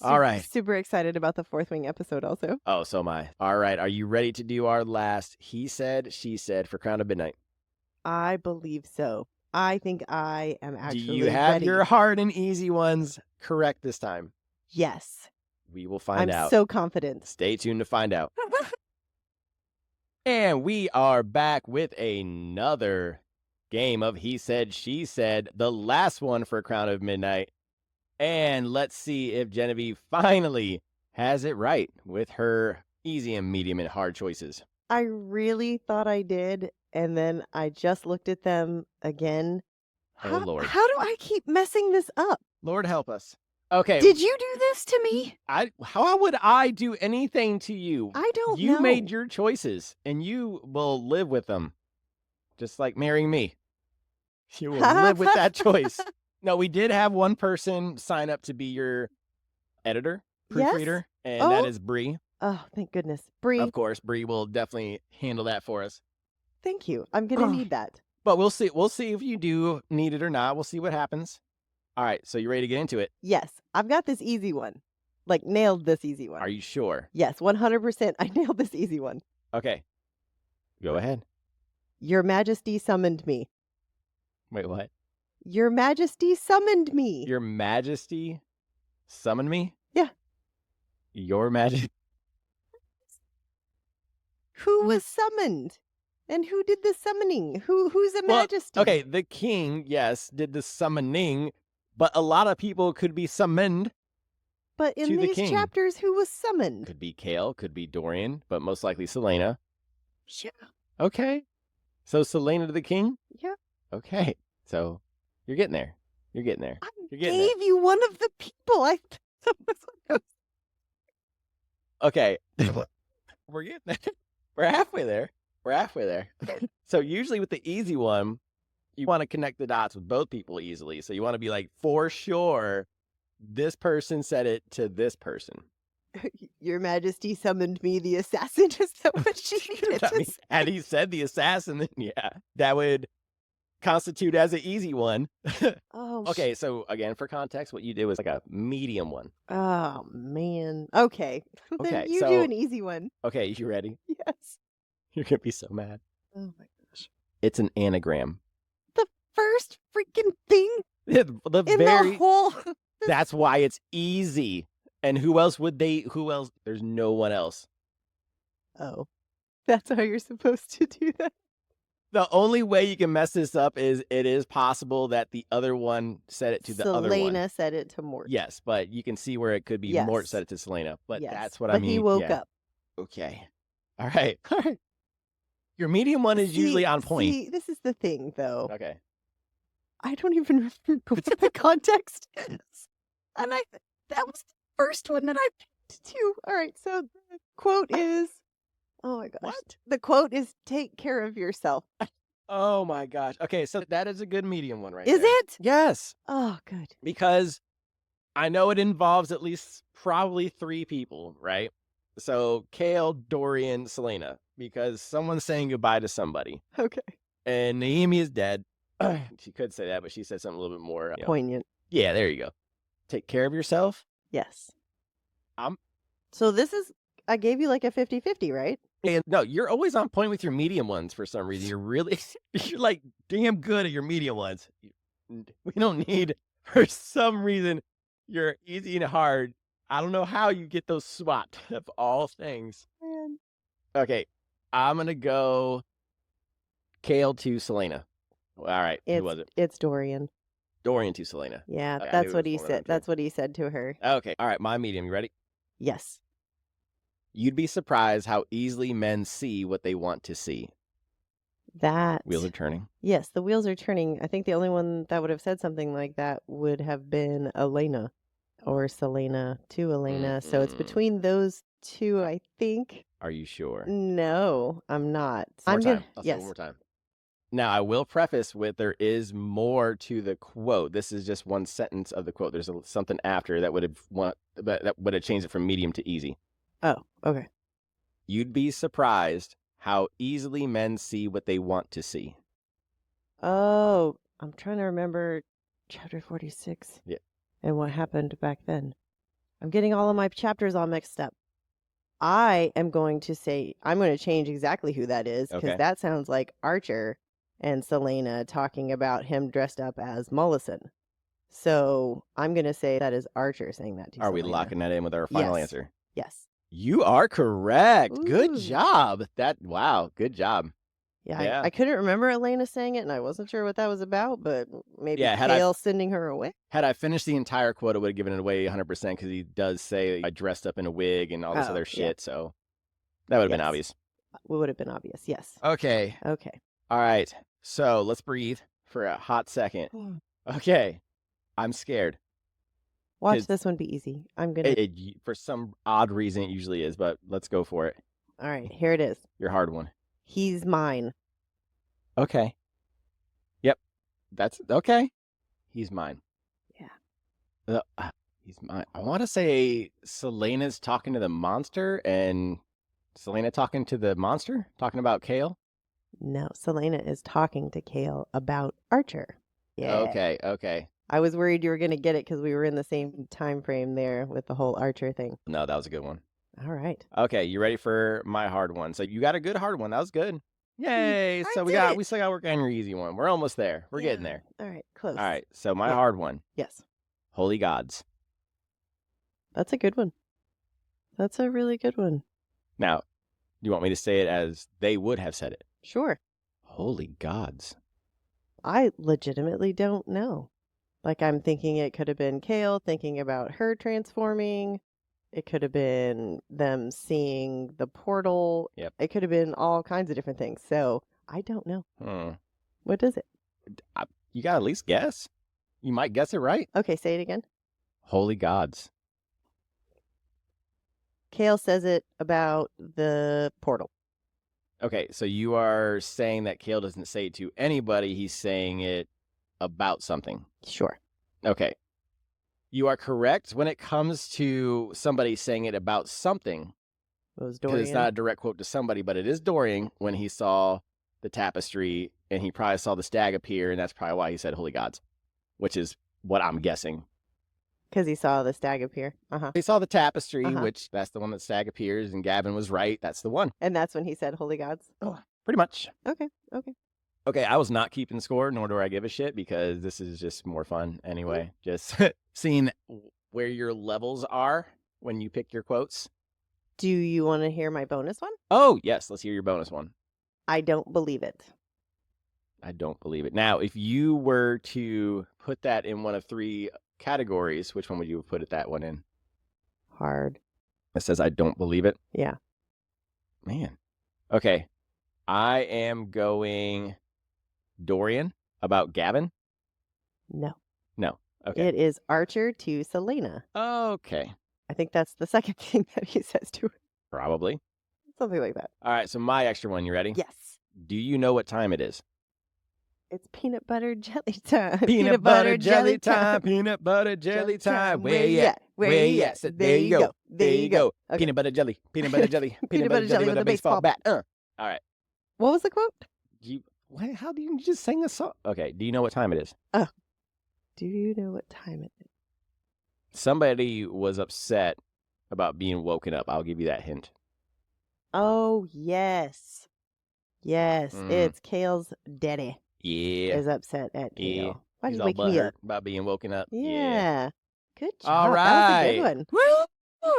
All right. Super excited about the Fourth Wing episode also. Oh, so am I. All right. Are you ready to do our last He Said, She Said for Crown of Midnight? I believe so. I think I am actually Do you have ready. your hard and easy ones correct this time? Yes. We will find out. I'm so confident. Stay tuned to find out. And we are back with another game of He Said, She Said, the last one for Crown of Midnight. And let's see if Genevieve finally has it right with her easy and medium and hard choices. I really thought I did, and then I just looked at them again. Oh, Lord. How do I keep messing this up? Lord help us. Okay. Did you do this to me? How would I do anything to you? I don't know. You made your choices, and you will live with them. Just like marrying me. You will live with that choice. No, we did have one person sign up to be your editor, proofreader, and that is Bree. Oh, thank goodness. Bree. Of course, Bree will definitely handle that for us. Thank you. I'm going to need that. But we'll see. We'll see if you do need it or not. We'll see what happens. All right, so you ready to get into it? Yes, I've got this easy one. Like, nailed this easy one. Are you sure? Yes, 100%. I nailed this easy one. Okay. Go ahead. Your Majesty summoned me. Wait, what? Your Majesty summoned me. Your Majesty summoned me? Yeah. Your Majesty. Who was summoned? And who did the summoning? Who's a majesty? Okay, the king, yes, did the summoning, but a lot of people could be summoned. But in to the these king. chapters, who was summoned? Could be Chaol, could be Dorian, but most likely Celaena. Yeah. Okay. So Celaena to the king? Yeah. Okay. So you're getting there. You're getting there. I You're getting there. gave you one of the people. Okay. We're getting there. We're halfway there. We're halfway there. So usually with the easy one, you want to connect the dots with both people easily. So you want to be like, for sure, this person said it to this person. Your Majesty summoned me, the assassin. Is that what she needed to say? Had he said the assassin, then yeah, that would constitute as an easy one. Oh, Okay, so again, for context, what you did was like a medium one. Oh, man. Okay. Okay, Then you so- do an easy one. Okay, you ready? Yes. You're going to be so mad. Oh, my gosh. It's an anagram. The first freaking thing The in very, the whole... that's why it's easy. And who else? There's no one else. Oh. That's how you're supposed to do that? The only way you can mess this up is it is possible that the other one said it to the other one. Celaena said it to Mort. Yes, but you can see where it could be Yes. Mort said it to Celaena. But Yes, that's what but I mean. he woke yeah. up. Okay. All right. All right. Your medium one is usually on point. See, this is the thing, though. Okay. I don't even remember what the context is. And that was the first one that I picked, too. All right, so the quote is... Oh, my gosh. What? The quote is, take care of yourself. Oh my gosh. Okay, so that is a good medium one right Is there. it? Yes. Oh, good. Because I know it involves at least probably 3 people, right? So Chaol, Dorian, Celaena, because someone's saying goodbye to somebody. Okay. And Naomi is dead. She could say that, but she said something a little bit more. Poignant. Yeah, there you go. Take care of yourself. Yes. I'm- So this is... I gave you like a 50-50, right? And no, you're always on point with your medium ones for some reason. You're like damn good at your medium ones. We don't need, for some reason, You're easy and hard. I don't know how you get those swapped of all things. Man. Okay, I'm gonna go Chaol to Celaena. All right, who was it? It's Dorian. Dorian to Celaena. Yeah, I knew that's it what was he one of them said. two. That's what he said to her. Okay, all right, my medium. You ready? Yes. You'd be surprised how easily men see what they want to see. That. Wheels are turning. Yes, the wheels are turning. I think the only one that would have said something like that would have been Elena or Celaena to Elena. So it's Mm-mm. between those two, I think. Are you sure? No, I'm not. One more time. Gonna. I'll say it Yes. one more time. Now, I will preface with there is more to the quote. This is just one sentence of the quote. There's something after that would have changed it from medium to easy. Oh, okay. You'd be surprised how easily men see what they want to see. Oh, I'm trying to remember chapter 46. Yeah. And what happened back then. I'm getting all of my chapters all mixed up. I'm going to change exactly who that is because Okay. that sounds like Archer and Celaena talking about him dressed up as Mollison. So I'm going to say that is Archer saying that to Are we Celaena. locking that in with our final Yes. answer? Yes. You are correct. Good Ooh. job. Wow, good job. Yeah, Yeah. I couldn't remember Elena saying it, and I wasn't sure what that was about, but maybe Yeah, Chaol sending her away. Had I finished the entire quote, I would have given it away 100% because he does say I dressed up in a wig and all this other shit. Yeah. So that would have been Yes. obvious. It would have been obvious, yes. Okay. Okay. All right. So let's breathe for a hot second. Okay. I'm scared. Watch 'Cause this one be easy. I'm going to... For some odd reason, it usually is, but let's go for it. All right, here it is. Your hard one. He's mine. Okay. Yep. That's okay. He's mine. Yeah. He's mine. I want to say Celaena's talking to the monster and Celaena talking to the monster, talking about Chaol. No, Celaena is talking to Chaol about Archer. Yeah. Okay. I was worried you were going to get it because we were in the same time frame there with the whole Archer thing. No, that was a good one. All right. Okay, you ready for my hard one? So you got a good hard one. That was good. Yay! I So we still got to work on your easy one. We're almost there. We're getting there. All right, close. All right. So my Yeah. hard one. Yes. Holy gods. That's a good one. That's a really good one. Now, you want me to say it as they would have said it? Sure. Holy gods. I legitimately don't know. Like, I'm thinking it could have been Chaol thinking about her transforming. It could have been them seeing the portal. Yep. It could have been all kinds of different things. So I don't know. What is it? You got to at least guess. You might guess it right. Okay, say it again. Holy gods. Chaol says it about the portal. Okay, so you are saying that Chaol doesn't say it to anybody. He's saying it about something. Sure. Okay. You are correct when it comes to somebody saying it about something. It was Because Dorian. it's not a direct quote to somebody, but it is Dorian when he saw the tapestry and he probably saw the stag appear, and that's probably why he said holy gods, which is what I'm guessing. Because he saw the stag appear. He saw the tapestry, Uh-huh. which that's the one that stag appears, and Gavin was right. That's the one. And that's when he said holy gods. Oh. Pretty much. Okay. Okay, I was not keeping score, nor do I give a shit, because this is just more fun anyway. Just seeing where your levels are when you pick your quotes. Do you want to hear my bonus one? Oh, yes, let's hear your bonus one. I don't believe it. I don't believe it. Now, if you were to put that in one of three categories, which one would you put that one in? Hard. It says I don't believe it. Yeah. Man. Okay. I am going Dorian about Gavin. No. Okay. It is Archer to Celaena. Okay. I think that's the second thing that he says to her. Probably. Something like that. All right. So my extra one. You ready? Yes. Do you know what time it is? It's peanut butter jelly time. Peanut butter jelly time. Peanut butter jelly time. Where you at? Where you at? So there you go. There you go. Okay. Peanut butter jelly. Peanut butter jelly. Peanut butter jelly with a baseball bat. All right. What was the quote? How do you just sing a song? Okay. Do you know what time it is? Do you know what time it is? Somebody was upset about being woken up. I'll give you that hint. Oh, yes. Yes. Mhm. It's Chaol's daddy Yeah. is upset at Chaol. Yeah. Why'd He's you all wake me butthurt up? about being woken up. Yeah. Good job. All That was a good right. one.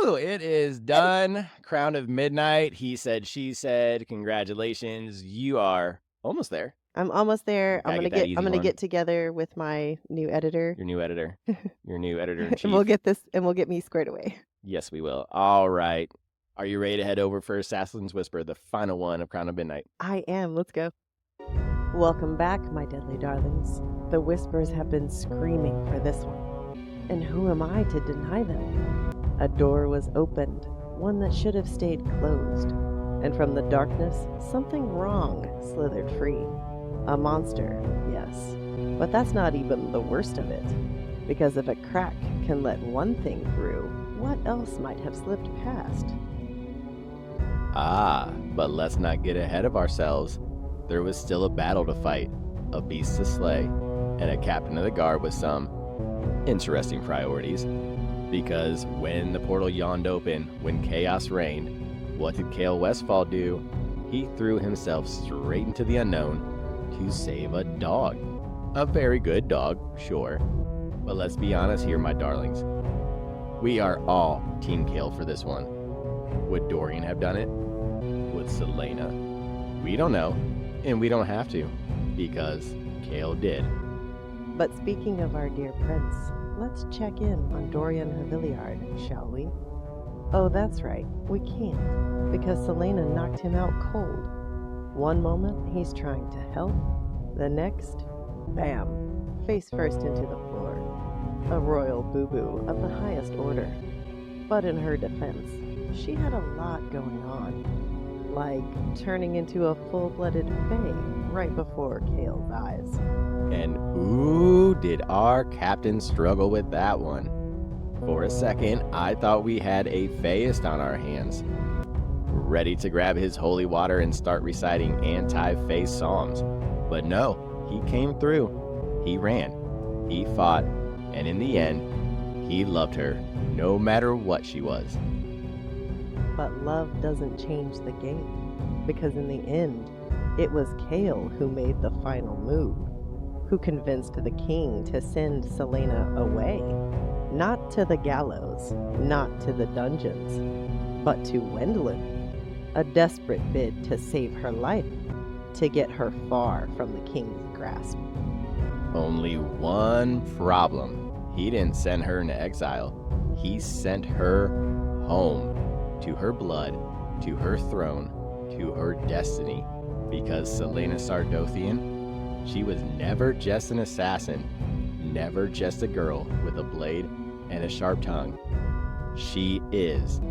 Woo! It is done. Crown of Midnight. He said, she said. Congratulations. You are almost there. I'm almost there. I'm Gotta get that easy gonna one. get together with my new editor. Your new editor. Your new editor in And chief. we'll get me squared away. Yes, we will. All right. Are you ready to head over for Assassin's Whisper, the final one of Crown of Midnight? I am. Let's go. Welcome back, my deadly darlings. The Whispers have been screaming for this one. And who am I to deny them? A door was opened, one that should have stayed closed. And from the darkness, something wrong slithered free. A monster, yes. But that's not even the worst of it. Because if a crack can let one thing through, what else might have slipped past? Ah, but let's not get ahead of ourselves. There was still a battle to fight, a beast to slay, and a captain of the guard with some interesting priorities. Because when the portal yawned open, when chaos reigned, what did Chaol Westfall do? He threw himself straight into the unknown to save a dog. A very good dog, sure. But let's be honest here, my darlings. We are all Team Chaol for this one. Would Dorian have done it? Would Celaena? We don't know, and we don't have to, because Chaol did. But speaking of our dear prince, let's check in on Dorian Haviliard, shall we? Oh, that's right, we can't, because Celaena knocked him out cold. One moment, he's trying to help. The next, bam, face first into the floor. A royal boo-boo of the highest order. But in her defense, she had a lot going on. Like turning into a full-blooded fae right before Chaol's eyes. And ooh, did our captain struggle with that one. For a second, I thought we had a Faeist on our hands, ready to grab his holy water and start reciting anti-Fae psalms. But no, he came through. He ran. He fought. And in the end, he loved her, no matter what she was. But love doesn't change the game, because in the end, it was Chaol who made the final move, who convinced the king to send Celaena away, not to the gallows, not to the dungeons, but to Wendlin, a desperate bid to save her life, to get her far from the king's grasp. Only one problem. He didn't send her into exile. He sent her home, to her blood, to her throne, to her destiny. Because Celaena Sardothian, she was never just an assassin, never just a girl with a blade and a sharp tongue. She is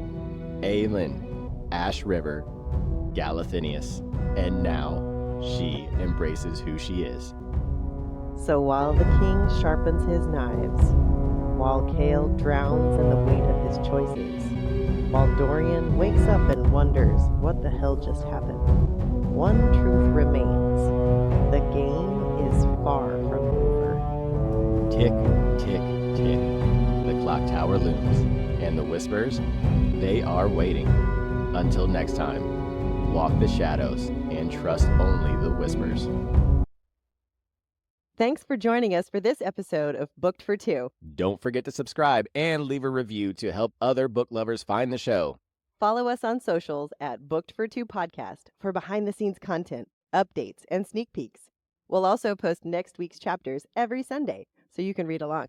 Aelin, Ash River, Galathinius, and now she embraces who she is. So while the king sharpens his knives, while Chaol drowns in the weight of his choices, while Dorian wakes up and wonders what the hell just happened, one truth remains. The game is far from over. Tick, tick, tick. The clock tower looms, and the Whispers, they are waiting. Until next time, walk the shadows and trust only the Whispers. Thanks for joining us for this episode of Booked for Two. Don't forget to subscribe and leave a review to help other book lovers find the show. Follow us on socials at Booked for Two Podcast for behind-the-scenes content, updates, and sneak peeks. We'll also post next week's chapters every Sunday, so you can read along.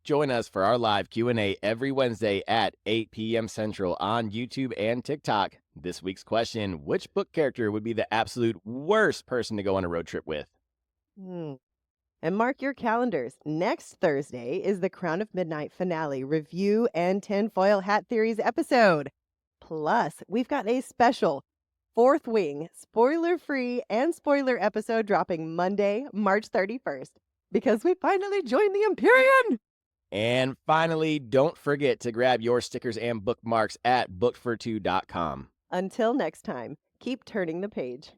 Join us for our live Q&A every Wednesday at 8 p.m. Central on YouTube and TikTok. This week's question, which book character would be the absolute worst person to go on a road trip with? And mark your calendars. Next Thursday is the Crown of Midnight finale review and tinfoil hat theories episode. Plus, we've got a special Fourth Wing, spoiler-free and spoiler episode dropping Monday, March 31st, because we finally joined the Empyrean! And finally, don't forget to grab your stickers and bookmarks at bookedfor2.com. Until next time, keep turning the page.